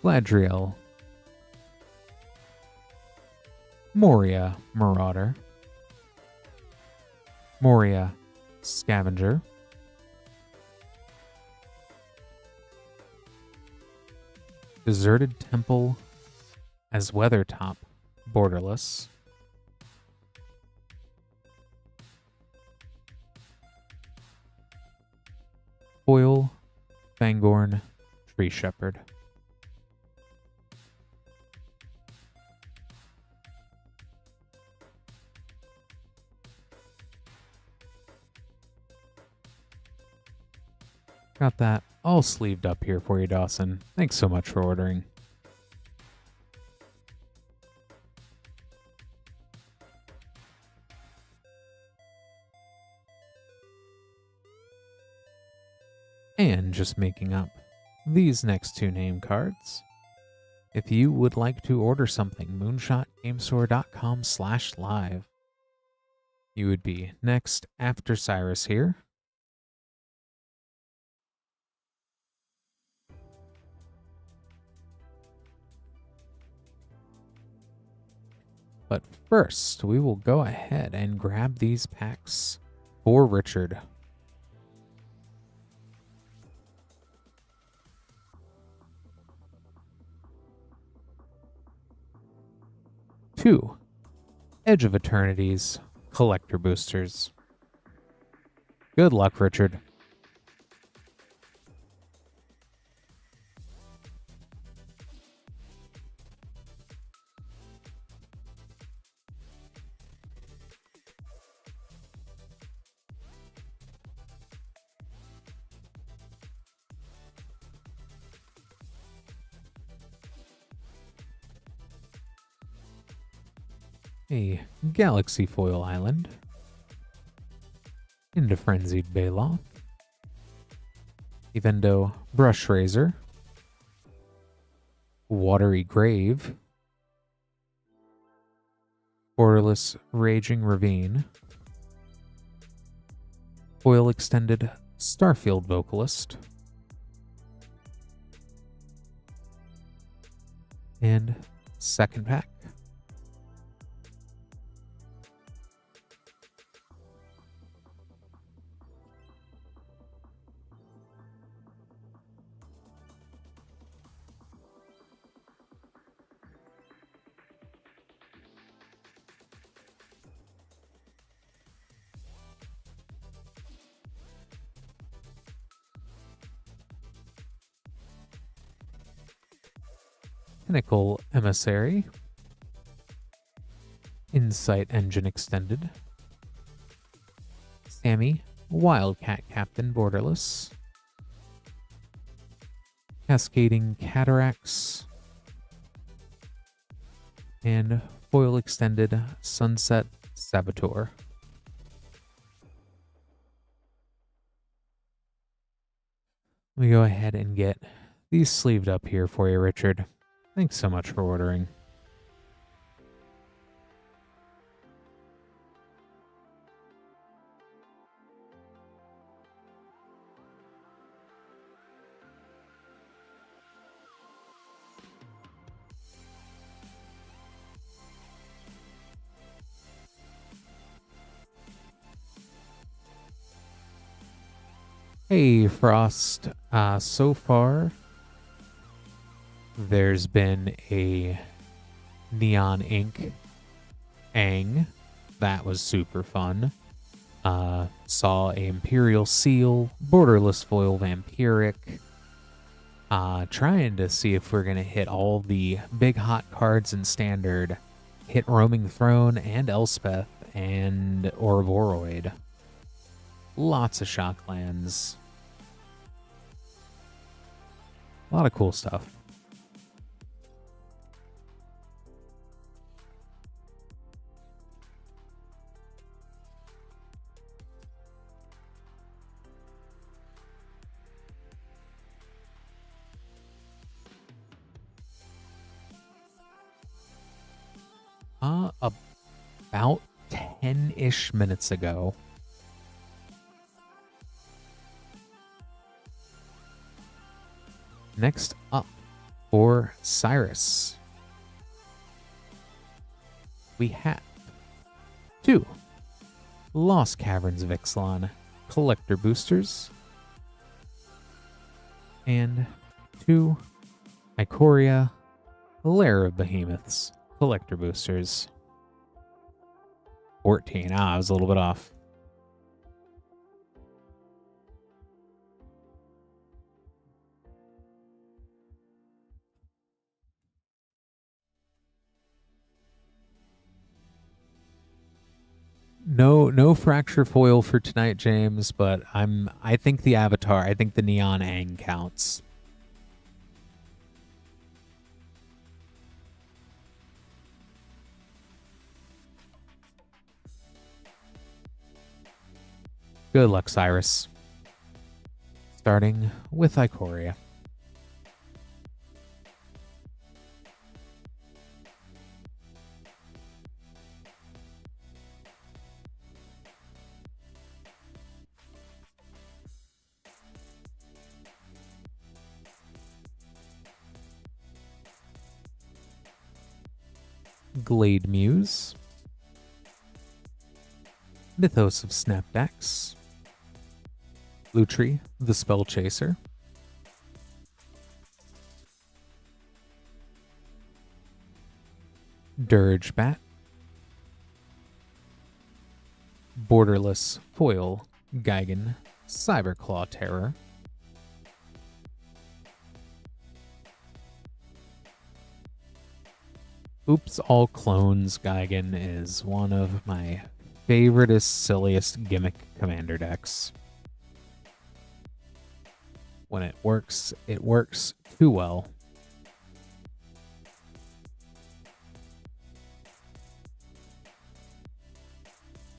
Gladriel, Moria Marauder, Moria Scavenger, Deserted Temple as Weathertop Borderless, Foil Fangorn Tree Shepherd. Got that all sleeved up here for you, Dawson. Thanks so much for ordering. And just making up these next two name cards. If you would like to order something, moonshotgamestore.com/live. You would be next after Cyrus here. But first, we will go ahead and grab these packs for Richard. Two Edge of Eternities collector boosters. Good luck, Richard. A Galaxy Foil Island, into Frenzied Baloth, Evendo Brush Razor, Watery Grave, Borderless Raging Ravine, Foil Extended Starfield Vocalist, and second pack. Pinnacle Emissary, Insight Engine Extended, Sammy Wildcat Captain Borderless, Cascading Cataracts, and Foil Extended Sunset Saboteur. Let me go ahead and get these sleeved up here for you, Richard. Thanks so much for ordering. Hey, Frost. So far, there's been a Neon Ink Aang. That was super fun. Saw a Imperial Seal, Borderless Foil Vampiric. Trying to see if we're going to hit all the big hot cards in Standard. Hit Roaming Throne and Elspeth and Ouroboros. Lots of Shocklands. A lot of cool stuff. About 10-ish minutes ago. Next up for Cyrus, we have 2 Lost Caverns of Ixalan collector boosters and 2 Ikoria Lair of Behemoths collector boosters. 14. I was a little bit off. No fracture foil for tonight, James, but I think the avatar, I think the Neon Aang counts. Good luck, Cyrus. Starting with Ikoria. Glade Muse. Mythos of Snapbacks. Lutri, the Spell Chaser. Dirge Bat. Borderless Foil Gigan Cyberclaw Terror. Oops All Clones Gigan is one of my favoriteest, silliest gimmick commander decks. When it works too well.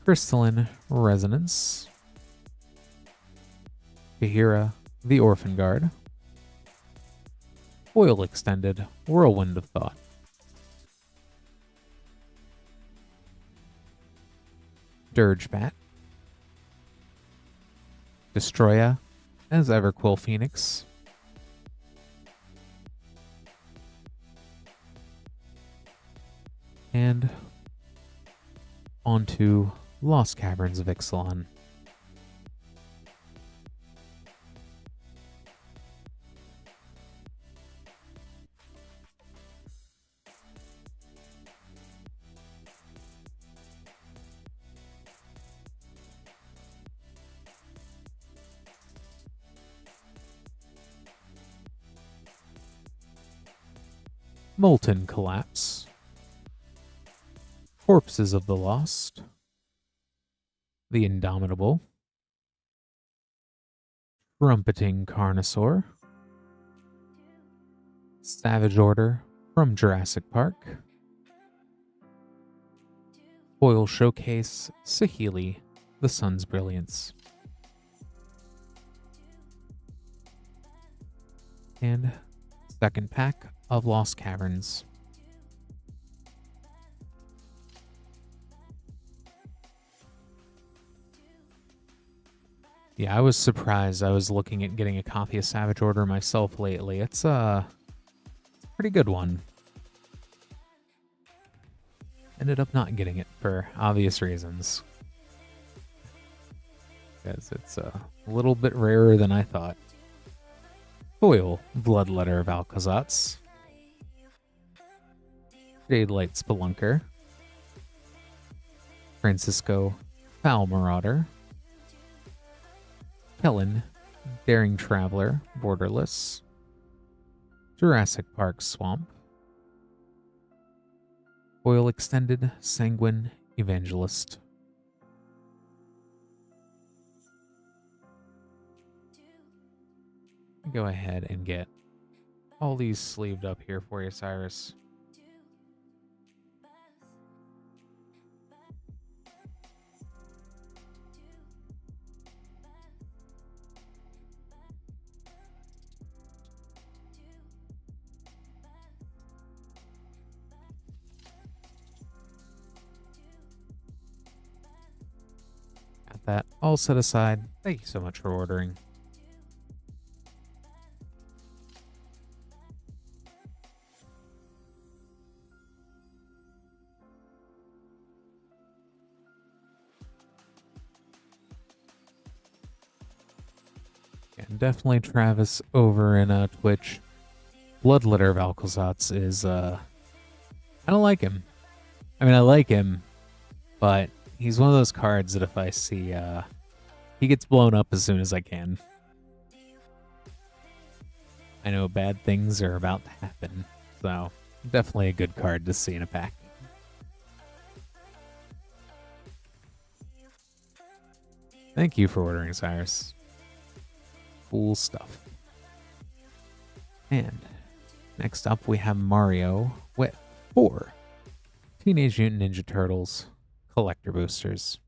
Crystalline Resonance. Kahira, the Orphan Guard. Foil Extended, Whirlwind of Thought. Dirge Bat. Destroya as Everquill Phoenix. And onto Lost Caverns of Ixalan. Molten Collapse. Corpses of the Lost. The Indomitable. Trumpeting Carnosaur. Savage Order from Jurassic Park. Foil Showcase Saheeli, the Sun's Brilliance. And second pack of Lost Caverns. Yeah, I was surprised. I was looking at getting a copy of Savage Order myself lately. It's a pretty good one. Ended up not getting it for obvious reasons. Because it's a little bit rarer than I thought. Foil Bloodletter of Alcazatz. Jadelight Spelunker. Francisco Foul Marauder. Kellen Daring Traveler Borderless. Jurassic Park Swamp. Foil Extended Sanguine Evangelist. Go ahead and get all these sleeved up here for you, Cyrus. that all set aside. Thank you so much for ordering. And definitely Travis over in Twitch. Bloodletter of Alcazats is, I don't like him. I mean, I like him, but he's one of those cards that if I see, he gets blown up as soon as I can. I know bad things are about to happen, so definitely a good card to see in a pack. Thank you for ordering, Cyrus. Cool stuff. And next up, we have Mario with 4 Teenage Mutant Ninja Turtles collector boosters.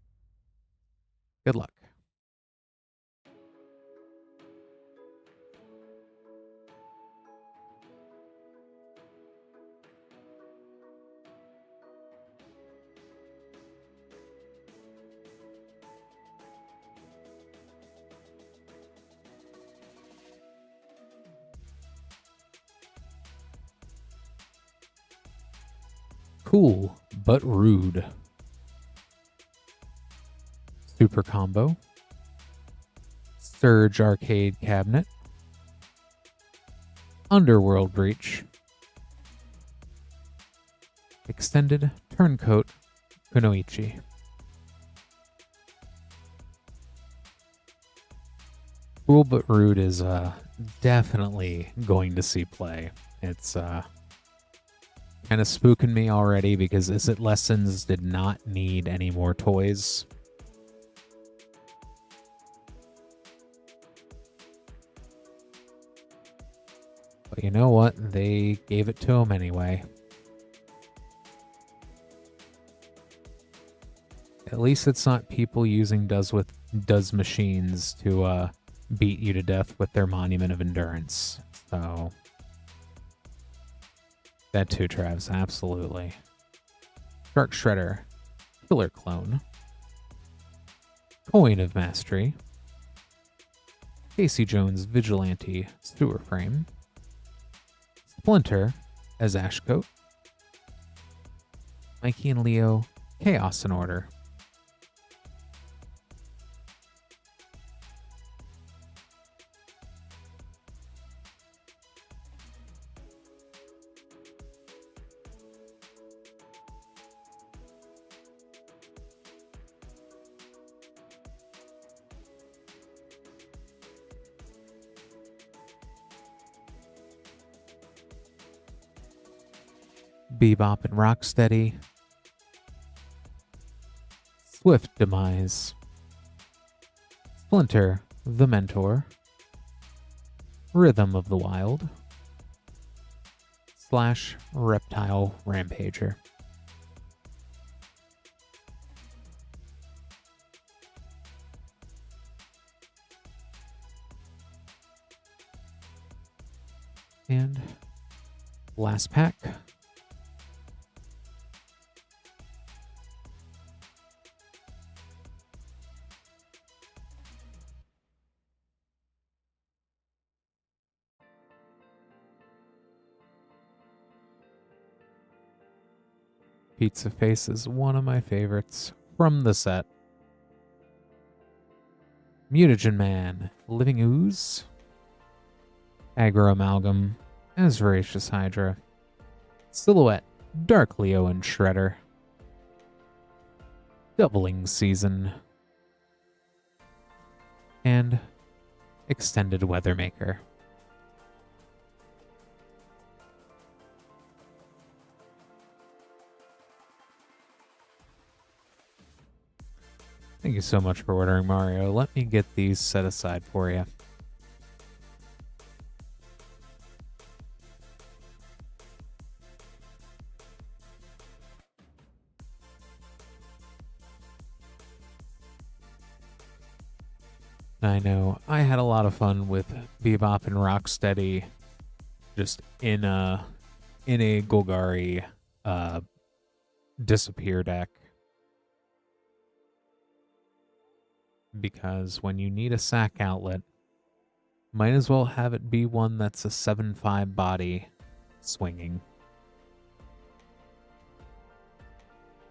Good luck. Cool, but rude. Super Combo. Surge Arcade Cabinet. Underworld Breach. Extended Turncoat Kunoichi. Cool but Rude is definitely going to see play. It's kind of spooking me already because Is It Lessons did not need any more toys. But you know what? They gave it to him anyway. At least it's not people using does machines to beat you to death with their Monument of Endurance. So that too, Travis, absolutely. Shark Shredder, Killer Clone, Coin of Mastery, Casey Jones Vigilante Sewer Frame, Splinter as Ashcoat, Mikey and Leo Chaos in Order, Bebop and Rocksteady, Swift Demise, Splinter the Mentor, Rhythm of the Wild, Slash Reptile Rampager. And last pack. Pizza Face is one of my favorites from the set. Mutagen Man, Living Ooze, Aggro Amalgam, as Voracious Hydra, Silhouette, Dark Leo and Shredder, Doubling Season, and Extended Weathermaker. Thank you so much for ordering, Mario. Let me get these set aside for you. I know I had a lot of fun with Bebop and Rocksteady just in a Golgari Disappear deck. because when you need a sack outlet, might as well have it be one that's a 7/5 body swinging.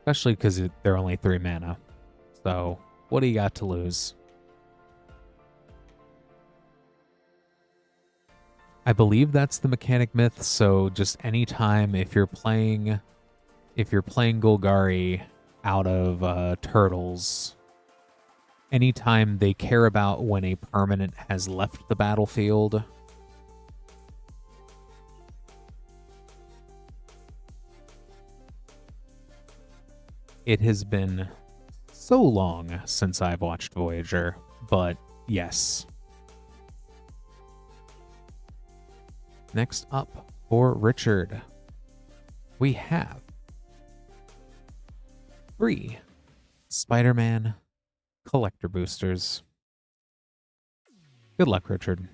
Especially because they're only 3 mana. So, what do you got to lose? I believe that's the mechanic myth, so just anytime if you're playing Golgari out of Turtles, anytime they care about when a permanent has left the battlefield, it has been so long since I've watched Voyager, but yes. Next up for Richard, we have 3 Spider-Man collector boosters. Good luck, Richard.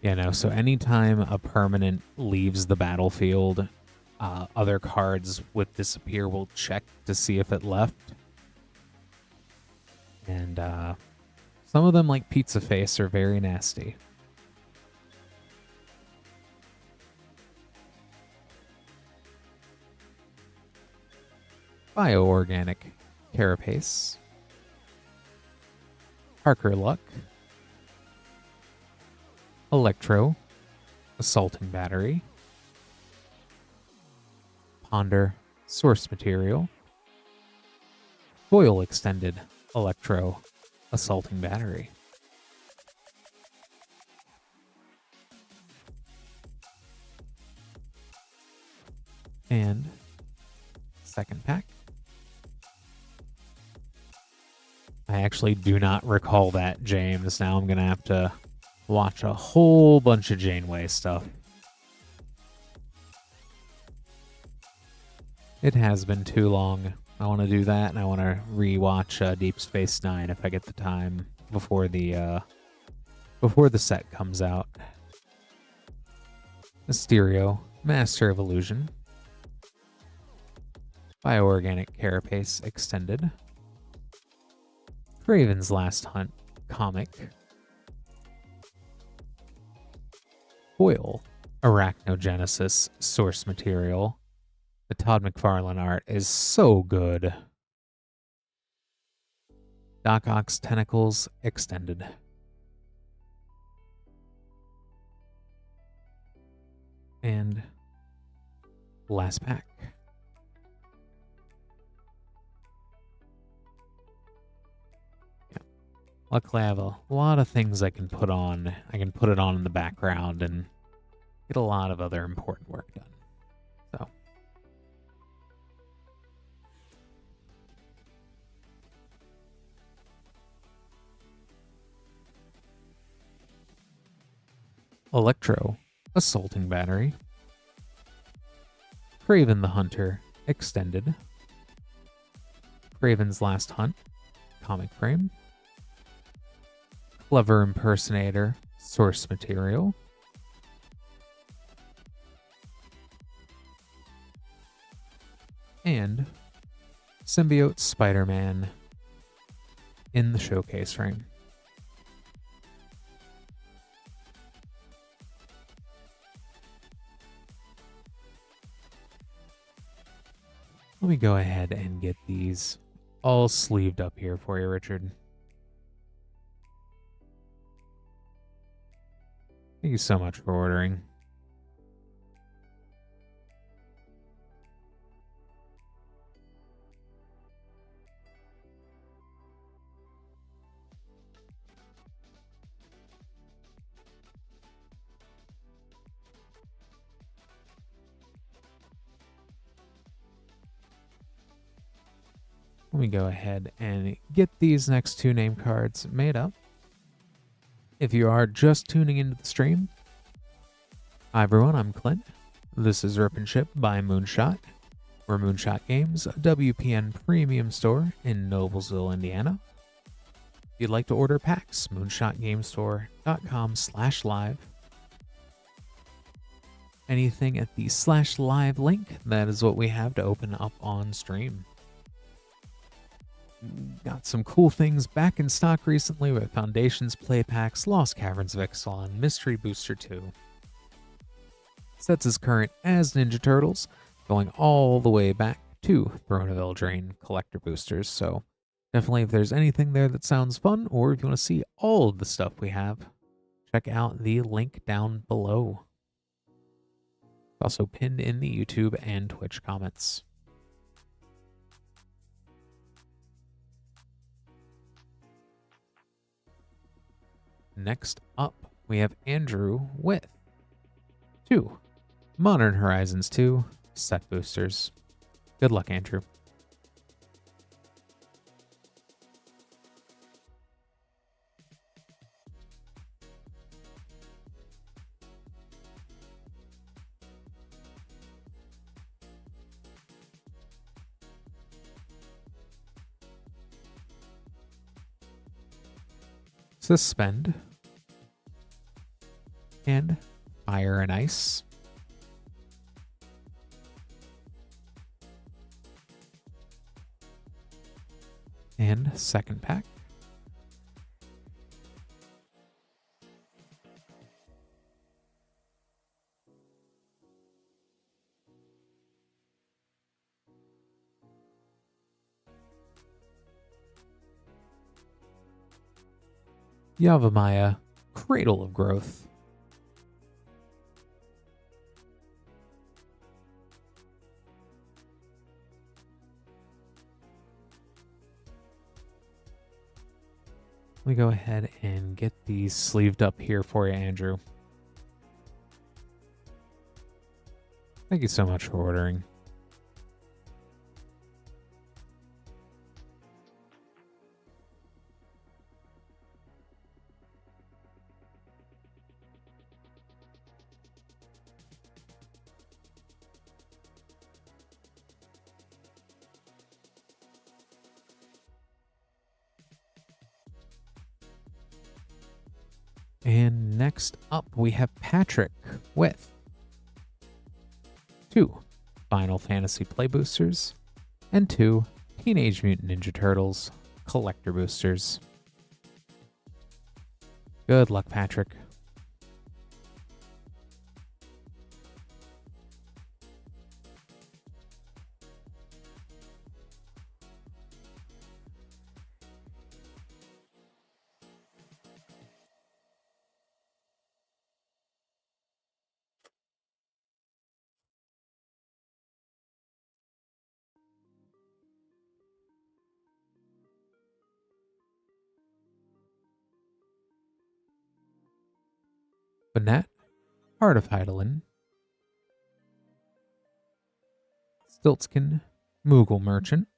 Yeah, no, so anytime a permanent leaves the battlefield, other cards with Disappear will check to see if it left. And some of them, like Pizza Face, are very nasty. Bioorganic Carapace. Parker Luck. Electro. Assaulting Battery. Ponder Source Material. Foil Extended Electro Assaulting Battery. And second pack. I actually do not recall that, James. Now I'm going to have to watch a whole bunch of Janeway stuff. It has been too long. I want to do that, and I want to rewatch Deep Space Nine if I get the time before the set comes out. Mysterio, Master of Illusion. Bioorganic Carapace Extended. Craven's Last Hunt Comic. Foil Arachnogenesis Source Material. The Todd McFarlane art is so good. Doc Ock's Tentacles Extended. And last pack. Yeah. Luckily, I have a lot of things I can put on. I can put it on in the background and get a lot of other important work done. So. Electro Assaulting Battery. Craven the Hunter Extended. Craven's Last Hunt Comic Frame. Clever Impersonator Source Material. And Symbiote Spider-Man in the showcase frame. Let me go ahead and get these all sleeved up here for you, Richard. Thank you so much for ordering. Let me go ahead and get these next 2 name cards made up. If you are just tuning into the stream, hi everyone, I'm Clint. This is Rip and Ship by Moonshot. We're Moonshot Games, a WPN premium store in Noblesville, Indiana. If you'd like to order packs, moonshotgamestore.com/live. Anything at the /live link, that is what we have to open up on stream. Got some cool things back in stock recently with Foundations Play Packs, Lost Caverns of Ixalan, Mystery Booster 2. Sets as current as Ninja Turtles, going all the way back to Throne of Eldraine collector boosters. So definitely if there's anything there that sounds fun, or if you want to see all of the stuff we have, check out the link down below. Also pinned in the YouTube and Twitch comments. Next up, we have Andrew with 2 Modern Horizons 2 set boosters. Good luck, Andrew. Suspend and Fire and Ice. And second pack. Yavimaya, Cradle of Growth. Let me go ahead and get these sleeved up here for you, Andrew. Thank you so much for ordering. And next up, we have Patrick with 2 Final Fantasy Play Boosters and 2 Teenage Mutant Ninja Turtles Collector Boosters. Good luck, Patrick. Banette, Heart of Hydaelyn, Stiltskin, Moogle Merchant,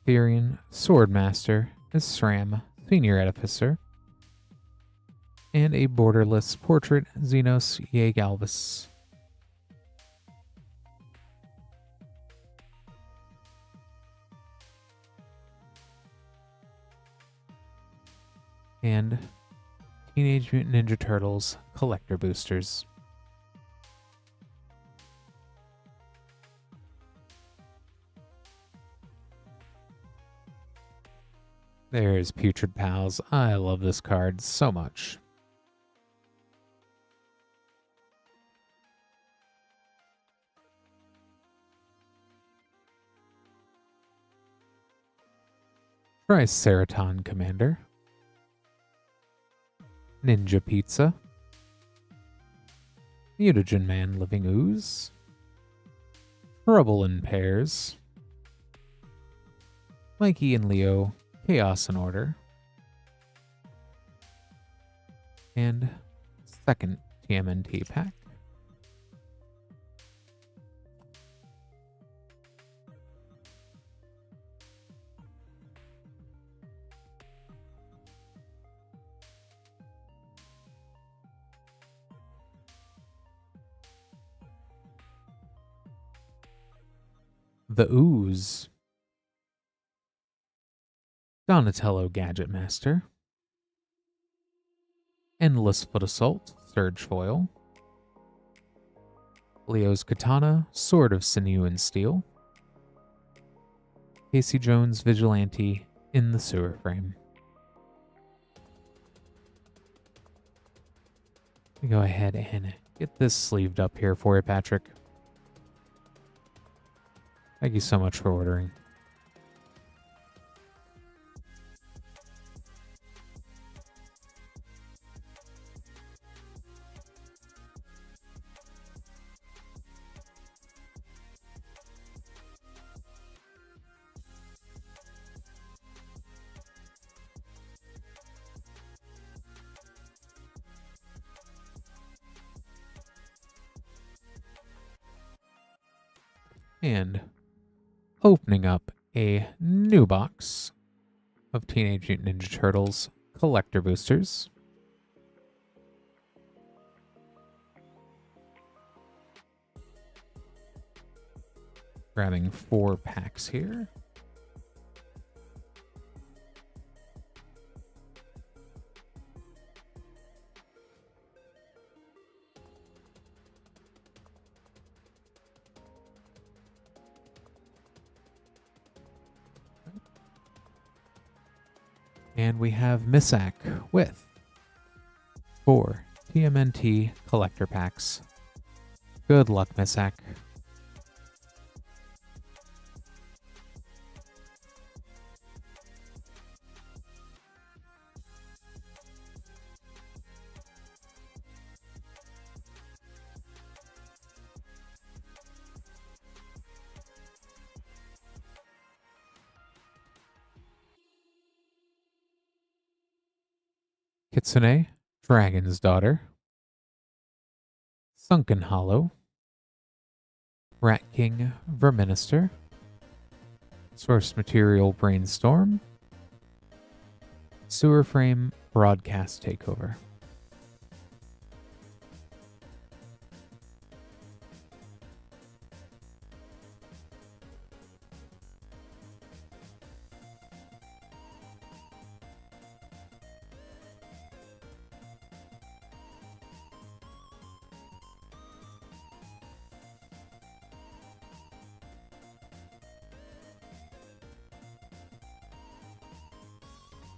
Therian, Swordmaster, Isram, Senior Edificer, and a borderless portrait, Xenos Yegalvis. And Teenage Mutant Ninja Turtles Collector Boosters. There's Putrid Pals. I love this card so much. Triceraton Commander. Ninja Pizza. Mutagen Man Living Ooze. Trouble in Pairs. Mikey and Leo, Chaos and Order. And second TMNT pack. The Ooze. Donatello Gadget Master. Endless Foot Assault, Surge Foil. Leo's Katana, Sword of Sinew and Steel. Casey Jones Vigilante in the Sewer Frame. Let me go ahead and get this sleeved up here for you, Patrick. Thank you so much for ordering. And opening up a new box of Teenage Mutant Ninja Turtles collector boosters. Grabbing 4 packs here. And we have Missak with 4 TMNT collector packs. Good luck, Missak. Kitsune, Dragon's Daughter. Sunken Hollow. Rat King, Verminister. Source Material, Brainstorm. Sewer Frame, Broadcast Takeover.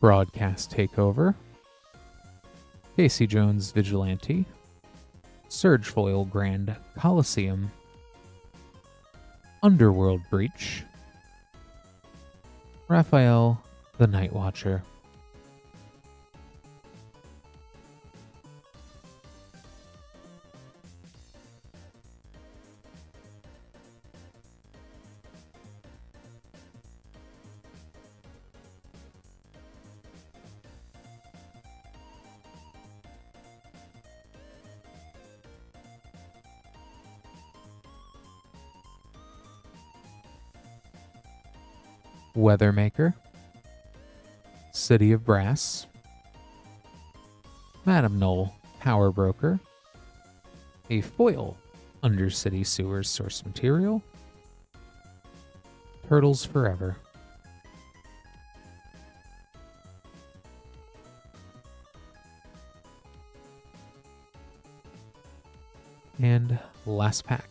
Broadcast Takeover. Casey Jones Vigilante. Surge Foil Grand Coliseum. Underworld Breach. Raphael the Night Watcher. Weathermaker. City of Brass. Madam Null, Power Broker. A foil Undercity Sewers source material. Turtles Forever. And last pack.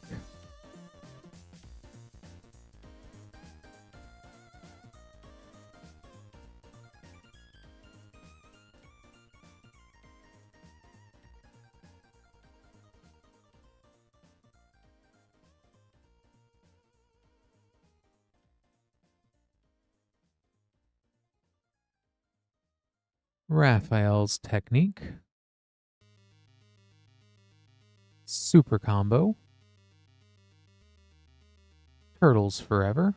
Raphael's Technique. Super Combo. Turtles Forever.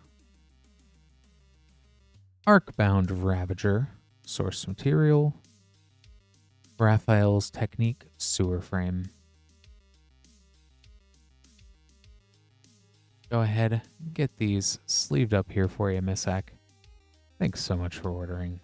Arcbound Ravager, source material. Raphael's Technique Sewer Frame. go ahead, get these sleeved up here for you, Miss Eck. Thanks so much for ordering.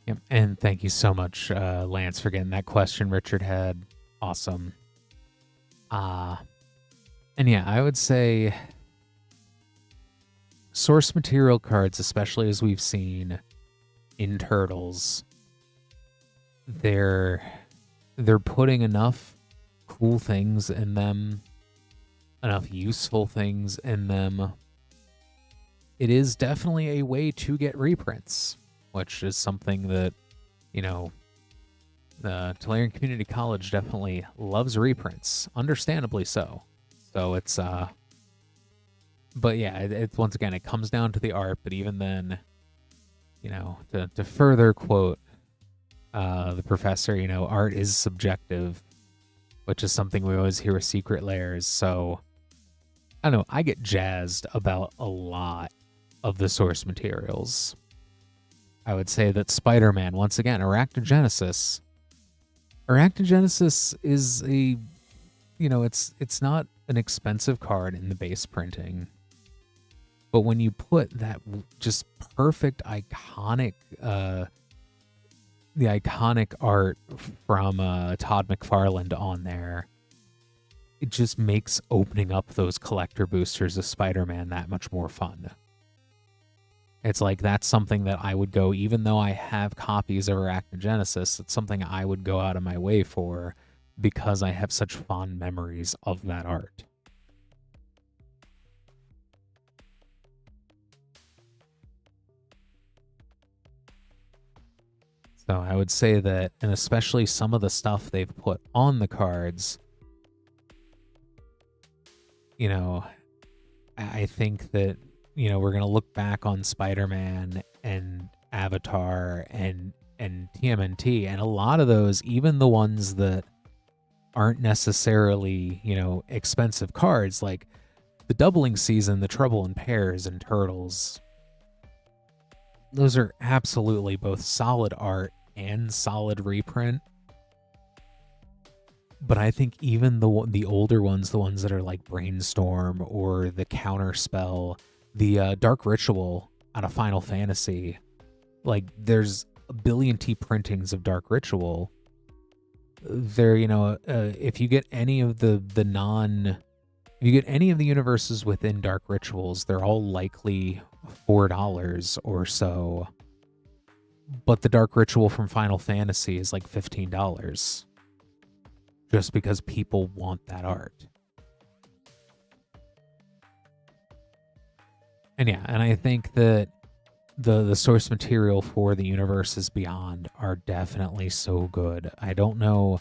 Yep, and thank you so much, Lance, for getting that question Richard had. Awesome. And yeah, I would say source material cards, especially as we've seen in Turtles, they're putting enough cool things in them, enough useful things in them. It is definitely a way to get reprints, which is something that, you know, the Tolarian Community College definitely loves reprints, understandably so. So it's, but yeah, it's once again, it comes down to the art, but even then, you know, to further quote the professor, you know, art is subjective, which is something we always hear with Secret Lairs. So, I don't know, I get jazzed about a lot of the source materials. I would say that Spider-Man, once again, Arachnogenesis. Arachnogenesis is a, you know, it's not an expensive card in the base printing. But when you put that just perfect, iconic, the iconic art from Todd McFarlane on there, it just makes opening up those collector boosters of Spider-Man that much more fun. It's like that's something that I would go, even though I have copies of Arachnogenesis, it's something I would go out of my way for because I have such fond memories of that art. So I would say that, and especially some of the stuff they've put on the cards, you know, I think that, you know, we're going to look back on Spider-Man and Avatar and TMNT, and a lot of those, even the ones that aren't necessarily, you know, expensive cards, like the Doubling Season, the Trouble in Pairs, and Turtles, those are absolutely both solid art and solid reprint. But I think even the older ones, the ones that are like Brainstorm or the Counterspell, the Dark Ritual out of Final Fantasy, like there's a billion T printings of Dark Ritual. There, you know, if you get any of the if you get any of the universes within Dark Rituals, they're all likely $4 or so. But the Dark Ritual from Final Fantasy is like $15. Just because people want that art. And yeah, and I think that the source material for the universes beyond are definitely so good. I don't know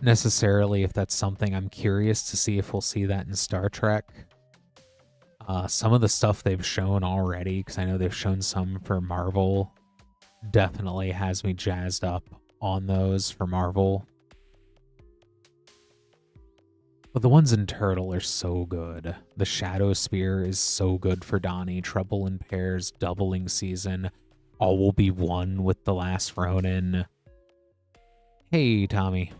necessarily if that's something I'm curious to see if we'll see that in Star Trek. Some of the stuff they've shown already, because I know they've shown some for Marvel, definitely has me jazzed up on those for Marvel. But the ones in Turtle are so good. The Shadow Spear is so good for Donnie. Trouble in Pairs, Doubling Season, All Will Be One with The Last Ronin. Hey, Tommy.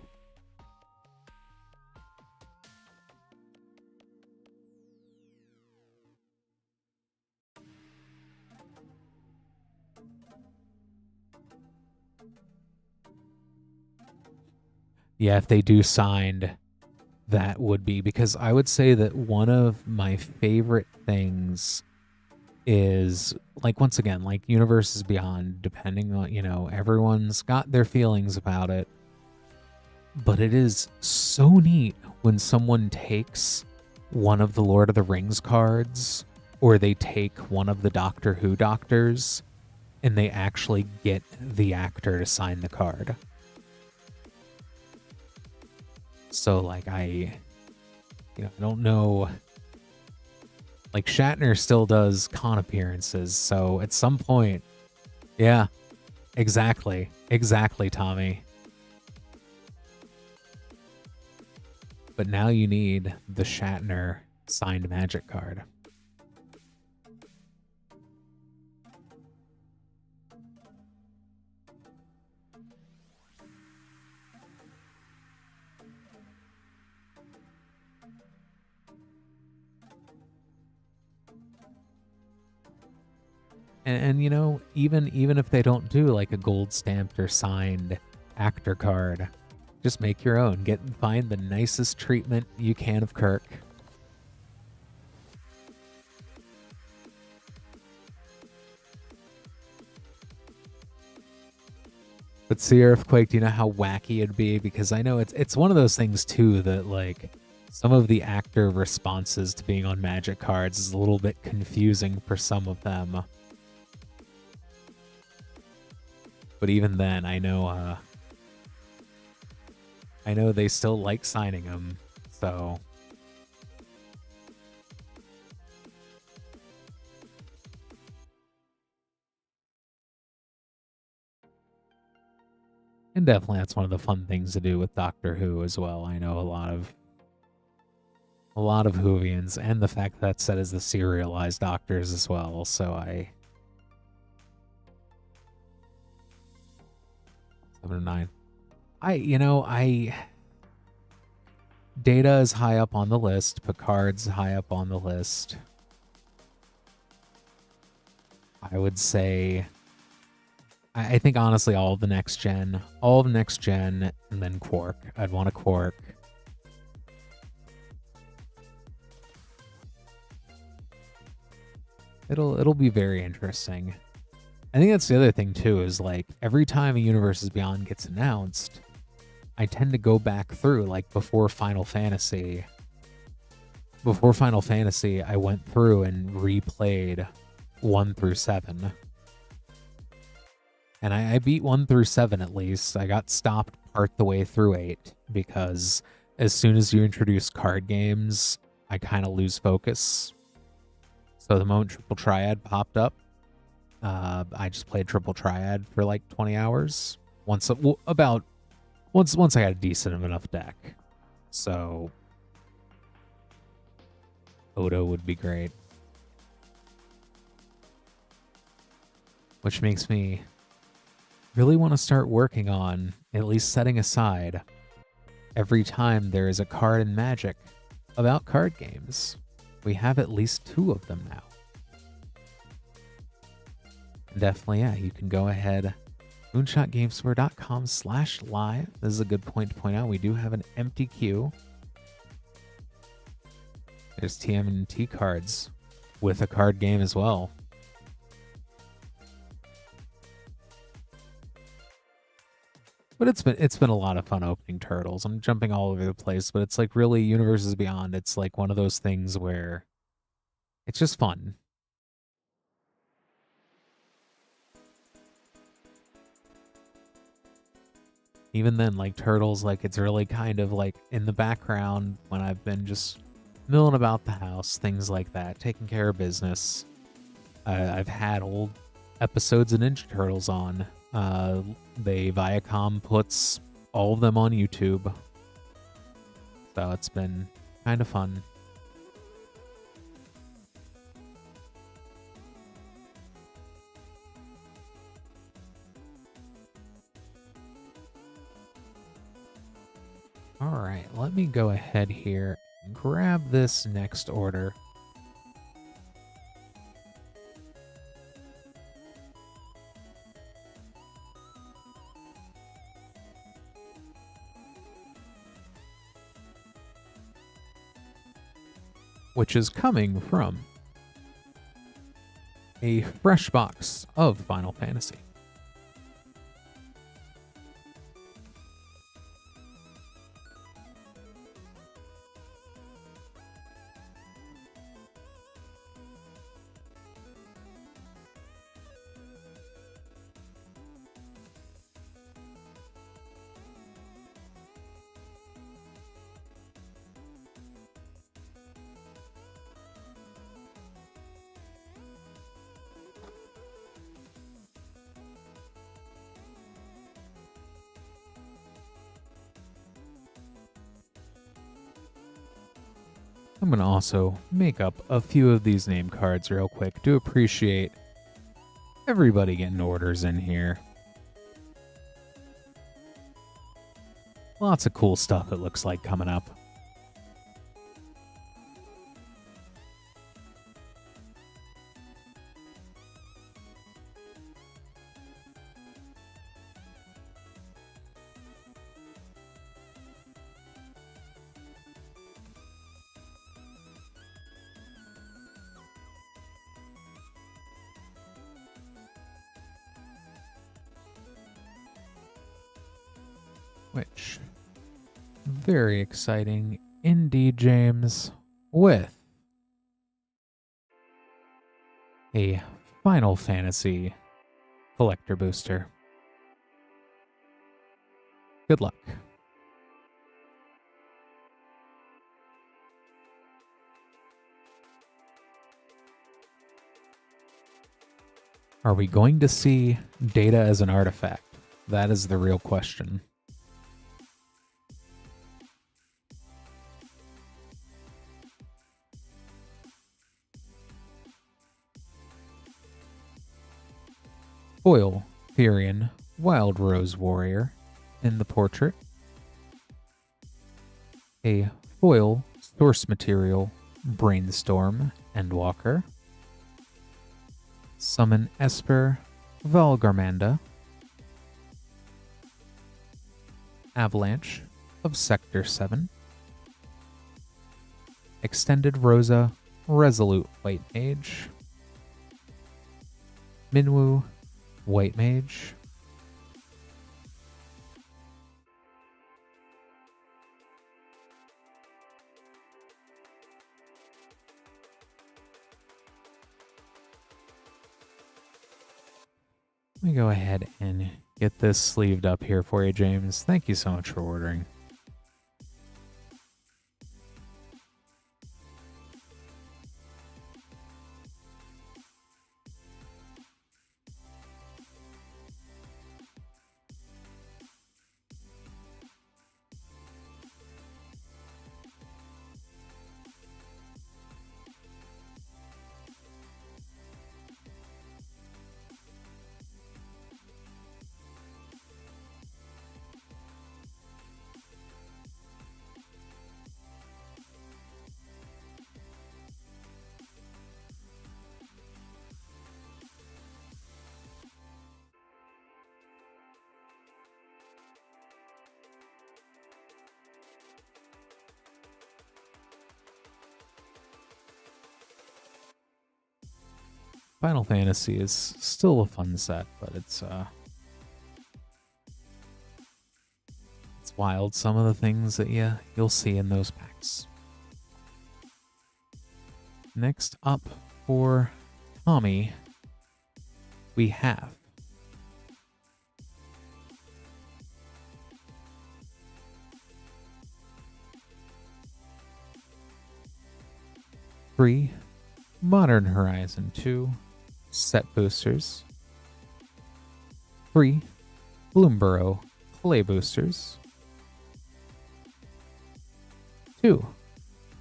Yeah, if they do signed, that would be, because I would say that one of my favorite things is, like, once again, like Universes Beyond, depending on, you know, everyone's got their feelings about it, but it is so neat when someone takes one of the Lord of the Rings cards, or they take one of the Doctor Who doctors, and they actually get the actor to sign the card. So, like, I don't know. Like, Shatner still does con appearances, so at some point, yeah, Exactly. Exactly, Tommy. But now you need the Shatner signed Magic card. And you know, even if they don't do like a gold stamped or signed actor card, just make your own. Find the nicest treatment you can of Kirk. But Sea Earthquake, do you know how wacky it'd be? Because I know it's one of those things too that like some of the actor responses to being on Magic cards is a little bit confusing for some of them. But even then, I know they still like signing them, so. And definitely that's one of the fun things to do with Doctor Who as well. I know a lot of Whovians, and the fact that set is the serialized Doctors as well, so 7 to 9. Data is high up on the list. Picard's high up on the list. I would say, I think honestly all of next gen, and then Quark. I'd want a Quark. It'll be very interesting. I think that's the other thing too, is like every time a Universes Beyond gets announced, I tend to go back through, like before Final Fantasy. Before Final Fantasy, I went through and replayed 1 through 7. And I beat 1 through 7 at least. I got stopped part the way through 8 because as soon as you introduce card games, I kind of lose focus. So the moment Triple Triad popped up, I just played Triple Triad for like 20 hours. Once I had a decent enough deck. So Odo would be great. Which makes me really want to start working on at least setting aside every time there is a card in Magic about card games. We have at least 2 of them now. Definitely, yeah, you can go ahead, moonshotgamestore.com/live. This is a good point to point out. We do have an empty queue. There's TMNT cards with a card game as well. But it's been a lot of fun opening Turtles. I'm jumping all over the place, but it's like really Universes Beyond. It's like one of those things where it's just fun. Even then, like Turtles, like it's really kind of like in the background when I've been just milling about the house, things like that, taking care of business. I've had old episodes of Ninja Turtles on. Viacom puts all of them on YouTube. So it's been kind of fun. All right, let me go ahead here and grab this next order. Which is coming from a fresh box of Final Fantasy. I'm going to also make up a few of these name cards real quick. Do appreciate everybody getting orders in here. Lots of cool stuff, it looks like, coming up. Which, very exciting indeed, James, with a Final Fantasy collector booster. Good luck. Are we going to see data as an artifact? That is the real question. Foil Therian Wild Rose Warrior in the portrait. A foil source material Brainstorm Endwalker. Summon Esper Valgarmanda. Avalanche of Sector 7. Extended Rosa Resolute White Mage. Minwu White Mage. Let me go ahead and get this sleeved up here for you, James. Thank you so much for ordering. Final Fantasy is still a fun set, but it's wild, some of the things that you'll see in those packs. Next up for Tommy, we have three Modern Horizon 2 set boosters, 3 Bloomburrow play boosters, 2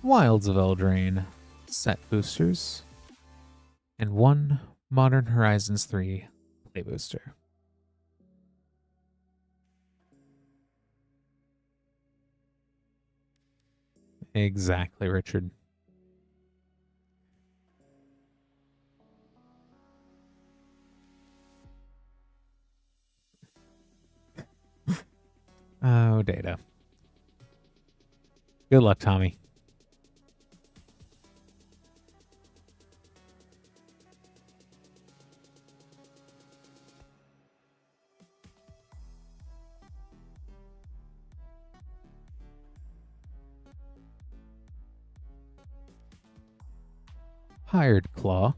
Wilds of Eldraine set boosters, and 1 Modern Horizons 3 play booster. Exactly, Richard. Oh, data. Good luck, Tommy. Hired Claw.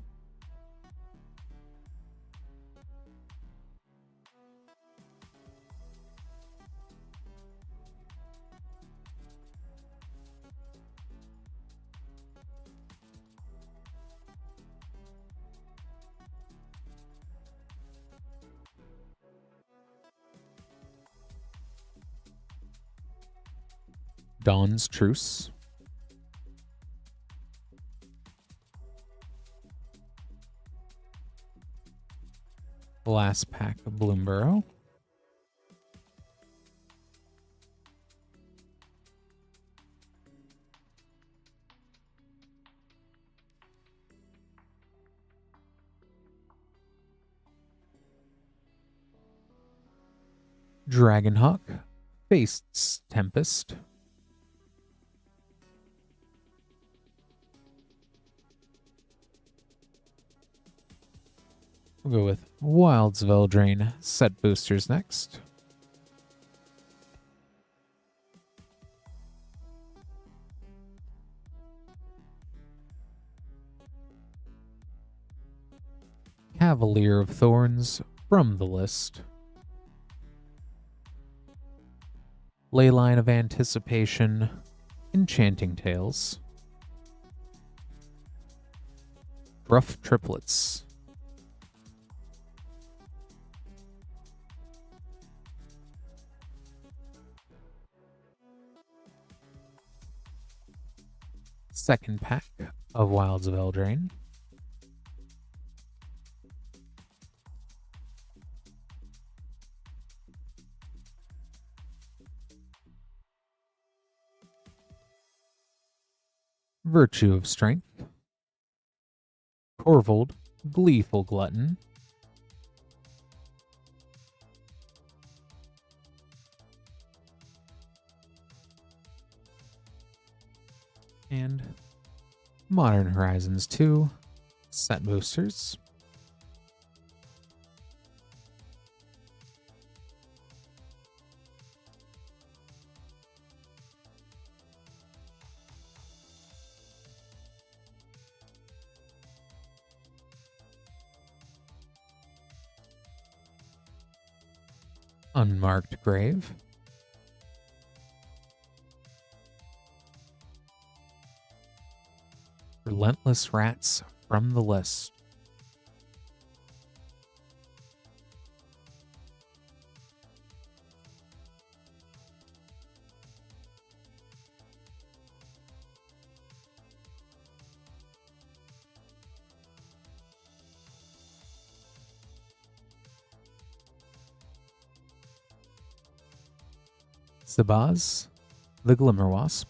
Dawn's Truce. Last pack of Bloomburrow. Dragonhawk, Faith's Tempest. We'll go with Wild's Veldrain set boosters next. Cavalier of Thorns from the list. Leyline of Anticipation, Enchanting Tales. Rough Triplets. Second pack of Wilds of Eldraine. Virtue of Strength. Corvold, Gleeful Glutton. And Modern Horizons 2 set boosters. Unmarked Grave. Relentless Rats from the list. Sabaz, the Glimmerwasp.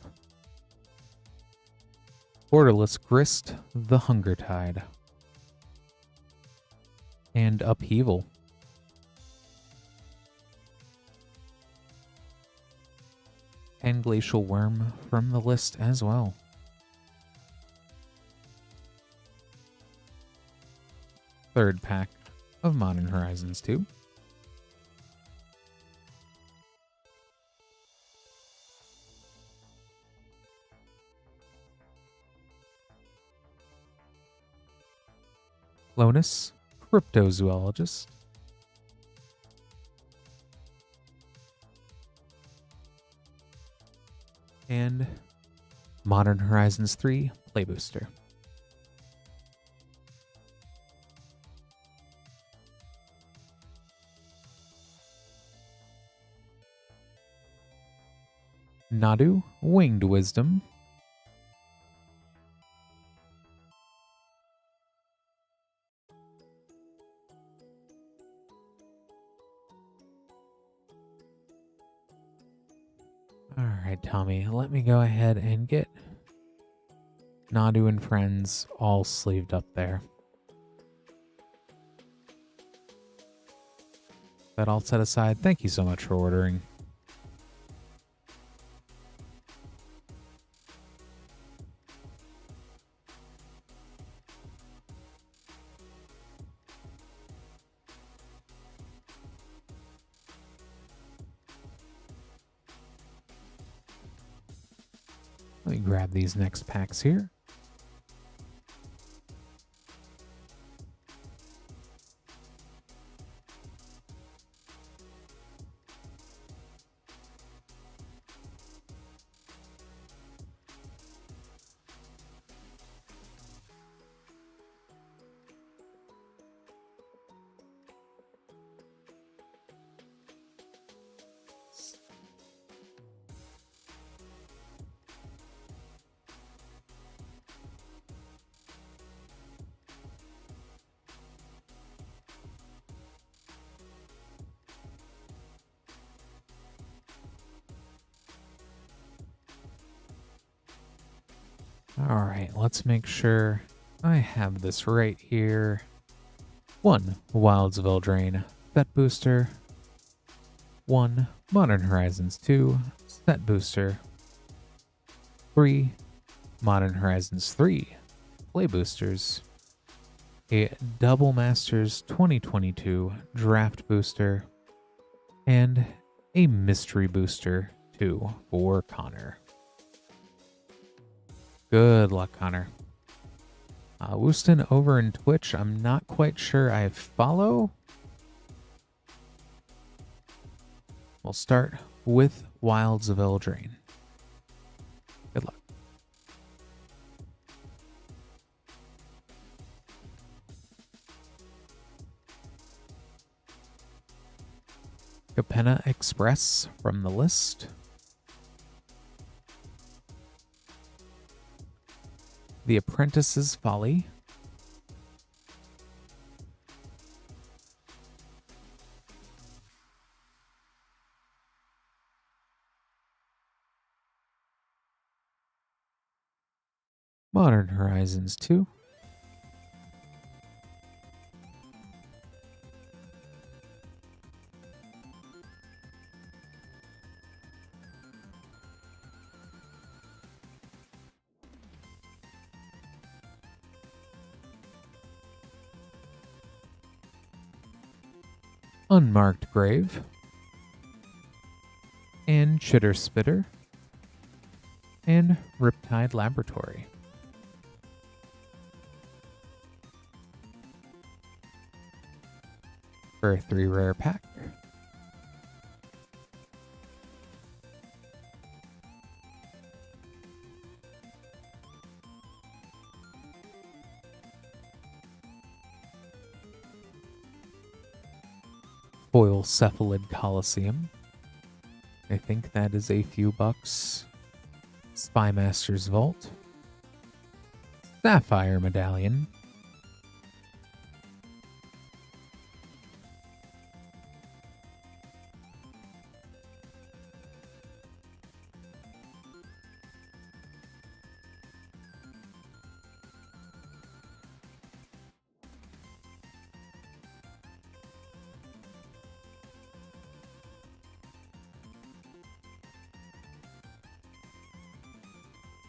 Borderless Grist, the Hunger Tide. And Upheaval. And Glacial Worm from the list as well. Third pack of Modern Horizons 2. Clonus, Cryptozoologist. And Modern Horizons 3 Play Booster. Nadu, Winged Wisdom. Alright, Tommy, let me go ahead and get Nadu and Friends all sleeved up there. That all set aside, thank you so much for ordering. Let me grab these next packs here. Alright, let's make sure I have this right here. 1 Wilds of Eldraine set booster. 1 Modern Horizons 2 set booster. 3 Modern Horizons 3 play boosters. A Double Masters 2022 draft booster. And a mystery booster 2 for Connor. Good luck, Connor. Wooston over in Twitch, I'm not quite sure I follow. We'll start with Wilds of Eldraine. Good luck. Capenna Express from the list. The Apprentice's Folly. Modern Horizons 2. Unmarked Grave, and Chitter Spitter, and Riptide Laboratory. For a 3 rare pack. Foil Cephalid Coliseum. I think that is a few bucks. Spymaster's Vault. Sapphire Medallion.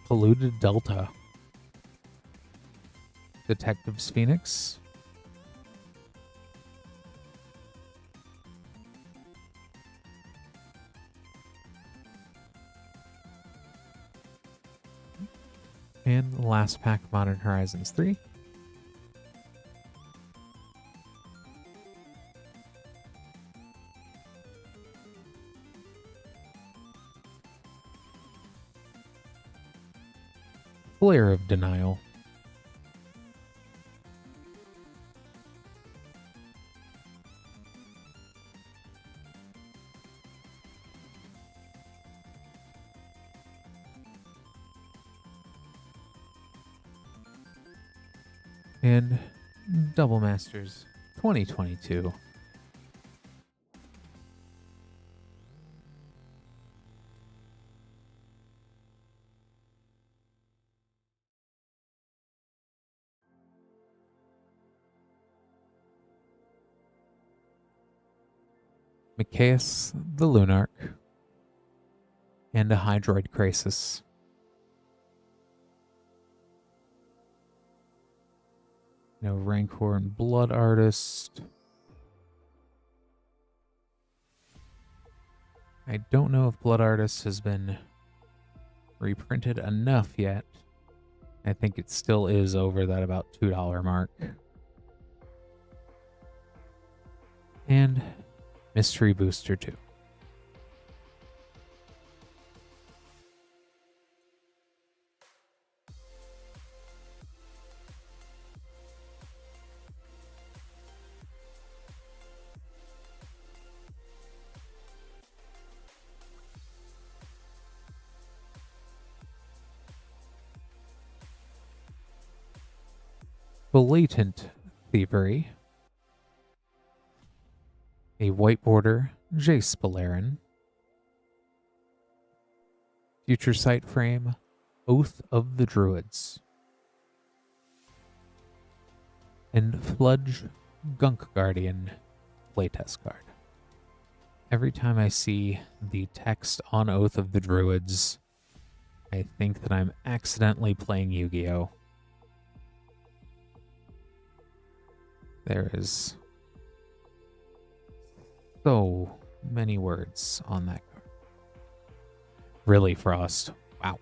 Polluted Delta. Detectives Phoenix. And last pack, Modern Horizons 3. Flare of Denial. And Double Masters 2022. Micaeus the Lunarch, and a Hydroid Crisis. No Rancor and Blood Artist. I don't know if Blood Artist has been reprinted enough yet. I think it still is over that about $2 mark. And Mystery Booster 2. Blatant Thievery. A white border Jace Balerin. Future Sight Frame Oath of the Druids. And Fludge Gunk Guardian playtest card. Every time I see the text on Oath of the Druids, I think that I'm accidentally playing Yu-Gi-Oh! There is so many words on that card. Really, Frost. Wow.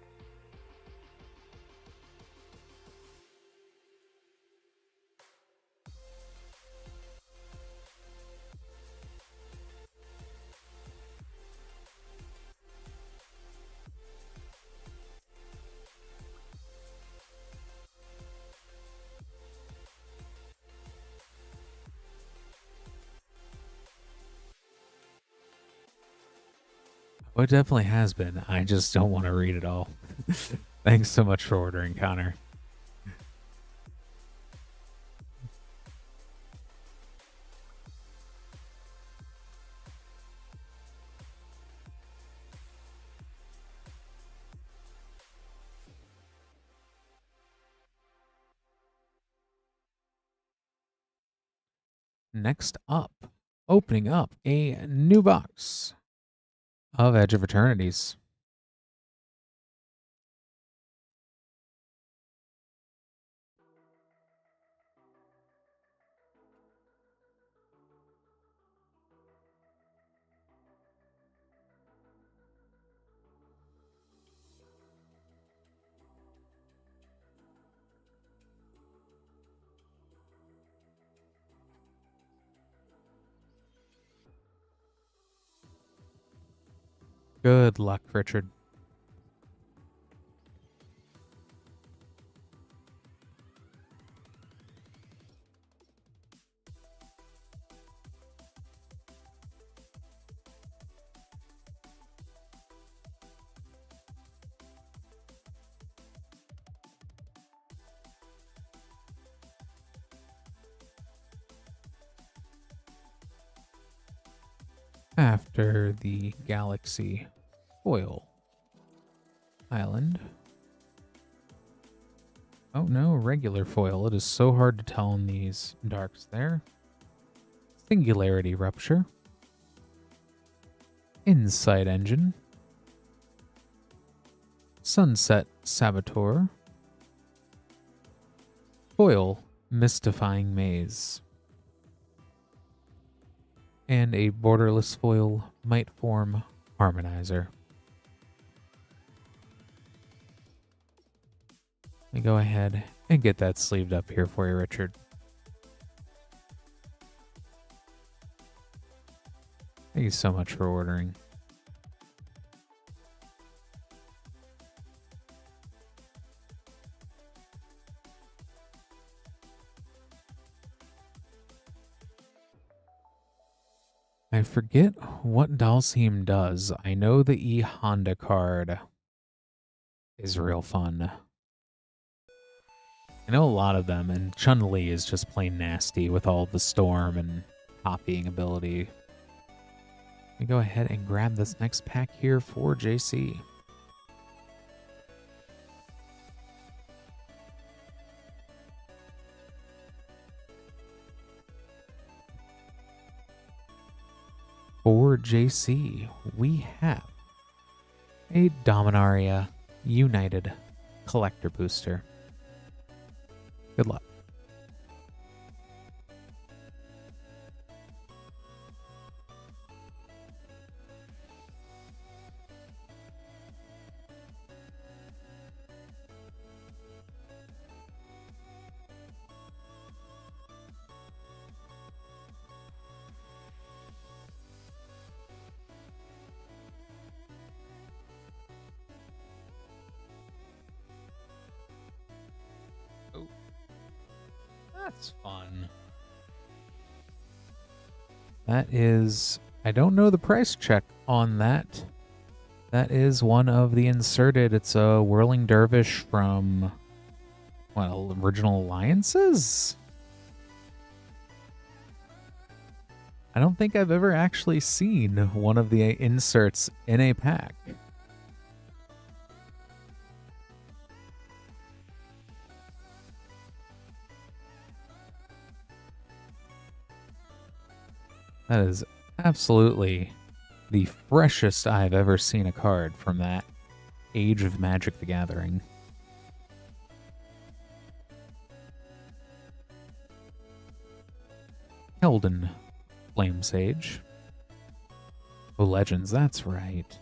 Oh, it definitely has been. I just don't want to read it all. Thanks so much for ordering, Connor. Next up, opening up a new box of Edge of Eternities. Good luck, Richard. After the Galaxy Foil Island. Oh no, regular foil. It is so hard to tell in these darks there. Singularity Rupture. Insight Engine. Sunset Saboteur. Foil Mystifying Maze. And a borderless foil Might Form Harmonizer. Let me go ahead and get that sleeved up here for you, Richard. Thank you so much for ordering. I forget what Dalseem does. I know the E Honda card is real fun. I know a lot of them, and Chun-Li is just plain nasty with all the storm and copying ability. Let me go ahead and grab this next pack here for JC. For JC, we have a Dominaria United collector booster. Good luck. That's fun. That is, I don't know the price check on that. That is one of the inserted. It's a Whirling Dervish from, what, Original Alliances? I don't think I've ever actually seen one of the inserts in a pack. That is absolutely the freshest I've ever seen a card from that Age of Magic the Gathering. Keldon Flame Sage. Oh, Legends, that's right.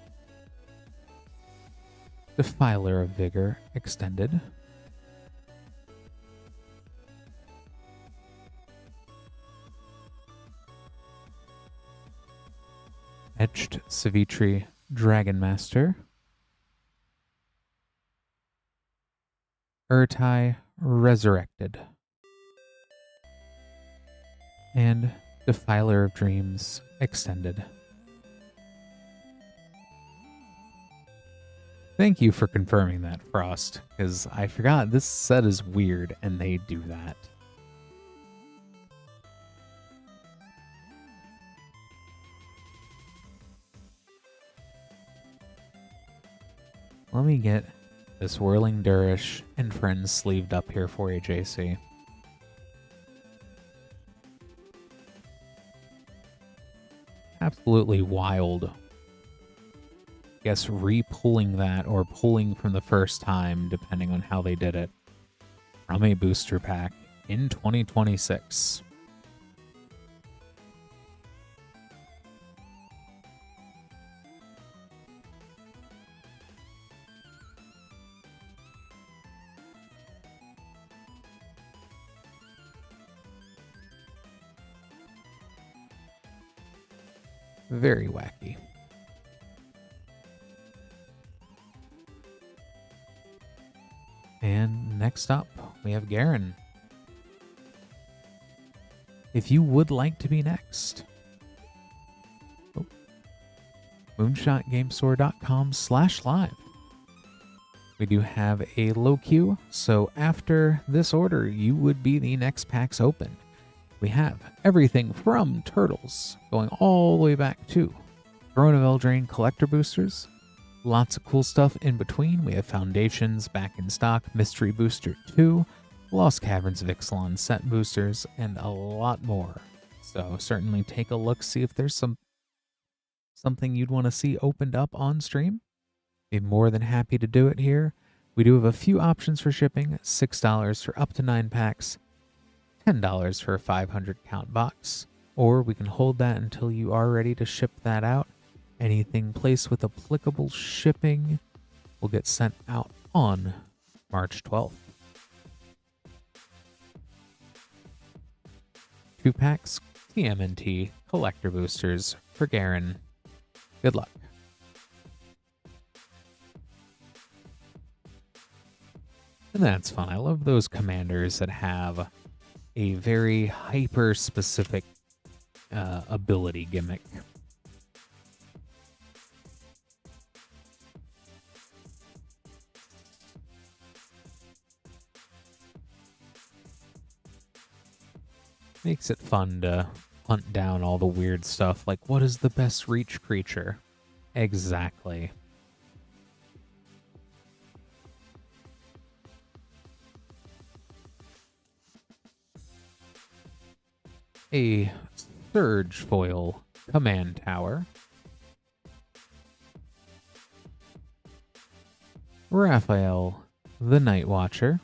Defiler of Vigor Extended. Etched Savitri Dragon Master. Urtai Resurrected. And Defiler of Dreams Extended. Thank you for confirming that, Frost, because I forgot this set is weird and they do that. Let me get this Whirling Durish and Friends sleeved up here for you, JC. Absolutely wild. Guess re-pulling that or pulling from the first time, depending on how they did it, from a booster pack in 2026. Very wacky. And next up, we have Garen. If you would like to be next, moonshotgamestore.com/live. We do have a low queue, so after this order, you would be the next packs open. We have everything from Turtles, going all the way back to Throne of Eldraine collector boosters. Lots of cool stuff in between. We have Foundations back in stock, Mystery Booster 2, Lost Caverns of Ixalan set boosters, and a lot more. So certainly take a look, see if there's something you'd want to see opened up on stream. Be more than happy to do it here. We do have a few options for shipping, $6 for up to 9 packs, $10 for a 500 count box, or we can hold that until you are ready to ship that out. Anything placed with applicable shipping will get sent out on March 12th. 2 packs TMNT collector boosters for Garen. Good luck. And that's fun. I love those commanders that have a very hyper-specific ability gimmick. Makes it fun to hunt down all the weird stuff, like what is the best reach creature? Exactly. A Surge Foil Command Tower. Raphael the Night Watcher.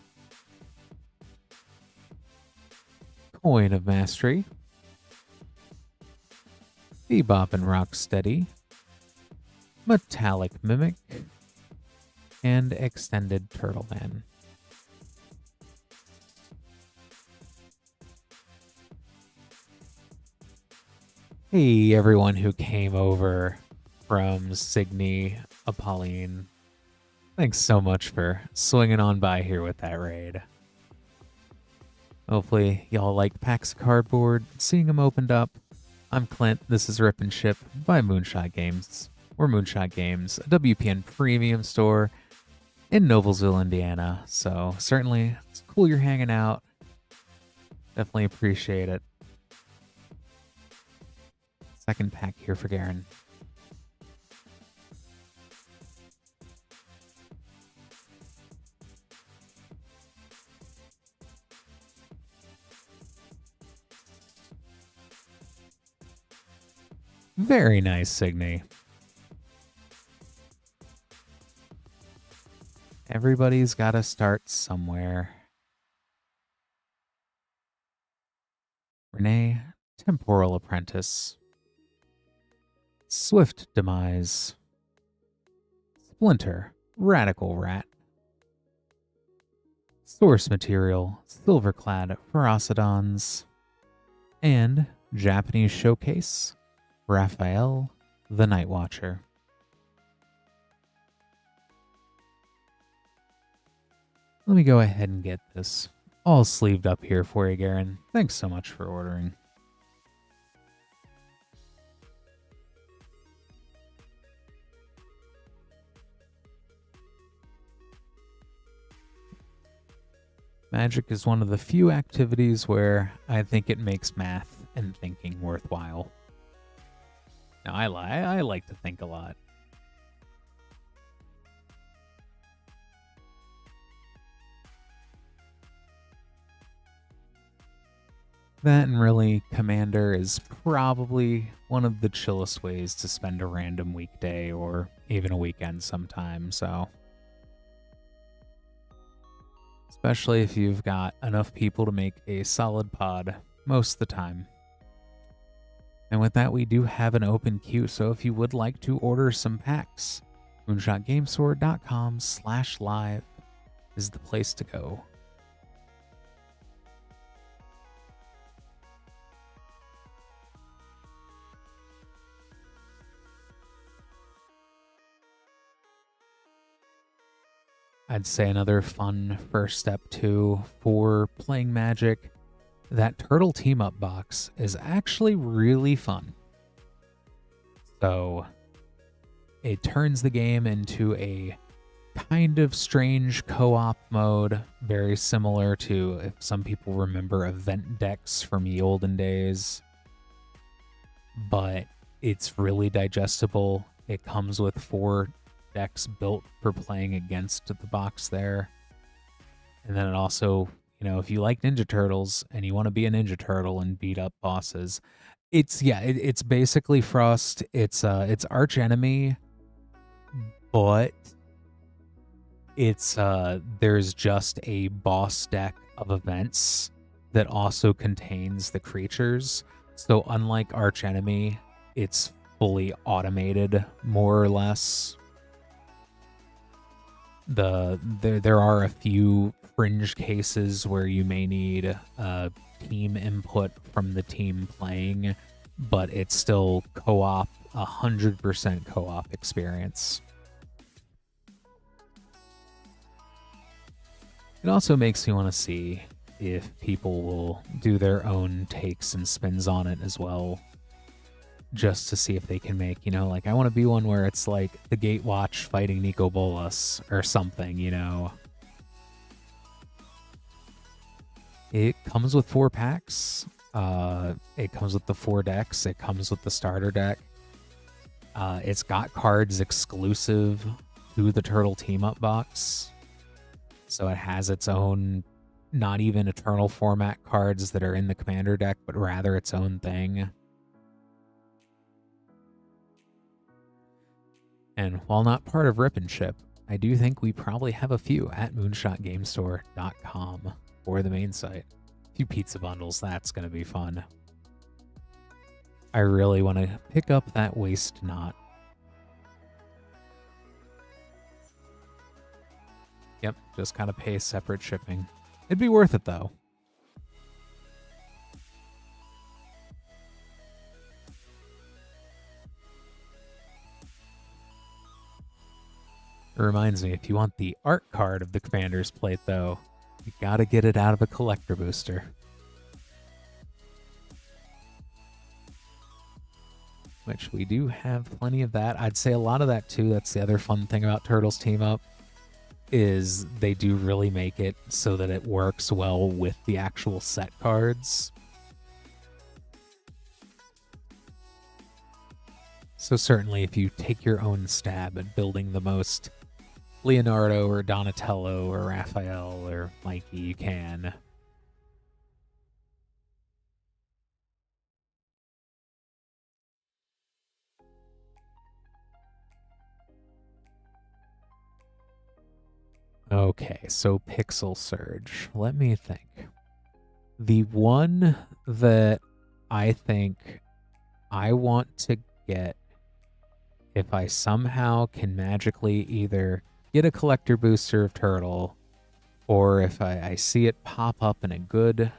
Coin of Mastery. Bebop and Rocksteady. Metallic Mimic. And Extended Turtleman. Hey, everyone who came over from Signy, Apolline. Thanks so much for swinging on by here with that raid. Hopefully y'all like packs of cardboard, seeing them opened up. I'm Clint, this is Rip and Ship by Moonshot Games. We're Moonshot Games, a WPN premium store in Noblesville, Indiana. So certainly, it's cool you're hanging out. Definitely appreciate it. Second pack here for Garen. Very nice, Signy. Everybody's got to start somewhere. Renee, Temporal Apprentice. Swift Demise. Splinter, Radical Rat. Source Material, Silverclad Ferocidons. And Japanese Showcase, Raphael, the Night Watcher. Let me go ahead and get this all sleeved up here for you, Garen. Thanks so much for ordering. Magic is one of the few activities where I think it makes math and thinking worthwhile. Now, I like to think a lot. That and really, Commander is probably one of the chillest ways to spend a random weekday or even a weekend sometime, so. Especially if you've got enough people to make a solid pod most of the time. And with that, we do have an open queue, so if you would like to order some packs, moonshotgamestore.com/live is the place to go. I'd say another fun first step too for playing Magic, that Turtle Team-Up box is actually really fun. So it turns the game into a kind of strange co-op mode, very similar to, if some people remember, event decks from the olden days. But it's really digestible. It comes with 4 decks built for playing against the box there. And then it also, you know, if you like Ninja Turtles and you want to be a Ninja Turtle and beat up bosses, it's basically Frost. It's arch enemy, but it's there's just a boss deck of events that also contains the creatures. So unlike arch enemy, it's fully automated more or less. There are a few fringe cases where you may need team input from the team playing, but it's still co-op, 100% co-op experience. It also makes me want to see if people will do their own takes and spins on it as well, just to see if they can make, you know, like, I want to be one where it's like the Gatewatch fighting Nico Bolas or something, you know. It comes with 4 packs. It comes with the 4 decks. It comes with the starter deck. It's got cards exclusive to the Turtle Team-Up box. So it has its own, not even Eternal format cards that are in the Commander deck, but rather its own thing. And while not part of Rip and Ship, I do think we probably have a few at moonshotgamestore.com for the main site. A few pizza bundles, that's going to be fun. I really want to pick up that waist knot. Yep, just kind of pay separate shipping. It'd be worth it, though. It reminds me, if you want the art card of the Commander's plate, though, you gotta get it out of a collector booster. Which we do have plenty of that. I'd say a lot of that, too. That's the other fun thing about Turtles Team Up, is they do really make it so that it works well with the actual set cards. So certainly if you take your own stab at building the most Leonardo or Donatello or Raphael or Mikey, you can. Okay, so Pixel Surge. Let me think. The one that I think I want to get, if I somehow can magically either get a collector booster of Turtle, or if I see it pop up in a good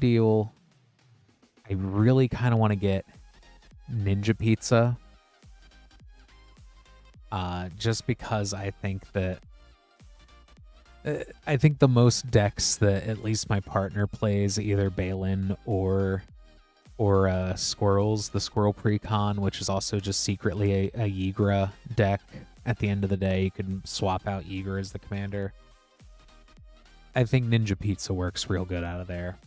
deal, I really kind of want to get Ninja Pizza. Just because I think that the most decks that at least my partner plays, either Balin or Squirrels, the Squirrel Precon, which is also just secretly a Yigra deck. At the end of the day, you can swap out Yigra as the commander. I think Ninja Pizza works real good out of there.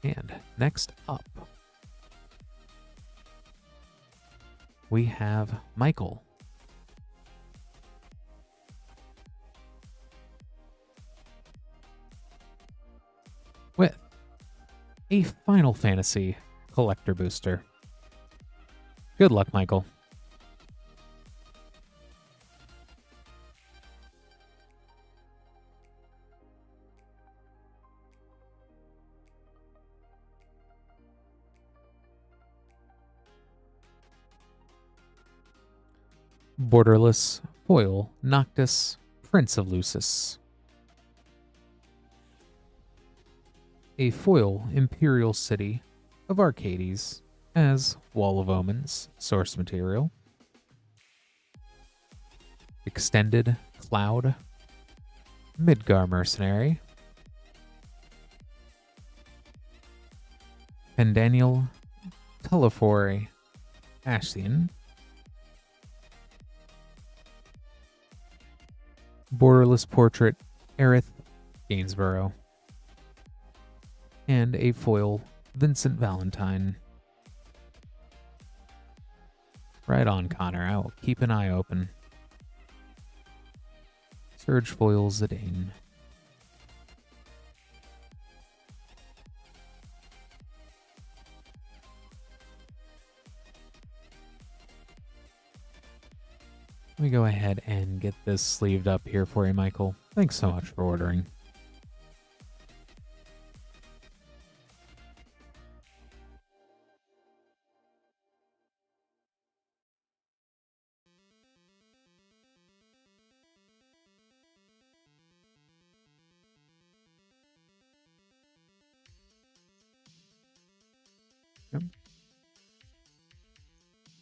And next up, we have Michael. With a Final Fantasy collector booster. Good luck, Michael. Borderless Foil Noctis, Prince of Lucis. A foil Imperial City of Arcades as Wall of Omens source material. Extended Cloud, Midgar Mercenary. Pendaniel Telephore Ascian. Borderless Portrait Aerith Gainsborough. And a foil Vincent Valentine. Right on, Connor. I will keep an eye open. Surge foil Zidane. Let me go ahead and get this sleeved up here for you, Michael. Thanks so much for ordering.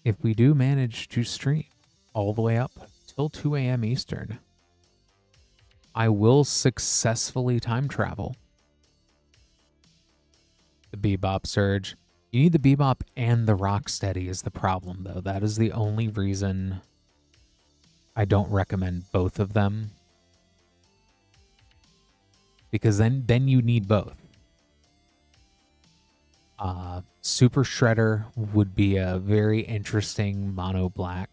If we do manage to stream all the way up till 2 a.m. Eastern, I will successfully time travel. The Bebop Surge. You need the Bebop and the Rocksteady is the problem, though. That is the only reason I don't recommend both of them. Because then you need both. Super Shredder would be a very interesting mono black,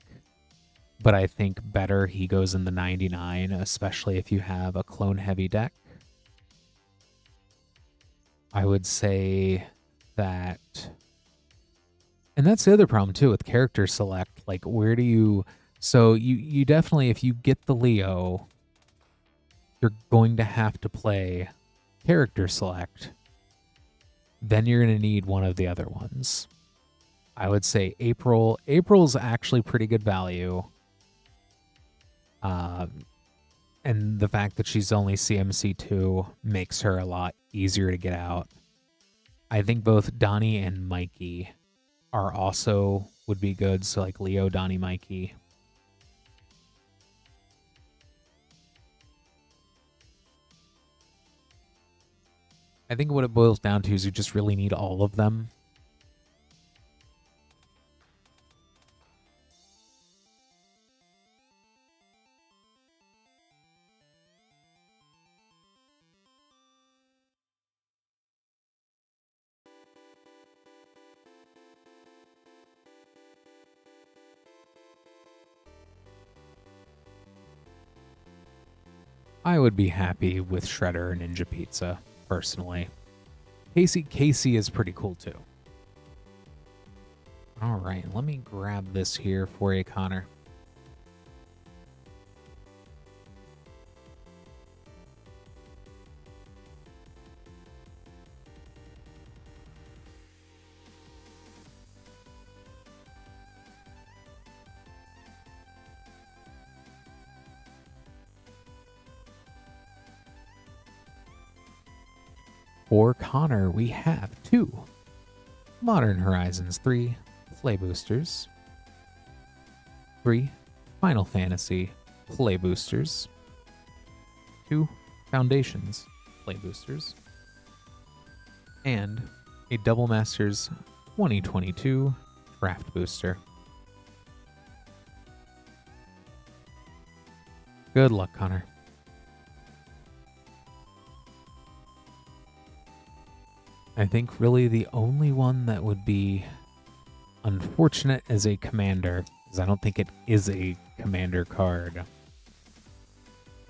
but I think better he goes in the 99, especially if you have a clone heavy deck. I would say that, and that's the other problem too with character select. Like, where do you? So you definitely, if you get the Leo, you're going to have to play character select. Then you're going to need one of the other ones. I would say April. April's actually pretty good value. And the fact that she's only CMC2 makes her a lot easier to get out. I think both Donnie and Mikey are also would be good. So like Leo, Donnie, Mikey. I think what it boils down to is you just really need all of them. I would be happy with Shredder and Ninja Pizza, personally. Casey is pretty cool too. All right, let me grab this here for you, Connor. For Connor, we have 2 Modern Horizons 3 Play Boosters, 3 Final Fantasy Play Boosters, 2 Foundations Play Boosters, and a Double Masters 2022 Draft Booster. Good luck, Connor. I think really the only one that would be unfortunate as a commander, because I don't think it is a commander card,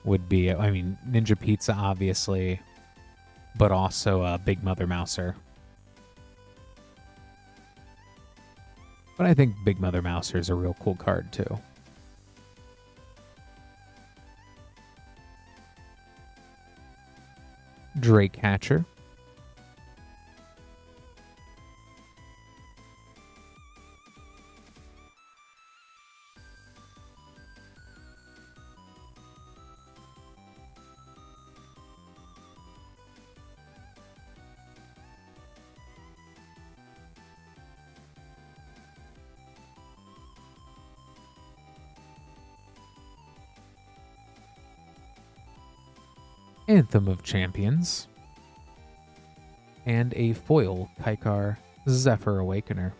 would be, I mean, Ninja Pizza, obviously, but also Big Mother Mouser. But I think Big Mother Mouser is a real cool card, too. Drake Hatcher. Anthem of Champions, and a foil Kaikar Zephyr Awakener.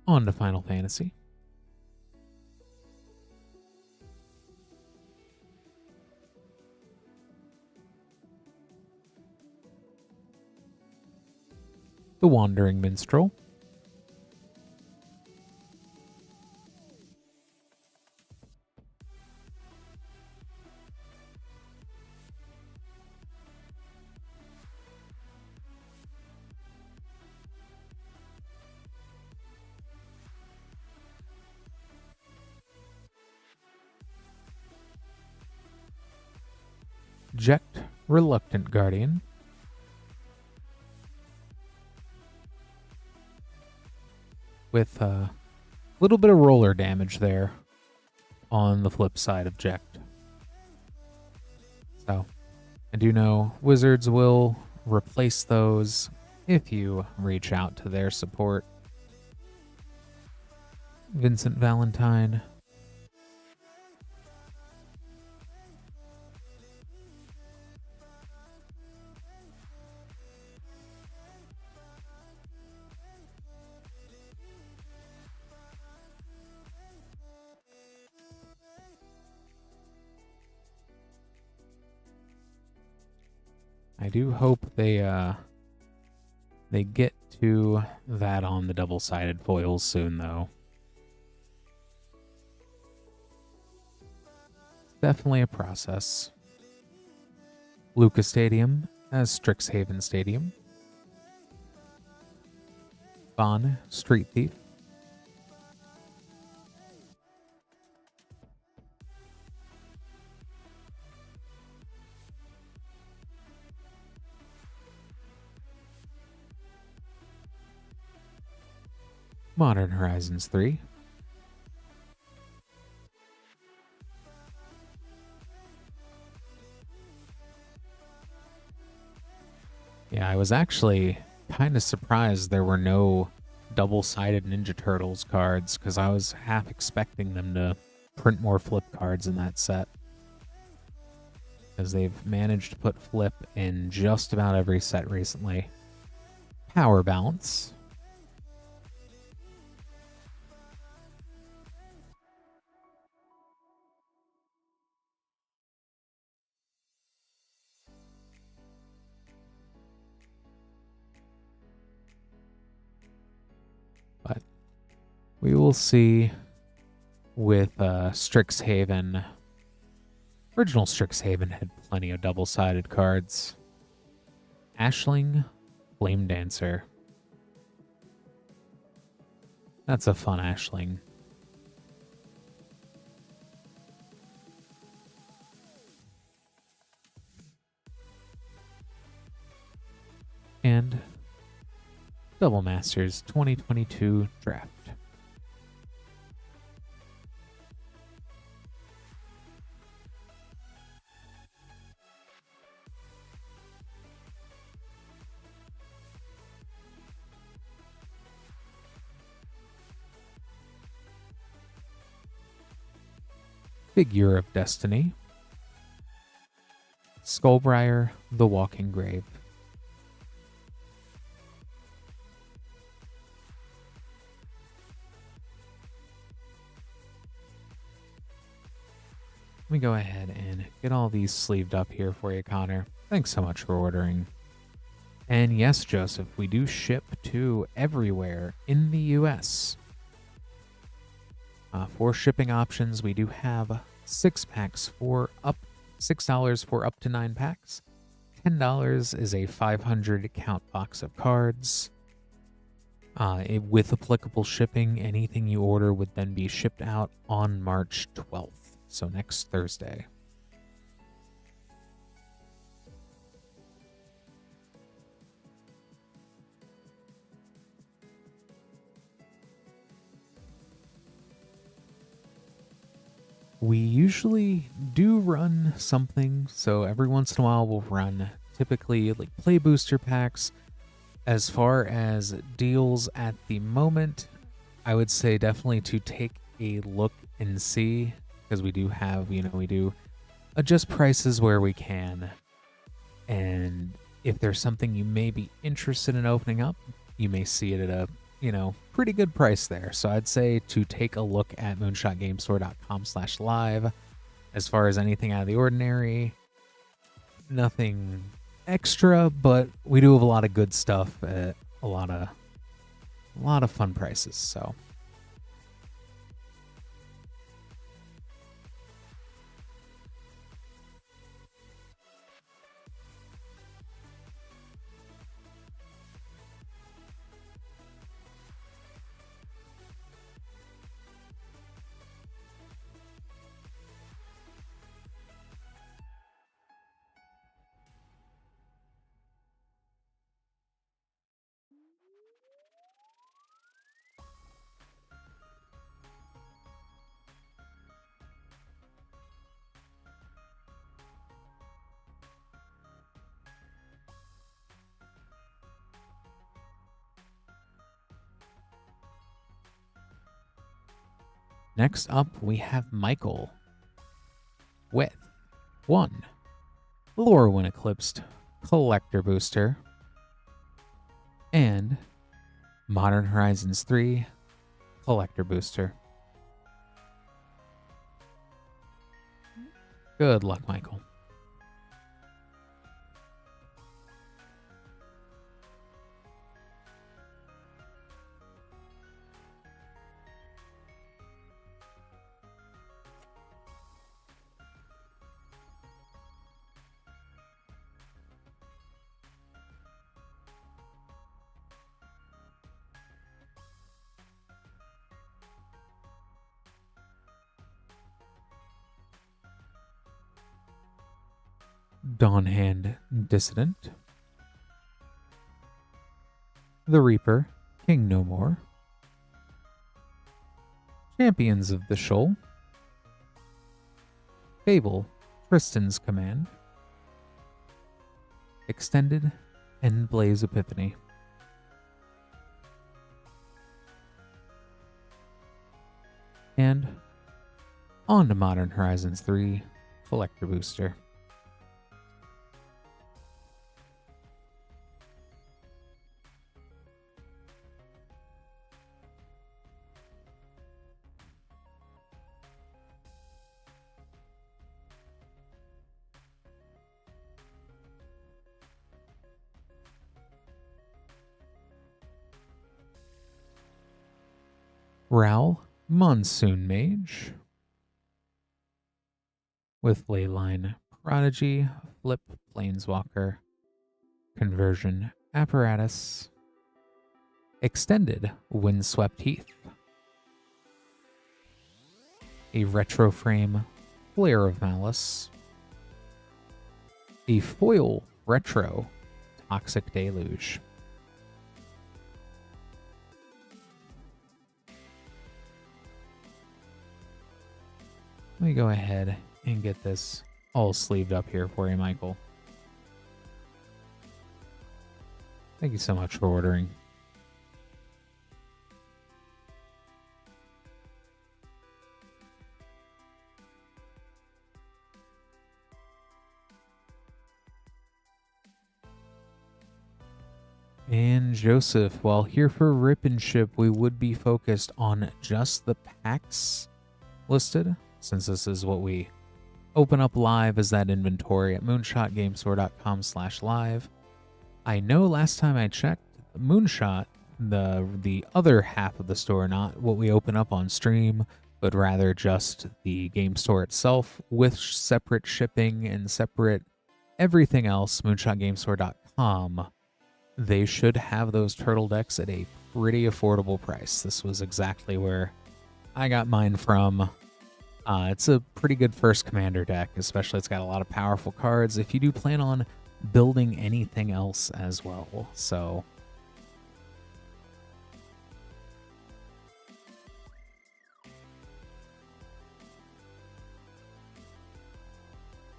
On to Final Fantasy. The Wandering Minstrel. Jekt Reluctant Guardian. With a little bit of roller damage there on the flip side of Jekt. So, I do know Wizards will replace those if you reach out to their support. Vincent Valentine. I do hope they get to that on the double-sided foils soon, though. It's definitely a process. Lucas Stadium as Strixhaven Stadium. Bon Street Thief. Modern Horizons 3. Yeah, I was actually kind of surprised there were no double-sided Ninja Turtles cards, because I was half expecting them to print more flip cards in that set. Because they've managed to put flip in just about every set recently. Power Balance. But we will see with Strixhaven. Original Strixhaven had plenty of double-sided cards. Ashling Flame Dancer. That's a fun Ashling. And Double Masters 2022 Draft. Figure of Destiny, Skullbriar, the Walking Grave. Let me go ahead and get all these sleeved up here for you, Connor. Thanks so much for ordering. And yes, Joseph, we do ship to everywhere in the US. For shipping options, we do have $6 for up to 9 packs. $10 is a 500 count box of cards. With applicable shipping, anything you order would then be shipped out on March 12th, so next Thursday. We usually do run something, so every once in a while we'll run typically like play booster packs. As far as deals at the moment, I would say definitely to take a look and see, because we do have, we do adjust prices where we can. And if there's something you may be interested in opening up, you may see it at a pretty good price there. So I'd say to take a look at moonshotgamestore.com/live. As far as anything out of the ordinary, nothing extra, but we do have a lot of good stuff at a lot of fun prices. So next up, we have Michael with 1 Lorwyn Eclipsed Collector Booster and Modern Horizons 3 Collector Booster. Good luck, Michael. Dawnhand Dissident, The Reaper, King No More, Champions of the Shoal, Fable, Tristan's Command, Extended, and Blaze Epiphany. And on to Modern Horizons 3 Collector Booster. Ral, Monsoon Mage, with Leyline Prodigy, Flip Planeswalker, Conversion Apparatus, Extended Windswept Heath, a Retro Frame Flare of Malice, a Foil Retro Toxic Deluge. Let me go ahead and get this all sleeved up here for you, Michael. Thank you so much for ordering. And Joseph, while here for Rip and Ship, we would be focused on just the packs listed, since this is what we open up live as that inventory at moonshotgamestore.com/live. I know last time I checked, Moonshot, the other half of the store, not what we open up on stream, but rather just the game store itself with separate shipping and separate everything else, moonshotgamestore.com. They should have those turtle decks at a pretty affordable price. This was exactly where I got mine from. It's a pretty good first commander deck, especially it's got a lot of powerful cards if you do plan on building anything else as well. So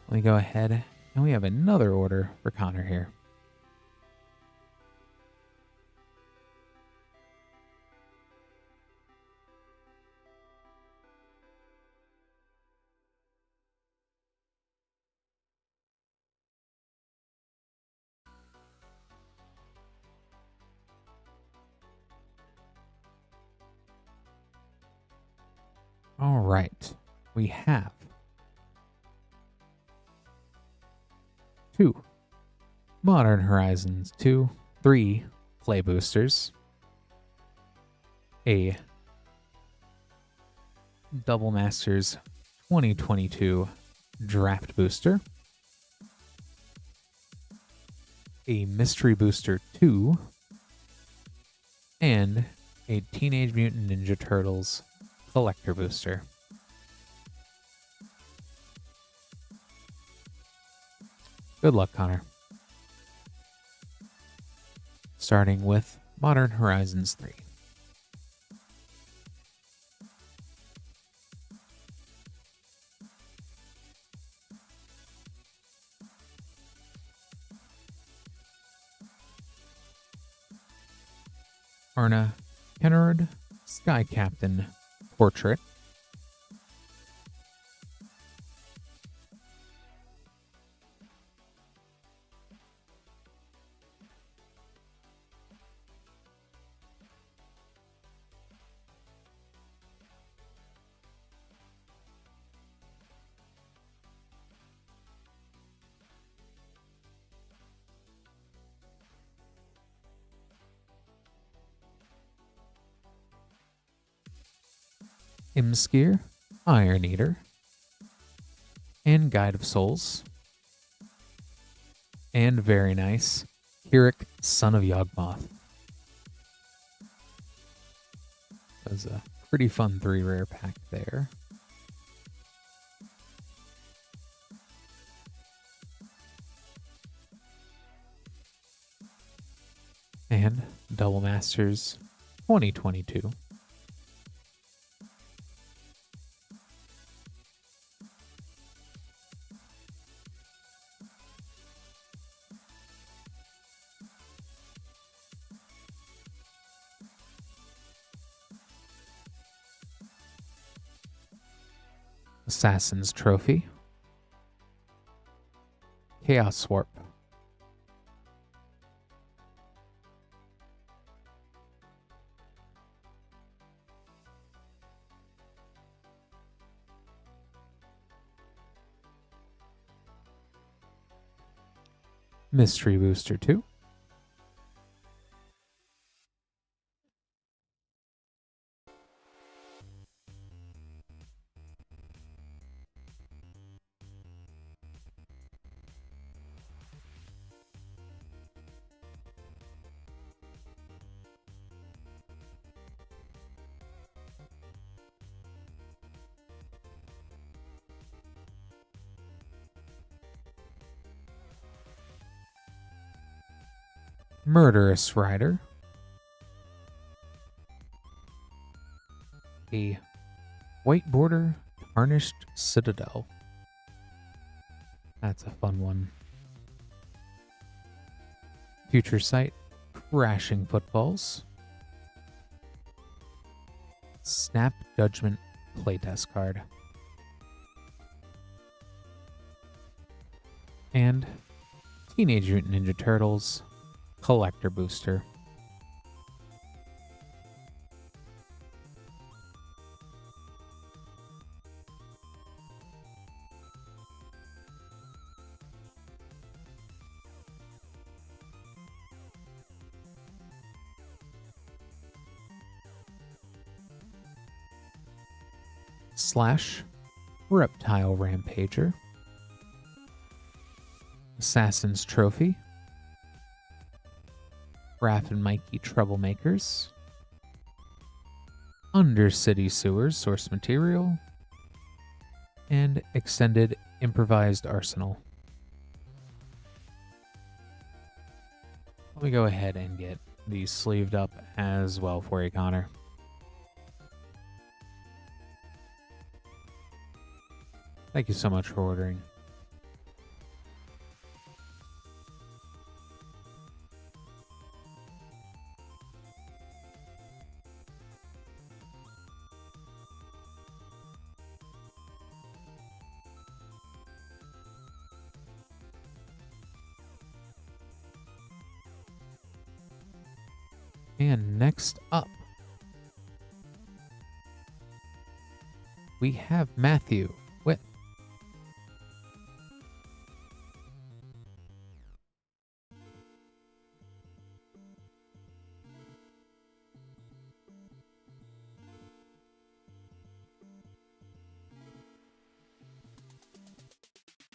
let me go ahead, and we have another order for Connor here. All right, we have 2 Modern Horizons 3 play boosters, a Double Masters 2022 draft booster, a Mystery Booster 2, and a Teenage Mutant Ninja Turtles collector booster. Good luck, Connor. Starting with Modern Horizons 3. Arna Kennard, Sky Captain Portrait. Imskir, Iron Eater, and Guide of Souls. And very nice, Kirik, Son of Yawgmoth. That was a pretty fun 3 rare pack there. And Double Masters 2022. Assassin's Trophy, Chaos Warp, Mystery Booster 2, Murderous Rider, a White Border Tarnished Citadel. That's a fun one. Future Sight, Crashing Footfalls, Snap Judgment playtest card, and Teenage Mutant Ninja Turtles Collector Booster. Slash, Reptile Rampager, Assassin's Trophy, Raph and Mikey Troublemakers, Undercity Sewers Source Material, and Extended Improvised Arsenal. Let me go ahead and get these sleeved up as well for you, Connor. Thank you so much for ordering. And next up, we have Matthew with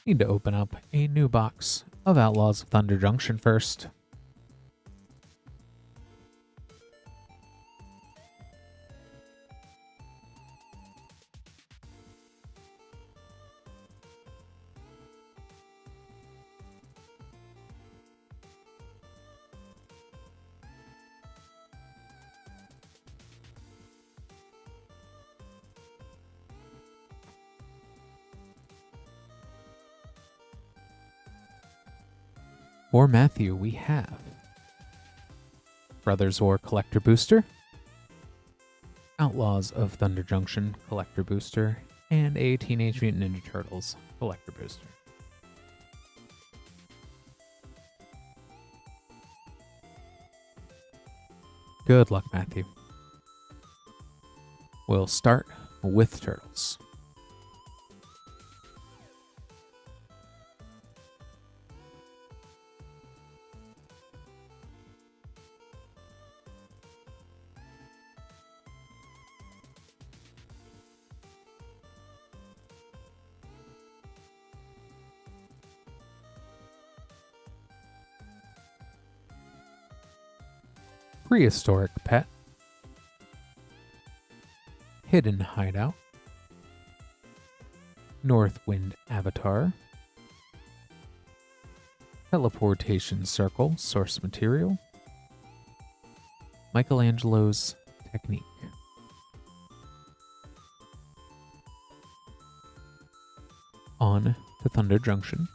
need to open up a new box of Outlaws of Thunder Junction first. For Matthew, we have Brothers War Collector Booster, Outlaws of Thunder Junction Collector Booster, and a Teenage Mutant Ninja Turtles Collector Booster. Good luck, Matthew. We'll start with Turtles. Prehistoric Pet, Hidden Hideout, Northwind Avatar, Teleportation Circle Source Material, Michelangelo's Technique. On to Thunder Junction.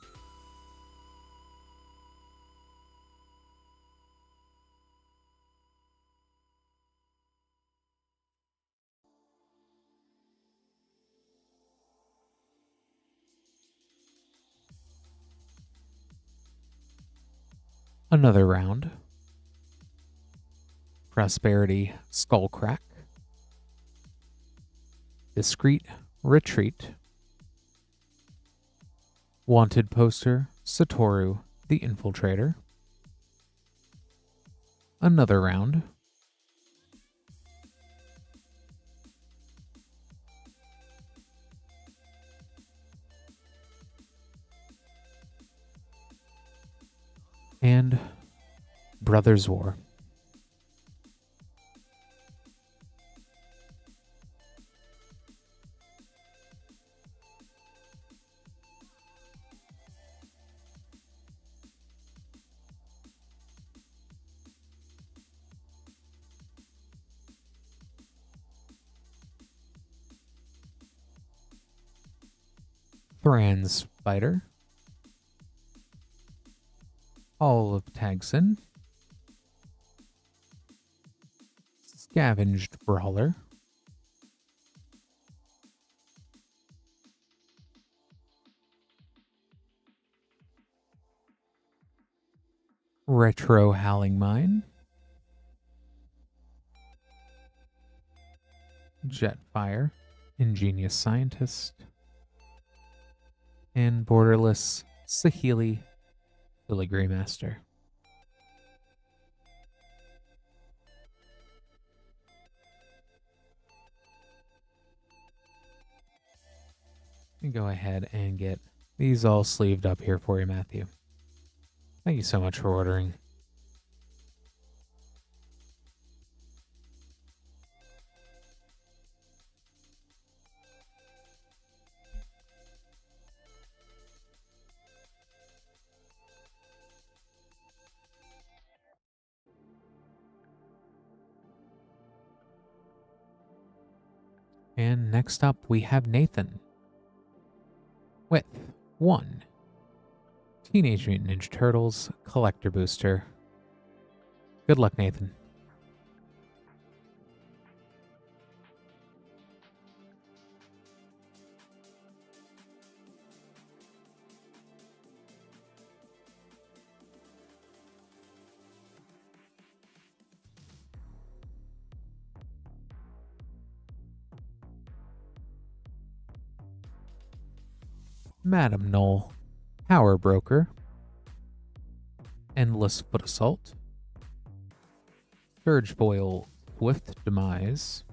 Another round. Prosperity Skullcrack, Discreet Retreat, Wanted Poster Satoru the Infiltrator. Another round. And Brothers War. Thran's Fighter, Hall of Tagson, Scavenged Brawler, Retro Howling Mine, Jetfire, Ingenious Scientist, and Borderless Sahili Filigree Master. Go ahead and get these all sleeved up here for you, Matthew. Thank you so much for ordering. And next up, we have Nathan with 1 Teenage Mutant Ninja Turtles Collector Booster. Good luck, Nathan. Madam Null, Power Broker, Endless Foot Assault, Surge Boil, Swift Demise,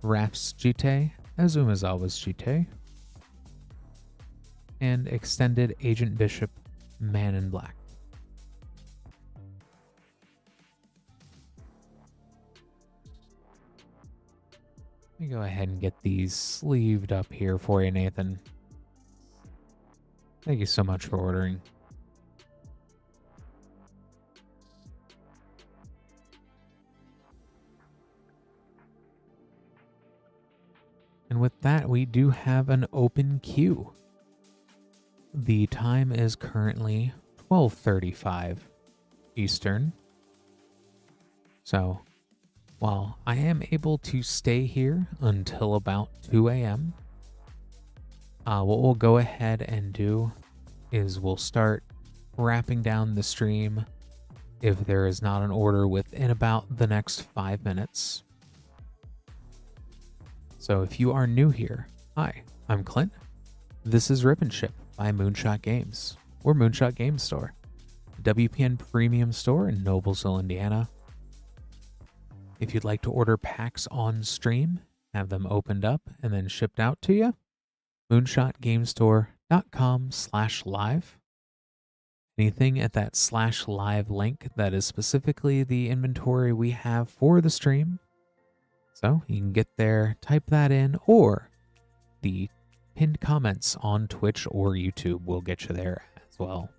Raf's Jite, Azumazawa's Jite, and Extended Agent Bishop, Man in Black. Let me go ahead and get these sleeved up here for you, Nathan. Thank you so much for ordering. And with that, we do have an open queue. The time is currently 12:35 Eastern. So, while I am able to stay here until about 2 a.m., what we'll go ahead and do is we'll start wrapping down the stream if there is not an order within about the next 5 minutes. So if you are new here, hi, I'm Clint. This is Rip and Ship by Moonshot Games, or Moonshot Games Store, WPN Premium Store in Noblesville, Indiana. If you'd like to order packs on stream, have them opened up and then shipped out to you, moonshotgamestore.com/live. Anything at that /live link that is specifically the inventory we have for the stream. So you can get there, type that in, or the pinned comments on Twitch or YouTube will get you there as well.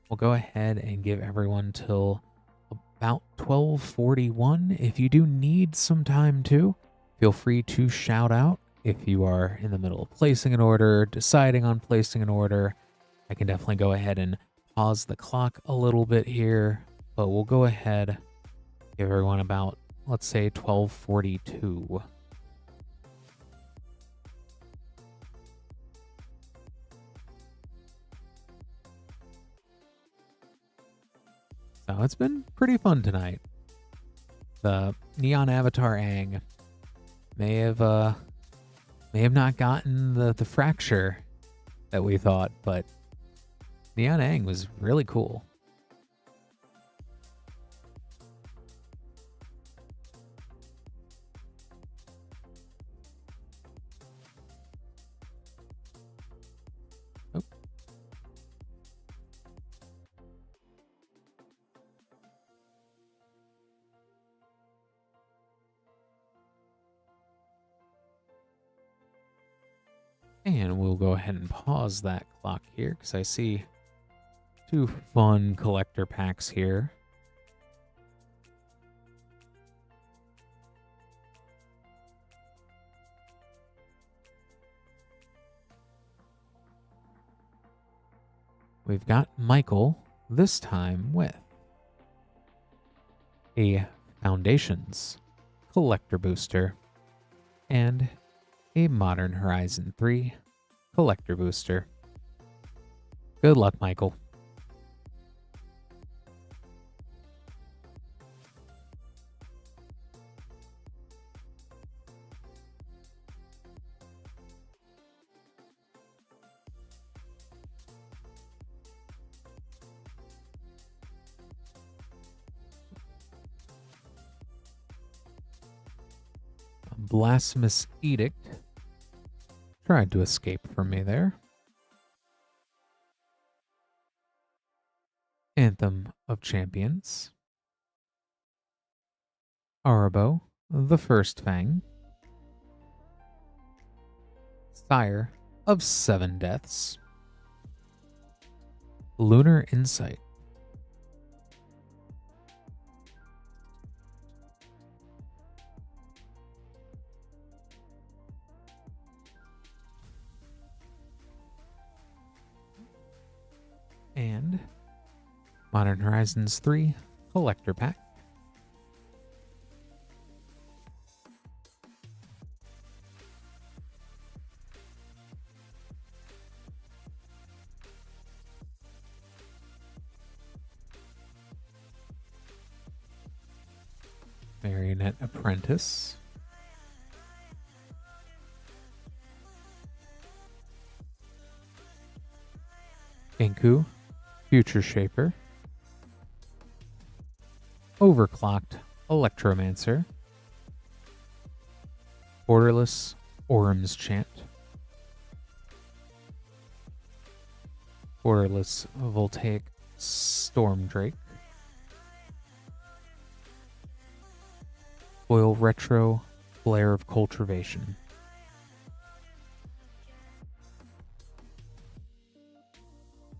We'll go ahead and give everyone till about 12:41. If you do need some time too, feel free to shout out. If you are in the middle of placing an order, deciding on placing an order, I can definitely go ahead and pause the clock a little bit here, but we'll go ahead, give everyone about, let's say, 12:42. So it's been pretty fun tonight. The Neon Avatar Aang may have not gotten the fracture that we thought, but Neon Aang was really cool. Oh. And we'll go ahead and pause that clock here because I see 2 fun collector packs here. We've got Michael, this time with a Foundations Collector Booster and a Modern Horizon 3 Collector Booster. Good luck, Michael. Blasphemous Edict tried to escape from me there. Anthem of Champions. Arabo, the First Fang. Sire of Seven Deaths. Lunar Insight. And Modern Horizons 3 Collector Pack. Marionette Apprentice. Inku, Future Shaper. Overclocked Electromancer. Borderless Orm's Chant. Borderless Voltaic Stormdrake. Foil Retro Flare of Cultivation.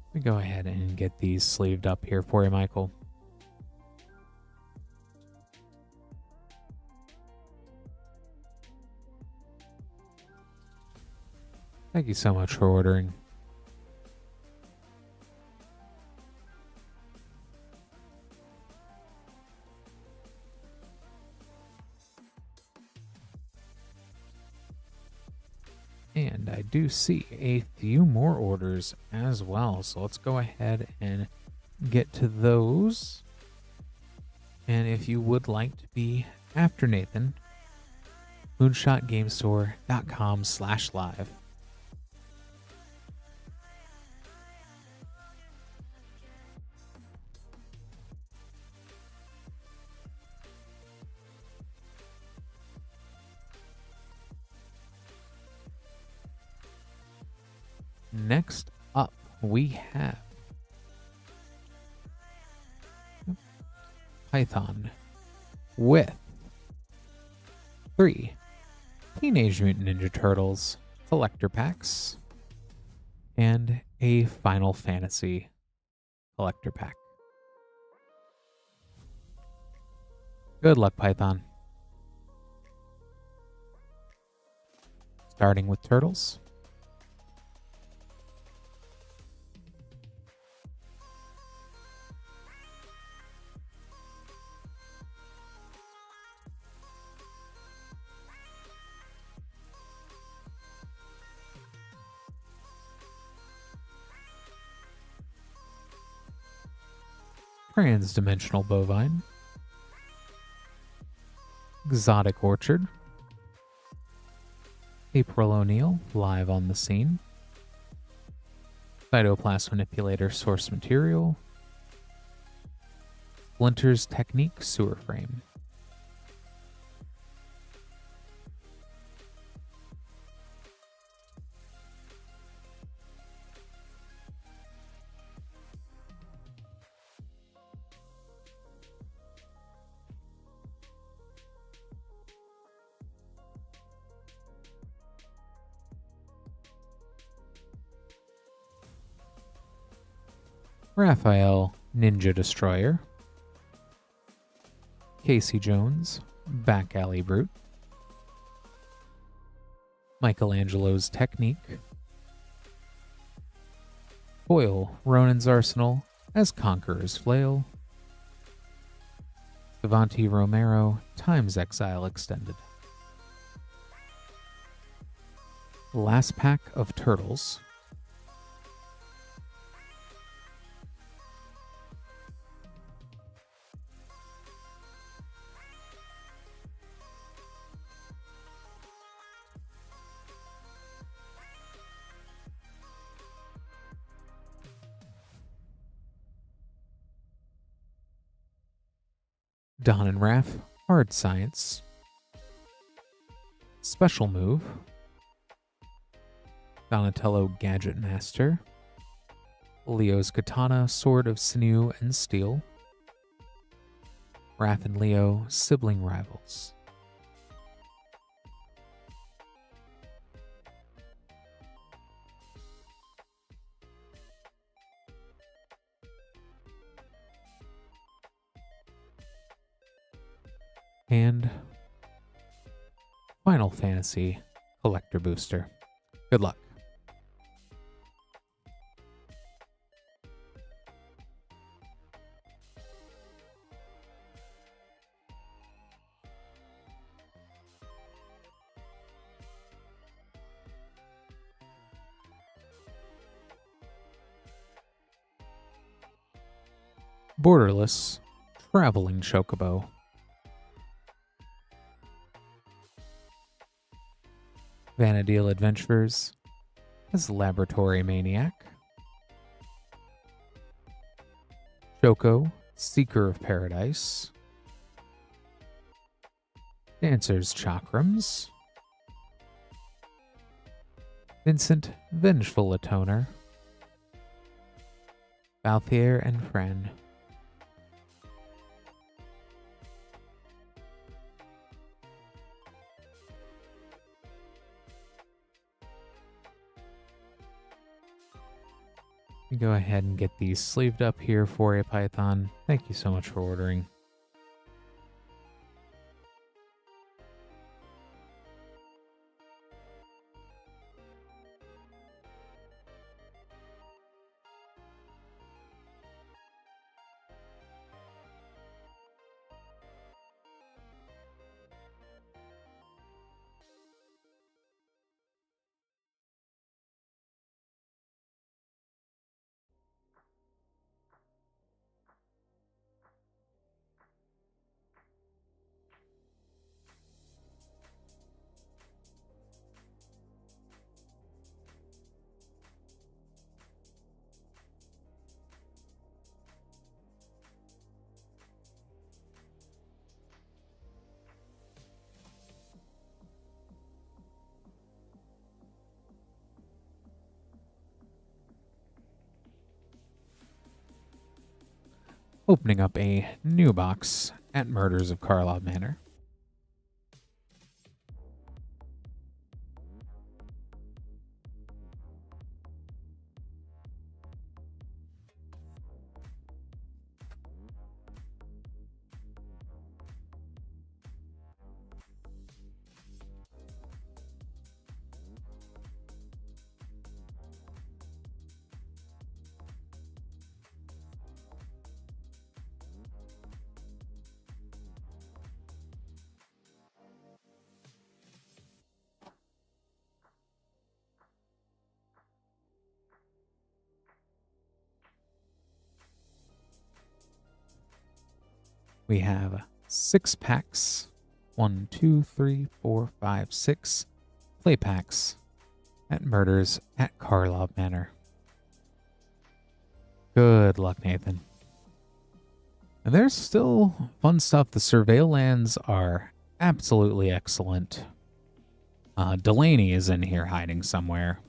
Let me go ahead and get these sleeved up here for you, Michael. Thank you so much for ordering. And I do see a few more orders as well, so let's go ahead and get to those. And if you would like to be after Nathan, moonshotgamestore.com/live. Next up, we have Python with 3 Teenage Mutant Ninja Turtles collector packs and a Final Fantasy collector pack. Good luck, Python. Starting with Turtles. Trans-Dimensional Bovine. Exotic Orchard. April O'Neil, live on the scene. Cytoplast Manipulator Source Material. Splinter's Technique Sewer Frame. Raphael, Ninja Destroyer. Casey Jones, Back Alley Brute. Michelangelo's Technique. Foil, Ronin's Arsenal as Conqueror's Flail. Devontae Romero, Time's Exile Extended. Last pack of Turtles. Don and Raph, Hard Science. Special move. Donatello Gadget Master. Leo's Katana, Sword of Sinew and Steel. Wrath and Leo, Sibling Rivals. And Final Fantasy Collector Booster. Good luck. Borderless Traveling Chocobo. Vanadil Adventures as Laboratory Maniac. Choco, Seeker of Paradise. Dancer's Chakrams. Vincent, Vengeful Atoner. Balthier and Fran. Go ahead and get these sleeved up here for you, Python. Thank you so much for ordering. Opening up a new box at Murders of Carlo Manor. We have 6 packs. 1, 2, 3, 4, 5, 6 play packs at Murders at Carlo Manor. Good luck, Nathan. And there's still fun stuff. The Surveil lands are absolutely excellent. Delaney is in here hiding somewhere.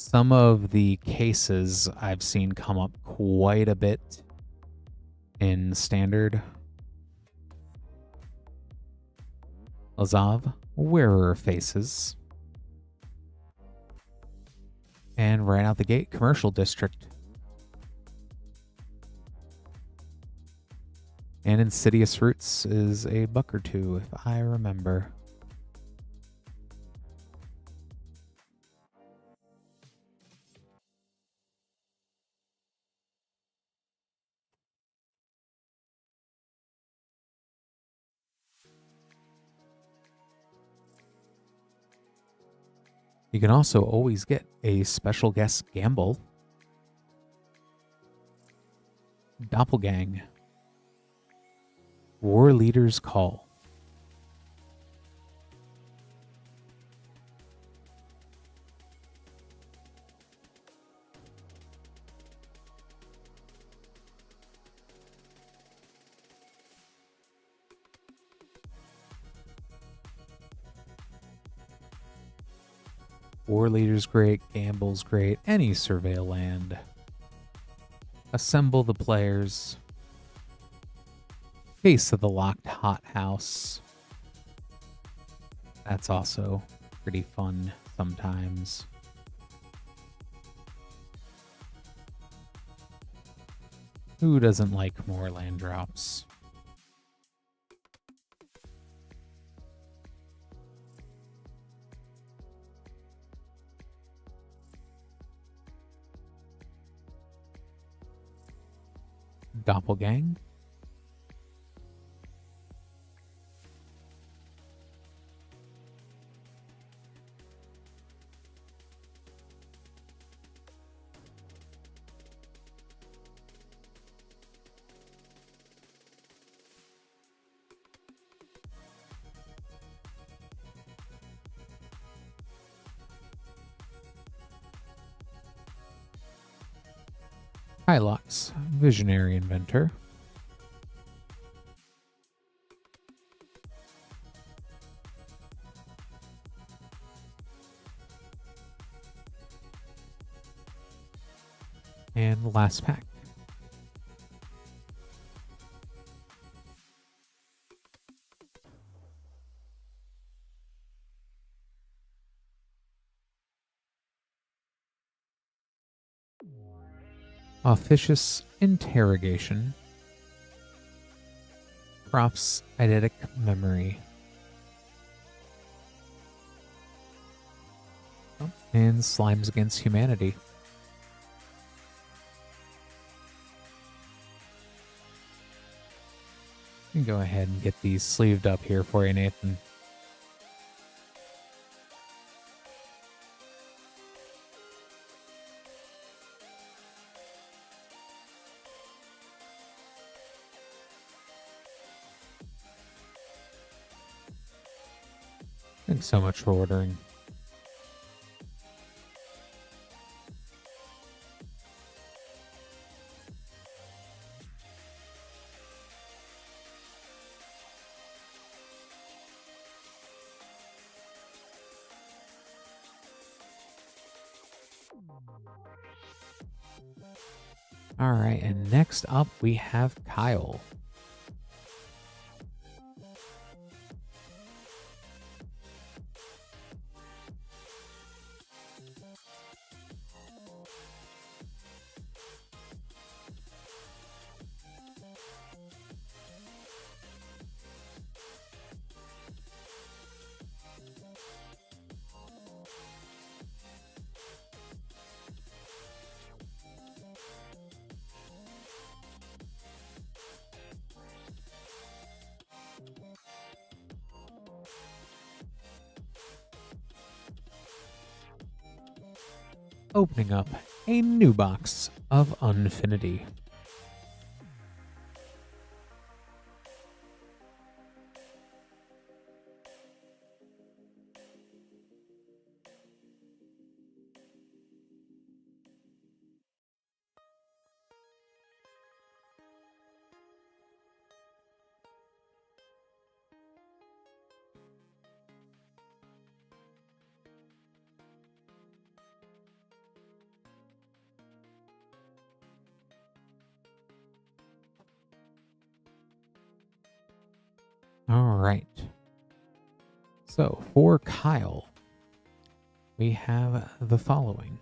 Some of the cases I've seen come up quite a bit in Standard. Lazav, Wearer Faces. And right out the gate, Commercial District. And Insidious Roots is a buck or two, if I remember. You can also always get a special guest gamble. Doppelgang. War Leader's Call. War Leader's great, Gamble's great, any surveil land. Assemble the players. Case of the Locked Hothouse. That's also pretty fun sometimes. Who doesn't like more land drops? Doppelgang. Hylox, Visionary Inventor. And the last pack. Officious Interrogation. Prof's Eidetic Memory. Oh, and Slimes Against Humanity. You can go ahead and get these sleeved up here for you, Nathan. Thanks so much for ordering. All right, and next up we have Kyle. Opening up a new box of Unfinity. All right. So for Kyle, we have the following.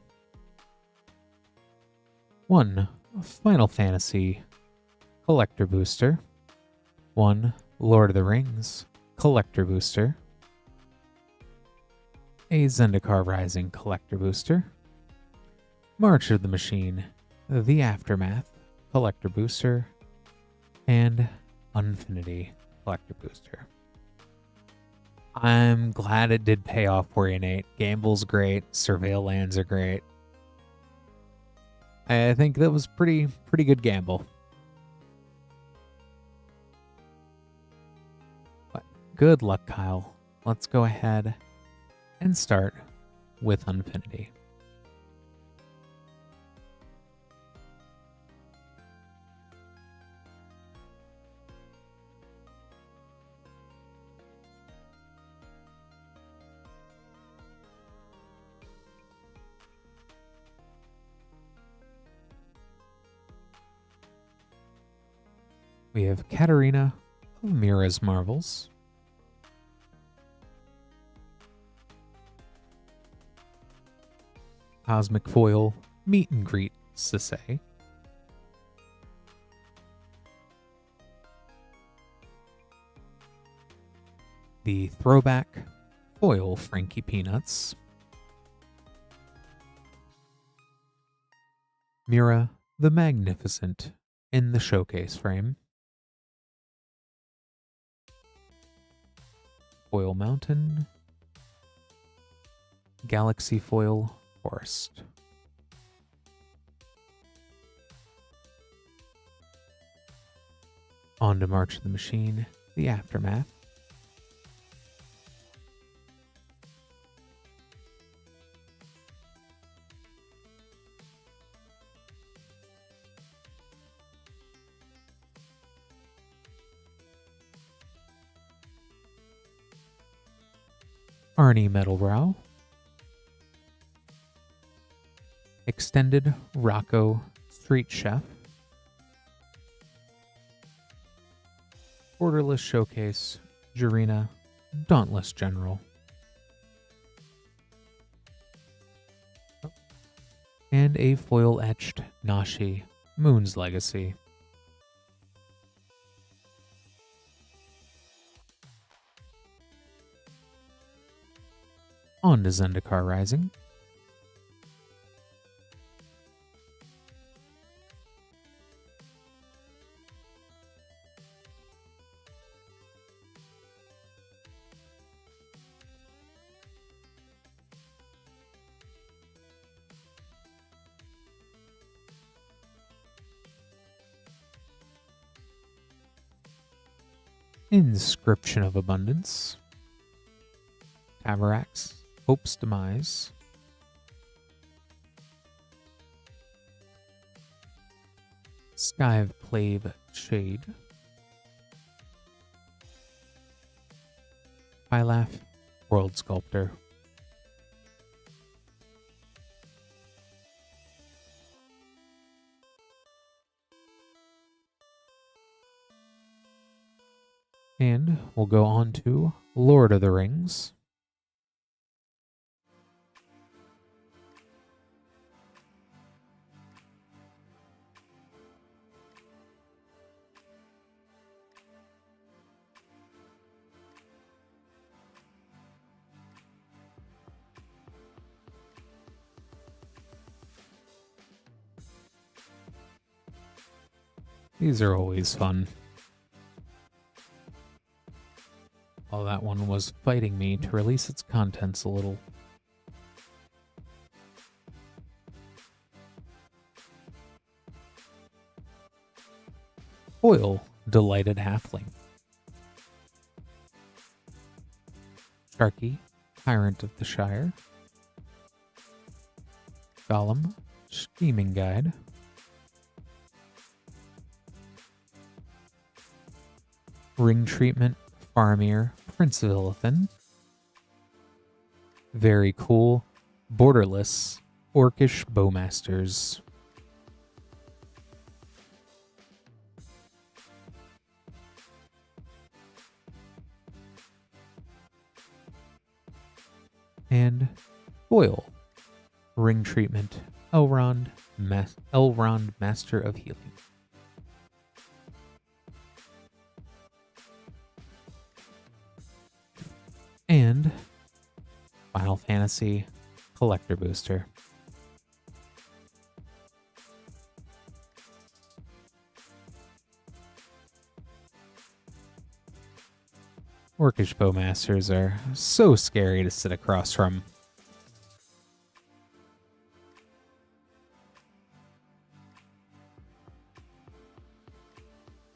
1 Final Fantasy Collector Booster. 1 Lord of the Rings Collector Booster. A Zendikar Rising Collector Booster. March of the Machine The Aftermath Collector Booster. And Unfinity Collector Booster. I'm glad it did pay off for you, Nate. Gamble's great. Surveil lands are great. I think that was pretty good gamble. But good luck, Kyle. Let's go ahead and start with Unfinity. We have Katarina of Mira's Marvels. Cosmic Foil Meet and Greet Sisay. The Throwback Foil Frankie Peanuts. Mira the Magnificent in the showcase frame. Foil Mountain. Galaxy Foil Forest. On to March of the Machine, the Aftermath. Arnie Metalbrow. Extended Rocco Street Chef. Borderless Showcase Jurina Dauntless General. And a foil etched Nashi Moon's Legacy. On to Zendikar Rising. Inscription of Abundance. Tavarax Hope's Demise. Sky of Plave Shade. Pilaf World Sculptor. And we'll go on to Lord of the Rings. These are always fun. Oh, that one was fighting me to release its contents a little. Foil Delighted Halfling. Sharky, Tyrant of the Shire. Gollum, Scheming Guide. Ring Treatment, Faramir, Prince of Illithin. Very cool. Borderless, Orcish Bowmasters. And foil. Ring Treatment, Elrond, Master of Healing. And Final Fantasy Collector Booster. Orcish Bowmasters are so scary to sit across from.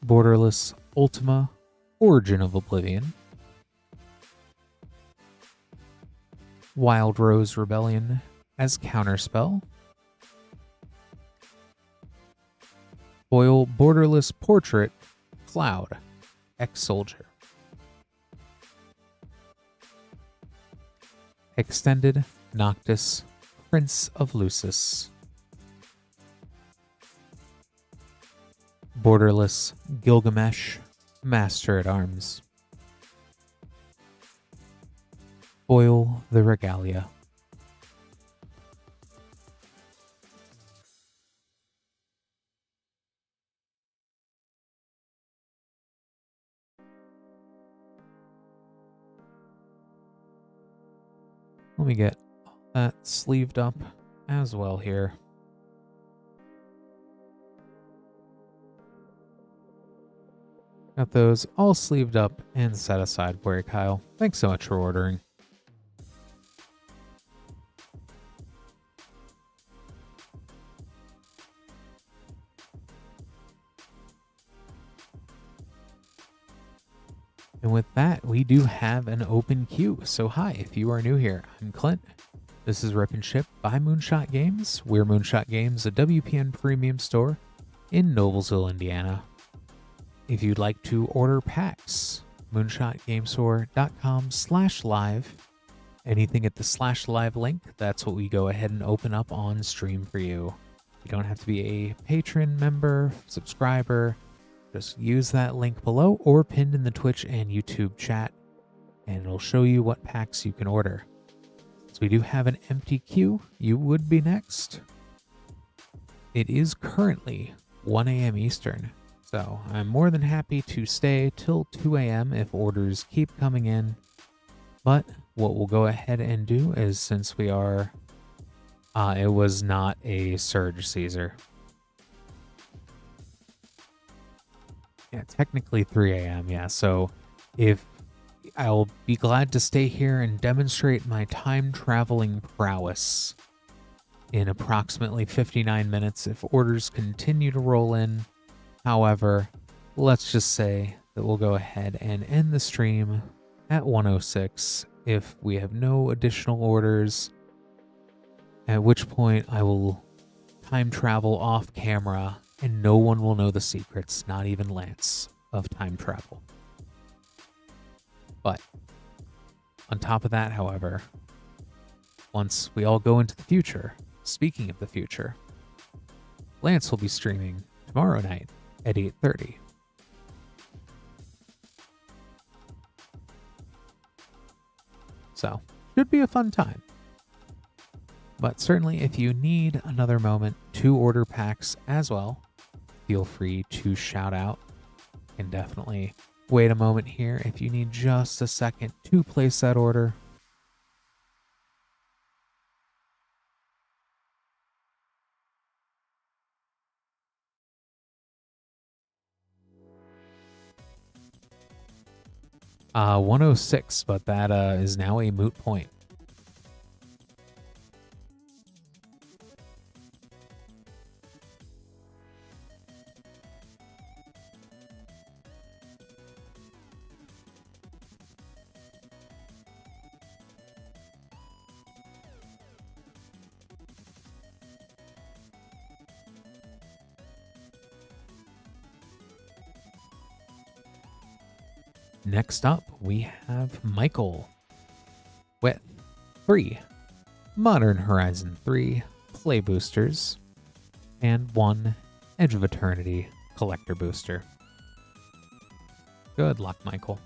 Borderless Ultima Origin of Oblivion. Wild Rose Rebellion as counterspell. Foil Borderless Portrait Cloud, ex-soldier. Extended Noctis, Prince of Lucis. Borderless Gilgamesh, Master at Arms. Foil the Regalia. Let me get that sleeved up as well here. Got those all sleeved up and set aside for you, Kyle. Thanks so much for ordering. And with that, we do have an open queue. So hi, if you are new here, I'm Clint. This is Rip and Ship by Moonshot Games. We're Moonshot Games, a WPN premium store in Noblesville, Indiana. If you'd like to order packs, moonshotgamestore.com/live. Anything at the /live link, that's what we go ahead and open up on stream for you. You don't have to be a patron, member, subscriber. Just use that link below or pinned in the Twitch and YouTube chat, and it'll show you what packs you can order. So we do have an empty queue. You would be next. It is currently 1 a.m. Eastern, so I'm more than happy to stay till 2 a.m. if orders keep coming in. But what we'll go ahead and do is, since we are... it was not a Surge Caesar. Yeah, technically 3 a.m. Yeah, so if I'll be glad to stay here and demonstrate my time-traveling prowess in approximately 59 minutes if orders continue to roll in. However, let's just say that we'll go ahead and end the stream at 1:06 if we have no additional orders, at which point I will time travel off camera and no one will know the secrets, not even Lance, of time travel. But on top of that, however, once we all go into the future, speaking of the future, Lance will be streaming tomorrow night at 8:30. So, should be a fun time. But certainly if you need another moment to order packs as well, feel free to shout out. You can definitely wait a moment here if you need just a second to place that order. Uh, 1:06, but that is now a moot point. Next up, we have Michael with 3 Modern Horizon 3 Play Boosters and 1 Edge of Eternity Collector Booster. Good luck, Michael.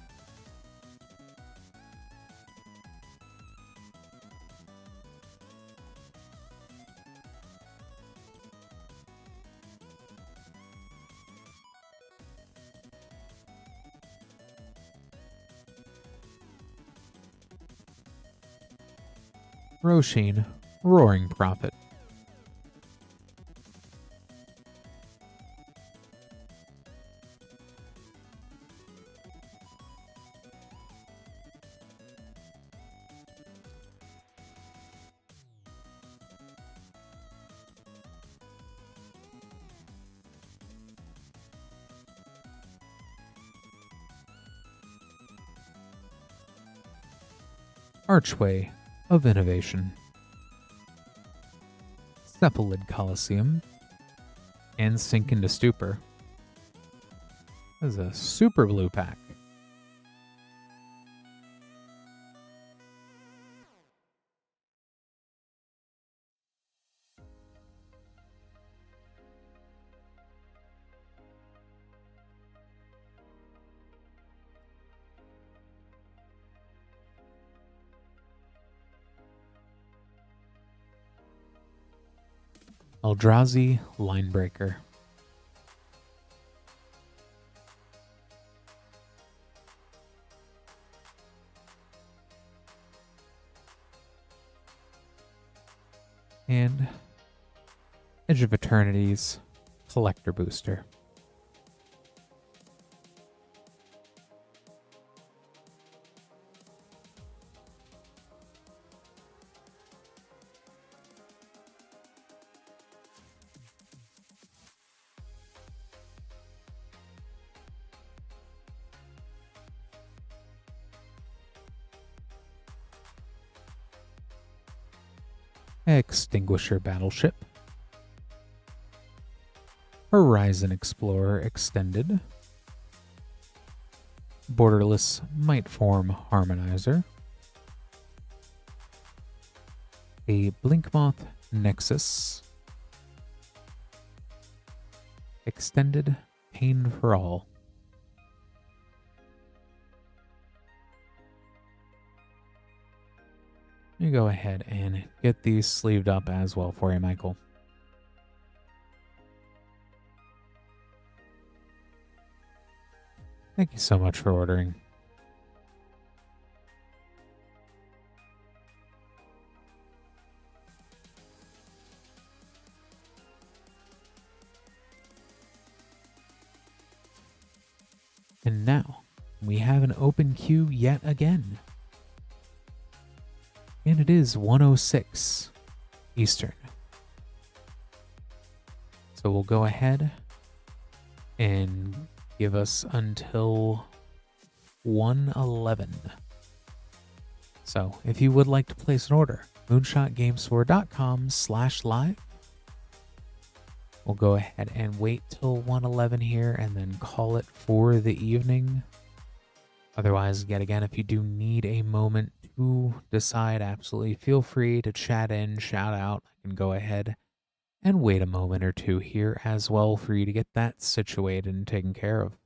Roshin, Roaring Prophet. Archway of Innovation. Cephalid Coliseum. And Sink into Stupor. This is a super blue pack. Eldrazi Linebreaker. And Edge of Eternities Collector Booster. Extinguisher Battleship. Horizon Explorer Extended. Borderless Mightform Harmonizer. A Blinkmoth Nexus. Extended Pain for All. You go ahead and get these sleeved up as well for you, Michael. Thank you so much for ordering. And now, we have an open queue yet again. And it is 1:06 Eastern. So we'll go ahead and give us until 1:11. So if you would like to place an order, moonshotgamestore.com/live. We'll go ahead and wait till 1:11 here and then call it for the evening. Otherwise, yet again, if you do need a moment to decide, absolutely feel free to chat in, shout out. I can go ahead and wait a moment or two here as well for you to get that situated and taken care of.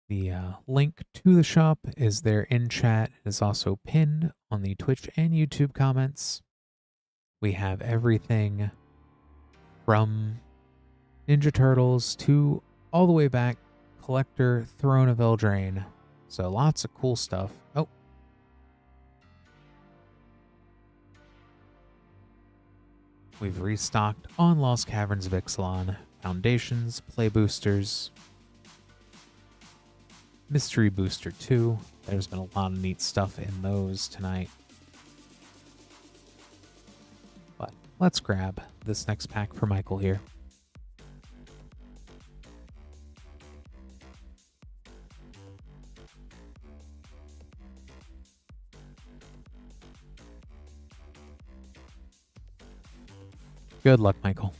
The link to the shop is there in chat. It is also pinned on the Twitch and YouTube comments. We have everything from Ninja Turtles to all the way back Collector Throne of Eldraine. So lots of cool stuff. Oh. We've restocked on Lost Caverns of Ixalan, Foundations, Play Boosters, Mystery Booster 2. There's been a lot of neat stuff in those tonight. But let's grab this next pack for Michael here. Good luck, Michael.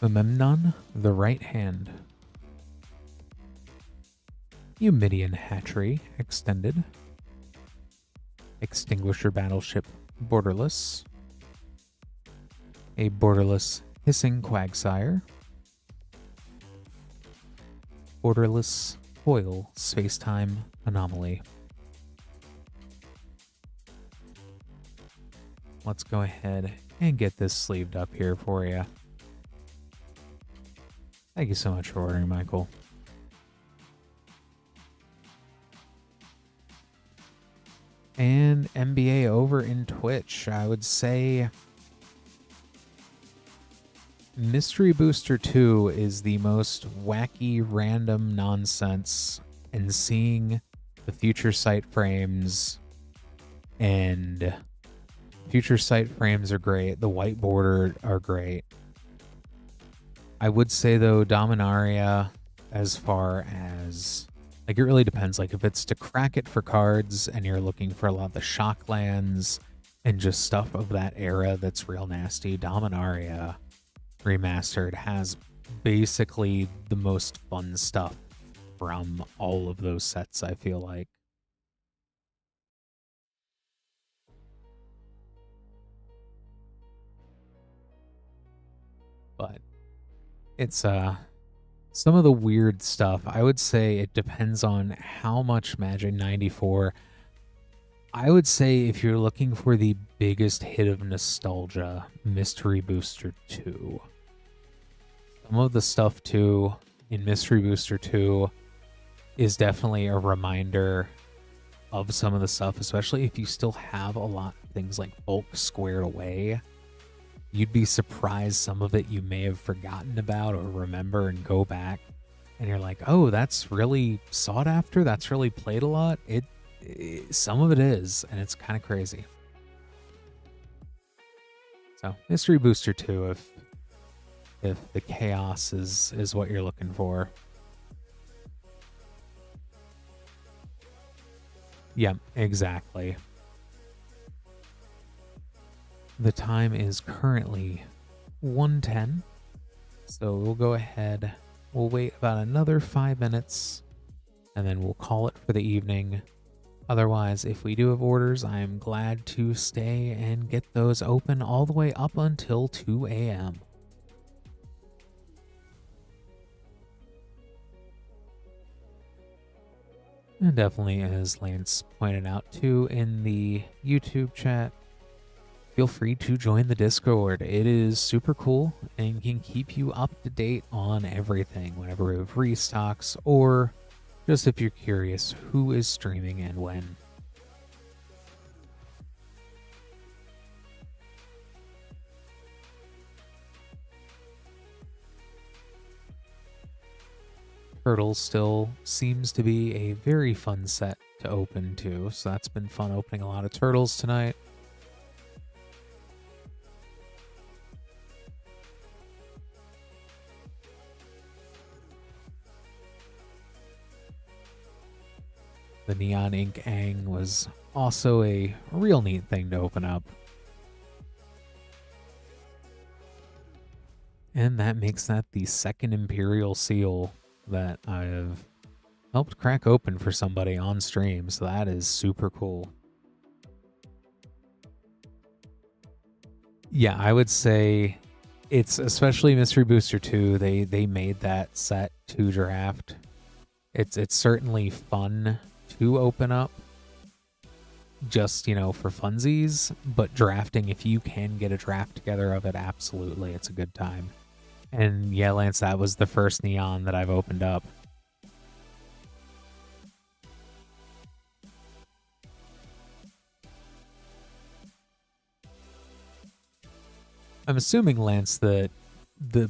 Memnon, the Right Hand. Eumidian Hatchery Extended. Extinguisher Battleship Borderless. A Borderless Hissing Quagsire. Borderless Foil Spacetime Anomaly. Let's go ahead and get this sleeved up here for you. Thank you so much for ordering, Michael. And NBA over in Twitch. I would say Mystery Booster 2 is the most wacky, random nonsense. And seeing the future sight frames, and future sight frames are great. The white border are great. I would say, though, Dominaria, as far as, like, it really depends. Like, if it's to crack it for cards and you're looking for a lot of the shock lands, and just stuff of that era that's real nasty. Dominaria Remastered has basically the most fun stuff from all of those sets, I feel like. But it's some of the weird stuff. I would say it depends on how much Magic 94. I would say if you're looking for the biggest hit of nostalgia, Mystery Booster 2. Some of the stuff too in Mystery Booster 2 is definitely a reminder of some of the stuff, especially if you still have a lot of things like bulk squared away. You'd be surprised some of it you may have forgotten about or remember and go back and you're like, oh, that's really sought after, that's really played a lot. Some of it is, and it's kind of crazy. So Mystery Booster 2 if the chaos is what you're looking for. Yep, exactly. The time is currently 1:10, so we'll go ahead. We'll wait about another 5 minutes, and then we'll call it for the evening. Otherwise, if we do have orders, I am glad to stay and get those open all the way up until 2 a.m. And definitely, as Lance pointed out too in the YouTube chat, feel free to join the Discord. It is super cool and can keep you up to date on everything whenever we have restocks, or just if you're curious who is streaming and when. Turtles still seems to be a very fun set to open too, so that's been fun opening a lot of Turtles tonight. The Neon Ink Aang was also a real neat thing to open up. And that makes that the second Imperial Seal that I've helped crack open for somebody on stream, so that is super cool. Yeah, I would say it's especially Mystery Booster 2, they made that set to draft. It's certainly fun to open up, just, for funsies, but drafting, if you can get a draft together of it, absolutely, it's a good time. And yeah, Lance, that was the first Neon that I've opened up. I'm assuming, Lance, that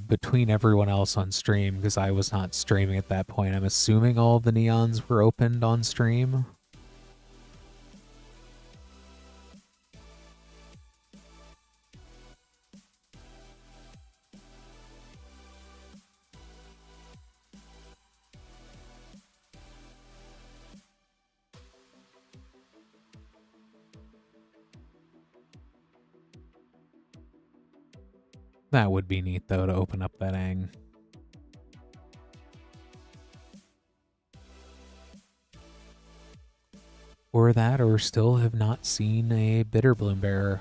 between everyone else on stream, because I was not streaming at that point, I'm assuming all of the Neons were opened on stream. That would be neat, though, to open up that Aang. Or that, or still have not seen a Bitter Bloomburrow.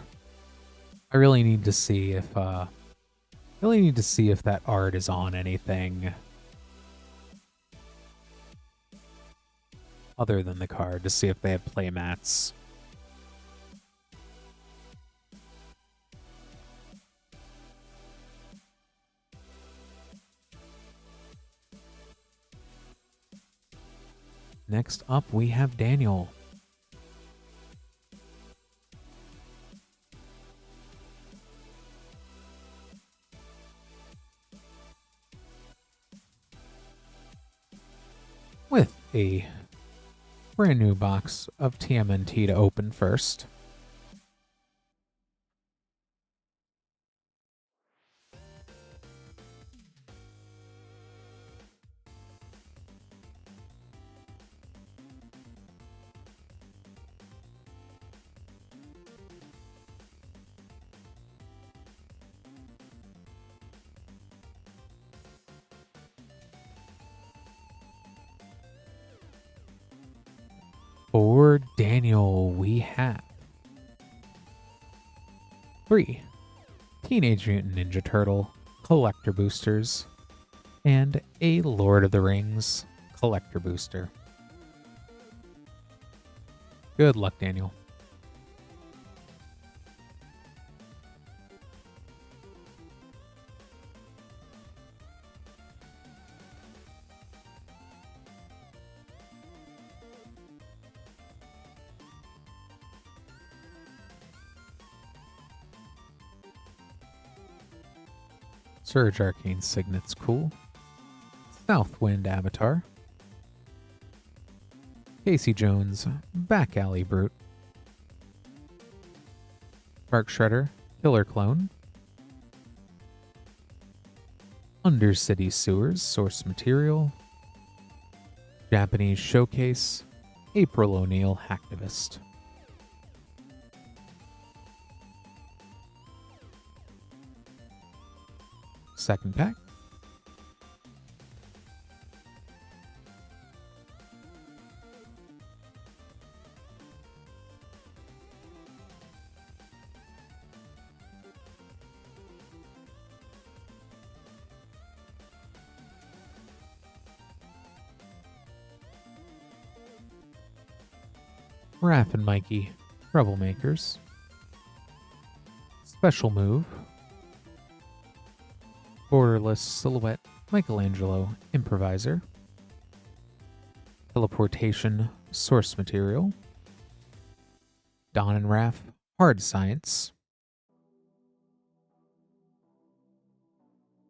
I really need to see if that art is on anything other than the card, to see if they have playmats. Next up, we have Daniel. With a brand new box of TMNT to open first. For Daniel, we have 3 Teenage Mutant Ninja Turtle collector boosters and a Lord of the Rings collector booster. Good luck, Daniel. Surge Arcane Signet's cool. Southwind Avatar. Casey Jones, Back Alley Brute. Spark Shredder, Killer Clone. Undercity Sewers, Source Material. Japanese Showcase, April O'Neil, Hacktivist. Second pack. Raph and Mikey, Troublemakers. Special Move. Borderless Silhouette, Michelangelo, Improviser. Teleportation, Source Material. Don and Raph, Hard Science.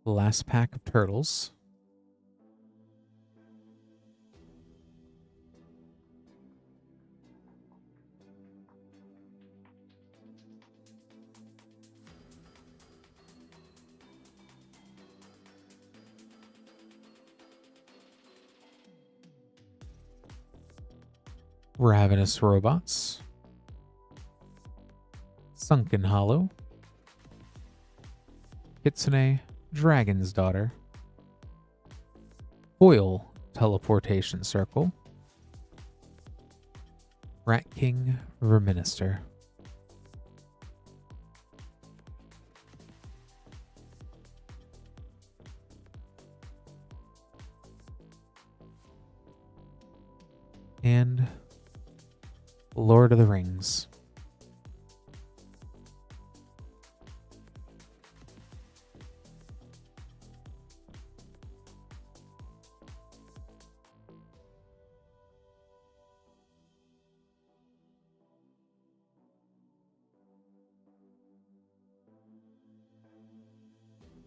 Last pack of Turtles. Ravenous Robots. Sunken Hollow. Kitsune, Dragon's Daughter. Foil Teleportation Circle. Rat King, Verminister. And Lord of the Rings.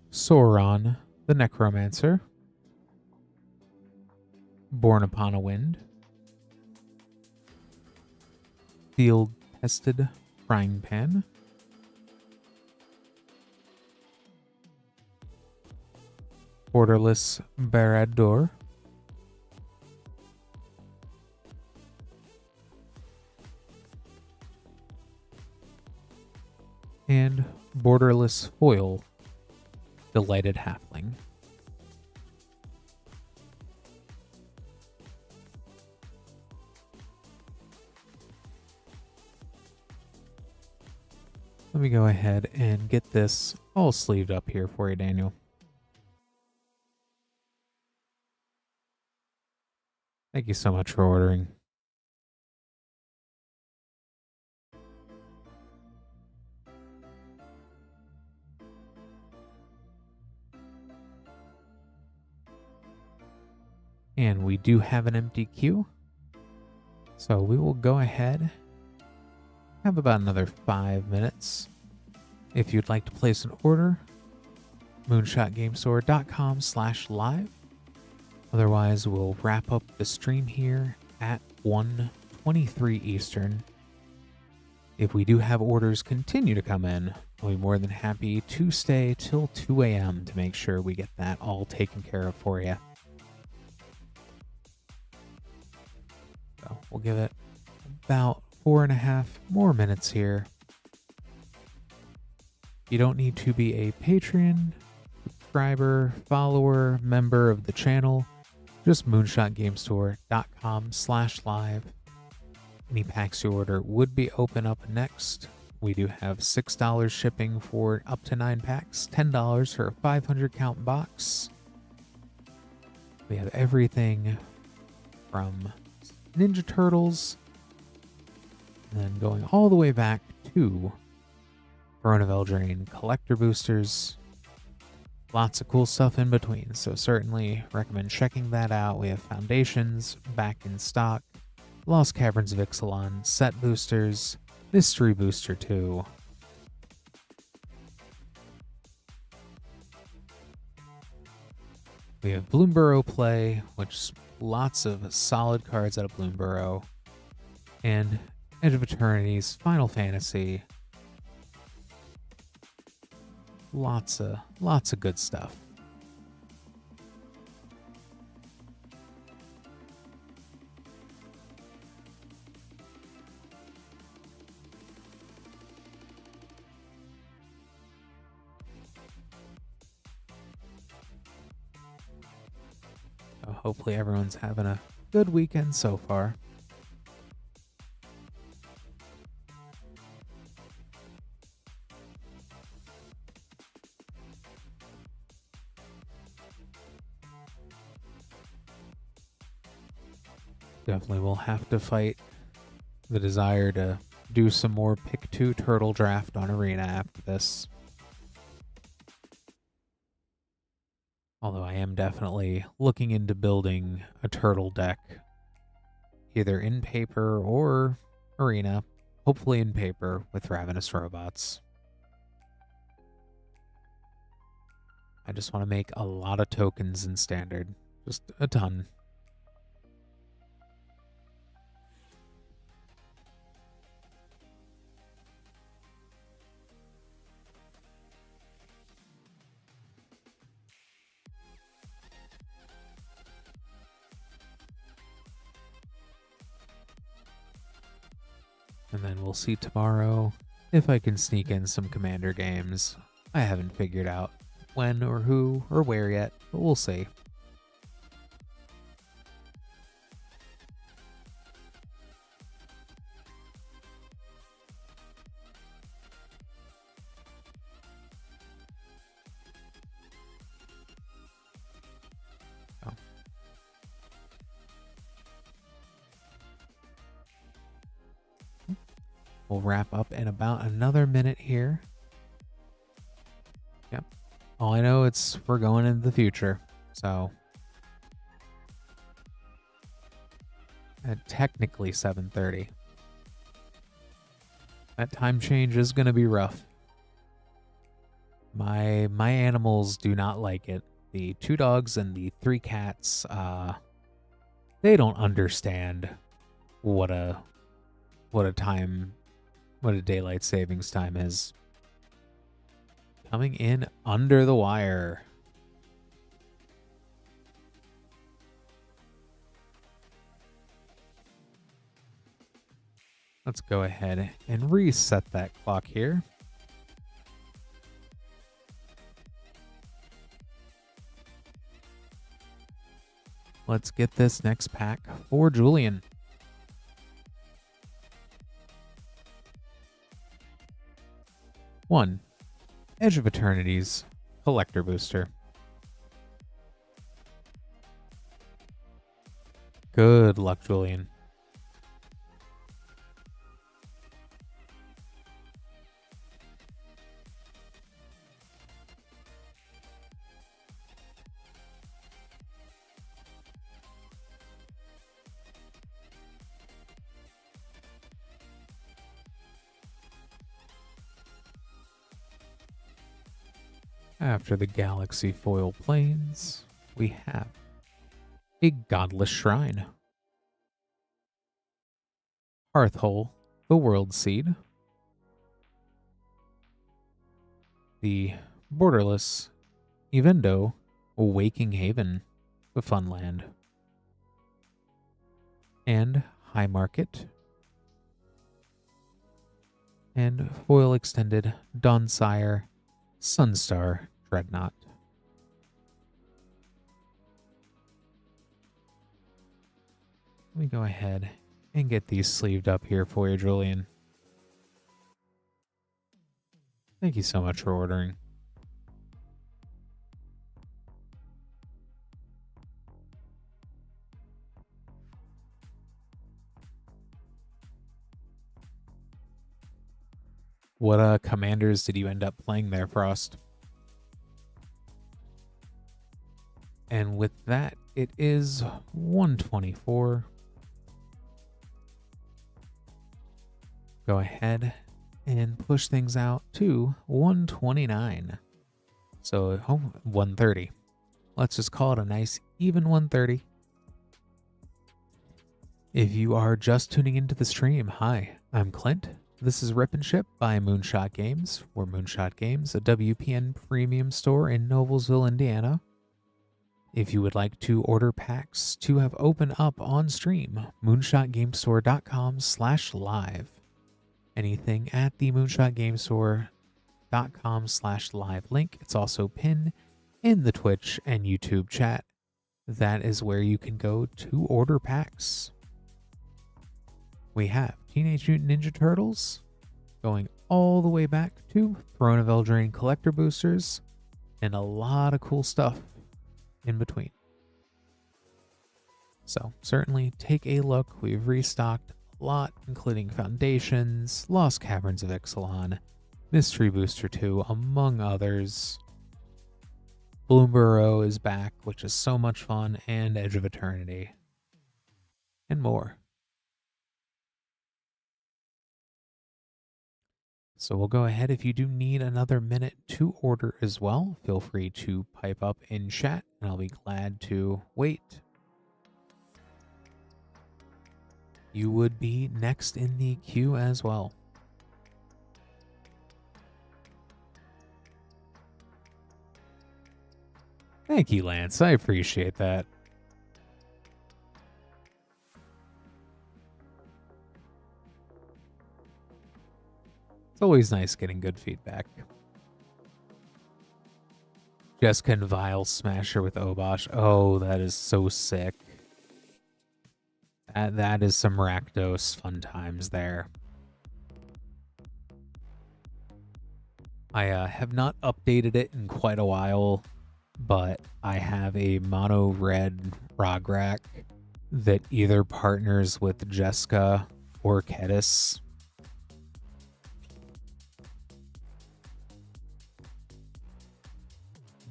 Sauron, the Necromancer. Born Upon a Wind. Field-Tested Frying Pan. Borderless Barad-dûr. And Borderless Foil Delighted Halfling. Let me go ahead and get this all sleeved up here for you, Daniel. Thank you so much for ordering. And we do have an empty queue, so we will go ahead. Have about another 5 minutes. If you'd like to place an order, moonshotgamestore.com/live. Otherwise, we'll wrap up the stream here at 1:23 Eastern. If we do have orders continue to come in, I'll be more than happy to stay till 2 a.m. to make sure we get that all taken care of for you. So we'll give it about 4.5 more minutes here. You don't need to be a Patreon, subscriber, follower, member of the channel. Just moonshotgamestore.com/live. Any packs you order would be open up next. We do have $6 shipping for up to 9 packs, $10 for a 500 count box. We have everything from Ninja Turtles, and then going all the way back to Throne of Eldraine collector boosters. Lots of cool stuff in between, so certainly recommend checking that out. We have Foundations back in stock, Lost Caverns of Ixalan, set boosters, Mystery Booster 2. We have Bloomburrow play, which lots of solid cards out of Bloomburrow, and Edge of Eternities, Final Fantasy. Lots of good stuff. So hopefully everyone's having a good weekend so far. Definitely will have to fight the desire to do some more pick 2 turtle draft on Arena after this. Although I am definitely looking into building a turtle deck, either in paper or Arena, hopefully in paper with Ravenous Robots. I just want to make a lot of tokens in Standard, just a ton. And then we'll see tomorrow if I can sneak in some Commander games. I haven't figured out when or who or where yet, but we'll see. Oh. We'll wrap up in about another minute here. Yep. All I know it's we're going into the future, so at technically 7:30. That time change is gonna be rough. My animals do not like it. The 2 dogs and the 3 cats, they don't understand what a daylight savings time is. Coming in under the wire. Let's go ahead and reset that clock here. Let's get this next pack for Julian. One, Edge of Eternities, Collector Booster. Good luck, Julian. After the Galaxy Foil Plains, we have a Godless Shrine, Hearthhole, the World Seed, the Borderless Evendo, Waking Haven, the Funland, and High Market, and Foil Extended Dawnsire, Sunstar Dreadnought. Let me go ahead and get these sleeved up here for you, Julian. Thank you so much for ordering. What commanders did you end up playing there, Frost? And with that, it is 124. Go ahead and push things out to 129. So 130. Let's just call it a nice even 130. If you are just tuning into the stream, hi, I'm Clint. This is Rip and Ship by Moonshot Games. We're Moonshot Games, a WPN premium store in Noblesville, Indiana. If you would like to order packs to have open up on stream, moonshotgamestore.com/live. Anything at the moonshotgamestore.com/live link. It's also pinned in the Twitch and YouTube chat. That is where you can go to order packs. We have Teenage Mutant Ninja Turtles going all the way back to Throne of Eldraine collector boosters and a lot of cool stuff in between. So certainly take a look. We've restocked a lot, including Foundations, Lost Caverns of Ixalan, Mystery Booster 2, among others. Bloomburrow is back, which is so much fun, and Edge of Eternity, and more. So we'll go ahead. If you do need another minute to order as well, feel free to pipe up in chat, and I'll be glad to wait. You would be next in the queue as well. Thank you, Lance. I appreciate that. It's always nice getting good feedback. Jessica and Vile Smasher with Obosh. Oh, that is so sick. That is some Rakdos fun times there. I have not updated it in quite a while, but I have a mono red Rograk that either partners with Jessica or Kedis.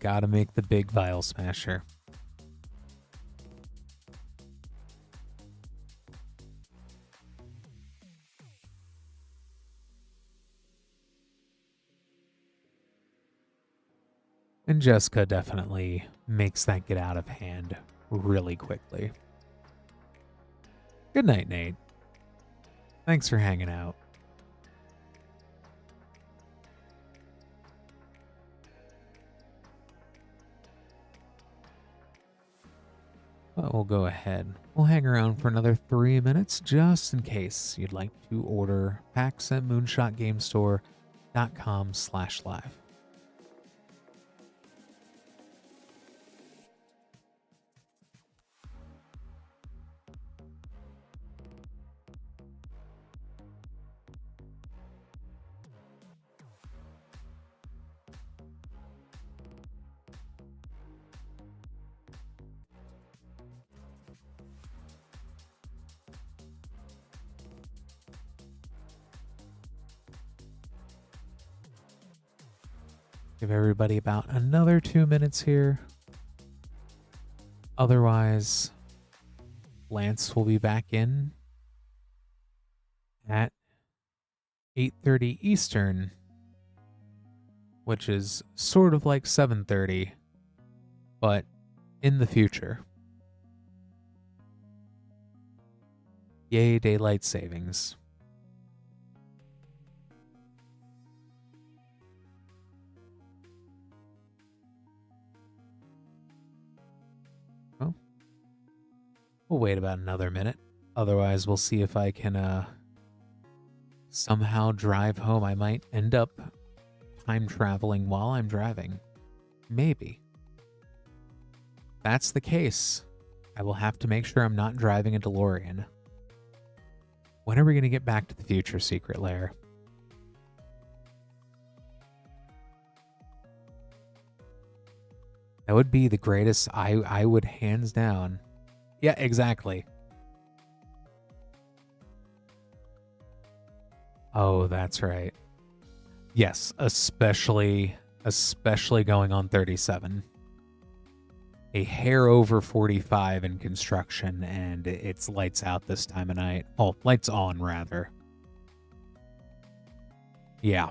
Gotta make the big Vile Smasher. And Jessica definitely makes that get out of hand really quickly. Good night, Nate. Thanks for hanging out. But we'll go ahead. We'll hang around for another 3 minutes just in case you'd like to order packs at moonshotgamestore.com/live. Give everybody about another 2 minutes here. Otherwise, Lance will be back in at 8:30 Eastern, which is sort of like 7:30, but in the future. Yay, daylight savings. We'll wait about another minute. Otherwise, we'll see if I can somehow drive home. I might end up time traveling while I'm driving. Maybe. If that's the case, I will have to make sure I'm not driving a DeLorean. When are we going to get back to the future secret lair? That would be the greatest. I would hands down. Yeah, exactly. Oh, that's right. Yes, especially going on 37. A hair over 45 in construction, and it's lights out this time of night. Oh, lights on, rather. Yeah.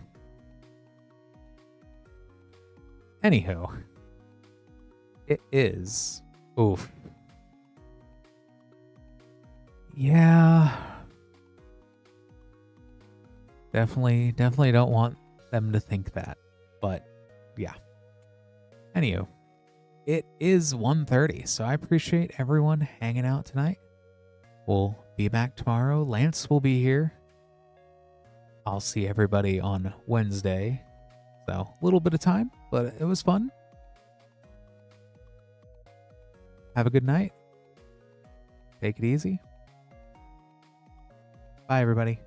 Anywho, it is. Oof. Yeah. Definitely don't want them to think that. But, yeah. Anywho, it is 1:30, so I appreciate everyone hanging out tonight. We'll be back tomorrow. Lance will be here. I'll see everybody on Wednesday. So, a little bit of time, but it was fun. Have a good night. Take it easy. Bye, everybody.